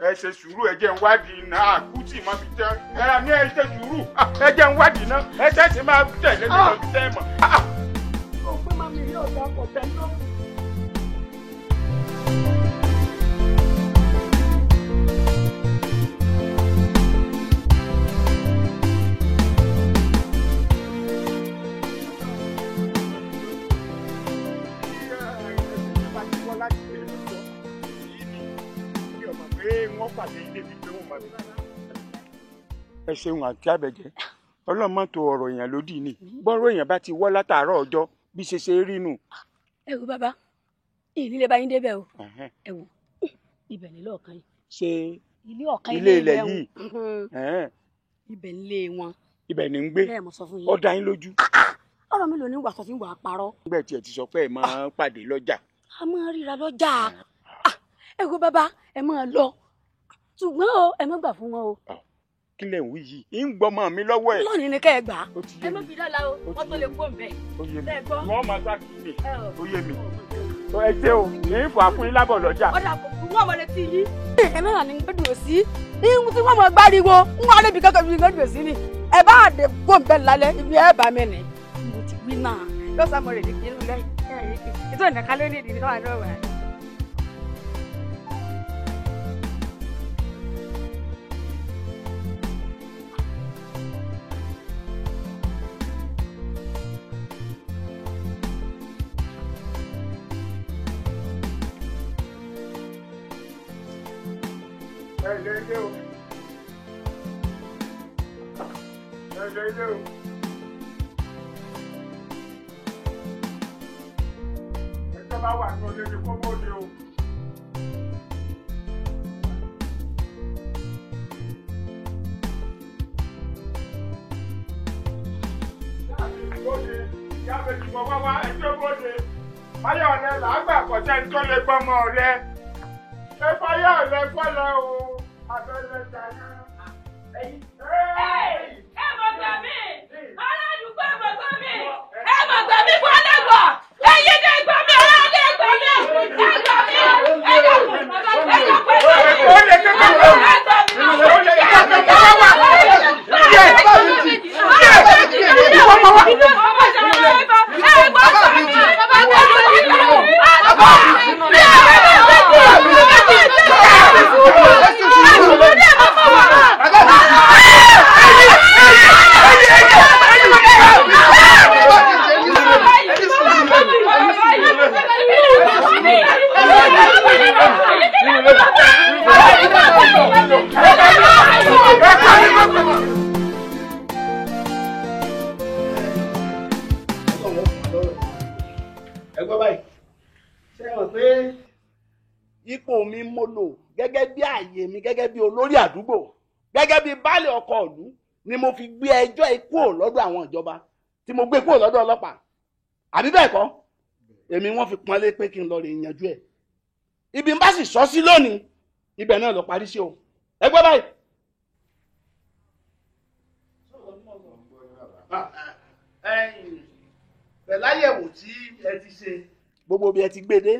ẹ ṣe sùúrù ẹ jẹ́ ń wádìí náà àkútì mọ́ fi tẹ́ ẹ ní ẹ ṣe sùúrù ẹ jẹ́ ń wádìí náà ẹ tẹ́sí máa tẹ̀lé mi lọ fi tẹ́ mọ̀. ọ̀pẹ́ máa mi rí ọ̀dà kọ̀ tẹ́ lọ. ẹ ṣeun àti àbẹ̀jẹ́ ọlọ́mọ tó ọ̀rọ̀ èèyàn lódì ni bọ́rọ̀ èèyàn bá ti wọ́ látàárọ̀ ọjọ́ bí ṣe ṣe rí nù. ẹ wo bàbá ìdílé bá yín débẹ̀ o ẹ wo ibẹ̀ nílé ọ̀kan yìí. ṣe ilé ọ̀kan ilé ilẹ̀ yìí ibẹ̀ nílé wọn. ibẹ̀ ní ń gbé bẹ́ẹ̀ mo sọ fún yín. ó dá yín lójú. ọ̀rọ̀ mi lò ní wàásù tí ń wà á parọ́. nígbà tí ẹ ti sọ pé ẹ máa pàdé lọ́jà. a máa ríra lọ́jà ẹ wo bàbá ẹ máa lọ ṣùgbọ́n o ẹ má gbà fún wọn o. kí lẹ̀ ń wí yìí ń gbọ́mọ mi lọ́wọ́ ẹ̀. lọ́ọ̀nì ni kẹ́ ẹ gbà á ẹ má fi dọ́là o wọ́n tó lè kó mbẹ́. ó yé mi ẹ gbọ́. wọ́n máa sá kí mi ó yé mi. ẹ ṣe o ní ìfọ̀ àfún yín lábọ̀ lọ́jà. ọ̀dà kò fún wọn wọlé tí yí. ẹ náà ní gbẹdùn sí ihun tí wọn mọ gbáriwo ń wá níbi kankan bí gbẹdùn sí ni ẹ bá dé gbòǹbẹ lálẹ́ ibi ẹ bá mi nì. mo ti wí náà lọ́sàn-án mo rè ní kí n lẹ́yìn ètò ìdàkálẹ̀ ní ìdílé náà lọ́wọ́ ẹ̀. ilé o ilé o. ẹjọ́ bá wà ní olè ní kókó ni o. Yàbẹ̀jì bọ̀ wá wá ẹjọ́ bóde. Báyọ̀ ọ̀lẹ làágbà kọ̀ṣẹ́ ní tó lè gbọ́mọ ọ̀lẹ. Ẹ fáyọ̀ ọ̀lẹ fọ́lẹ̀ o. Abẹ́lẹ̀ dáná. Ẹ mọ̀ gbà mí! Aládùúgbò ẹ mọ̀ gbà mí! Ẹ mọ̀ gbà mí fún ọlẹ́gbọ̀! Ẹyin ní gbà mí! Aládé gbà mí! Ẹ gbà mí! Ẹ dàpọ̀! Ẹ dàpọ̀! Ó lè kẹ́kọ̀ọ́ lọ. Ó lè kẹ́kọ̀ọ́ wà. ẹgbẹ́ báyìí ṣe mọ̀ pé ipò mi mo lò gẹ́gẹ́ bí ààyè mi gẹ́gẹ́ bí olórí àdúgbò gẹ́gẹ́ bí baálé ọkọ̀ ìlú ni mo fi gbé ẹjọ́ ikú lọ́dọ̀ àwọn ìjọba tí mo gbé kúrò lọ́dọ̀ ọlọ́pàá àbí bẹ́ẹ̀ kọ́ èmi wọ́n fi pọ́nlé pé kí n lọ rè yanjú ẹ̀ ibi n bá sì sọ sí lónìí ibẹ̀ náà lọ parí sí o ẹgbẹ́ báyìí. pẹ̀láyẹ̀wò tí ẹ ti ṣe gbogbo bí ẹ ti gbé dé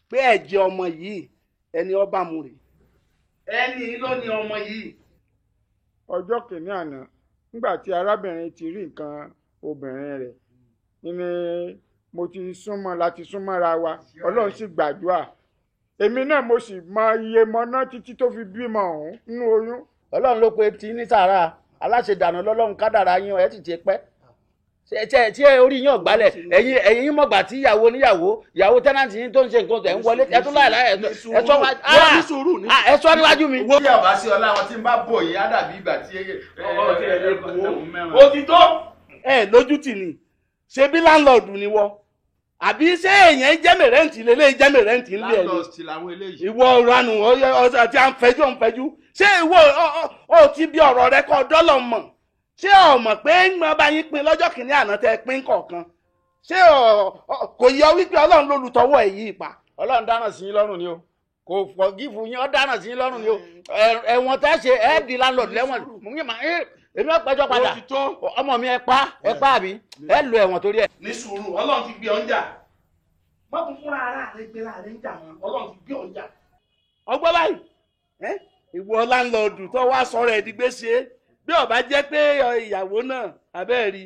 pé ẹ̀jẹ̀ ọmọ yìí ẹni ọba mu rè ẹni ló ní ọmọ yìí. ọjọ́ kìíní àná nígbà tí arábìnrin ti rí nǹkan obìnrin rẹ̀ ni mo ti súnmọ́ láti súnmọ́ra wa ọlọ́run sì gbàdúrà èmi náà mo sì mọ iye mọ́ná títí tó fi bímọ ọ̀hún nínú oyún. ọlọ́run ló pe tí ní sàárà aláṣẹdànù lọ́lọ́run kádàrá yín ẹ̀ sì ti pẹ́ tí orí yín ọ̀gbálẹ̀ ẹ̀yin yín mọ̀gbà tí ìyàwó oníyàwó ìyàwó tẹ́nàntì yín tó ń ṣe nǹkan tẹ̀ ń wọlé ẹ̀ tún láìláì ẹ̀ sọ níwájú mi. bí àbá sí ọlá wọn tí ń bá bọ̀ yìí á dàbí ìgbà tí òtítọ́ ẹ lójú tì ní ṣe bí láńlọ́ọ̀dù ni wọ́ àbí ṣé èèyàn jẹ́ mẹ̀rẹ́ǹtì lélẹ́yìn jẹ́ mẹ̀rẹ́ǹtì ńlẹ̀ ni ìwọ ranù àti àǹfẹ́jú ṣé ìwọ ò ti bí ọ̀rọ̀ rẹ kọ́ dọ́lọ̀ mọ̀ ṣé o mọ̀ pé ń mọ bá yín pín lọ́jọ́ kìíní àná tẹ pín kọ̀ọ̀kan ṣé kò yọ wípé ọlọ́run ló lùtọ́wọ́ ẹ̀ yìí pa. ọlọ́run dáná sí yín lọ́rùn ni o kò fọgífù yín ó dáná sí yín lọ́rùn ni o ẹ̀wọ̀n tẹ́ ṣe ẹ̀ di landlord lẹ́wọ̀n èmi ò péjọ padà ọmọ mi ẹ pa àbí ẹ lo ẹ̀wọ̀n torí ẹ̀. ní sùúrù ọlọ́run ti gbé ọ ń jà má tún fúnra ara rẹ gbéra rẹ ń jà mọ́ ọlọ́run ti gbé ọ ń jà. ọgbọ́n báyìí ìwọ láńlọ́ọ̀dù tó wá sọ̀rọ̀ ẹ̀ di gbèsè bí ó bá jẹ́ pé ìyàwó náà abẹ́ẹ̀rí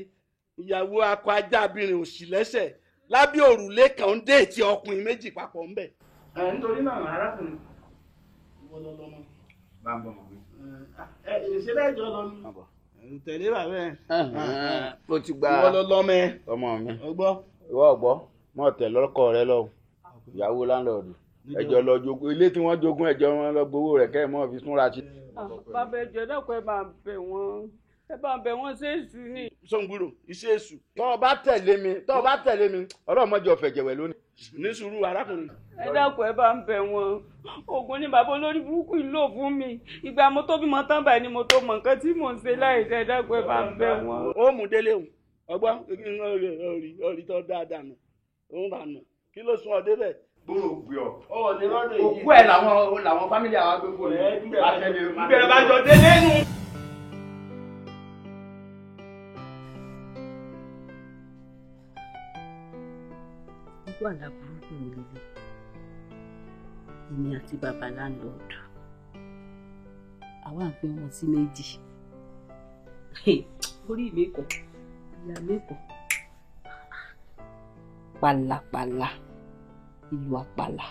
ìyàwó akọ ajábìnrin òsì lẹ́sẹ̀ lábẹ́ òrùlé kan ń dé tí ọkùnrin méjì papọ̀ ń bẹ̀. nítorí náà arákùnrin ìwọ lọ lọmọ. bá ń bọ̀ mọ̀ mi. ìṣẹ̀lẹ̀ ìjọ lọ ní. tẹ̀lé bàbá ẹ̀. mo ti gba ìwọ lọ lọmọ ẹ. ọmọ mi. ọgbọ́. ìwọ ọgbọ́ mọ̀ tẹ̀ lọ́kọ rẹ lọ ìyàwó láńlọ́ọ̀dù ẹjọ́ lọ jogún ilé tí wọ́n jogún ẹjọ́ wọn lọ gbowó rẹ̀ kẹ́ ẹ̀ mọ́ fi súnra sí. bàbá ẹjọ́ dẹ́kun ẹ bá ń bẹ̀ wọ́n ṣe èṣù ni. sọ̀ngbùrò iṣẹ́ èṣù. tọ́ ọ bá tẹ̀lé mi ọlọ́run mọ́jọ fẹ̀jẹ̀wẹ̀ lónìí. ní sùúrù arákùnrin. ẹ dákun ẹ bá ń bẹ̀ wọ́n oògùn ni bàbá olórí burúkú yìí lò fún mi ìgbà mo tó bímọ tán báyìí ni mo tó mọ nǹkan tí mò ń ṣe láìsẹ ẹ dákun ẹ bá ń bẹ̀ wọ́n. ó mú délé òun ọgbọ́n orí tó dáadáa nù òun bá nù kí ló sún ọ débẹ̀. gbòòrò gbé ọ. òkú ẹ̀ làwọn fámìlì àwọn agbègbè rẹ̀ bẹ̀rẹ̀ bá jọ délé nù. irú àlá burúkú wo lélẹ̀ èmi àti bàbá láńlọ́ọ̀dù àwa ń pín wọn sí méjì orí mi kọ ìyá mi kọ pàlàpàlà ìlú àpàlà.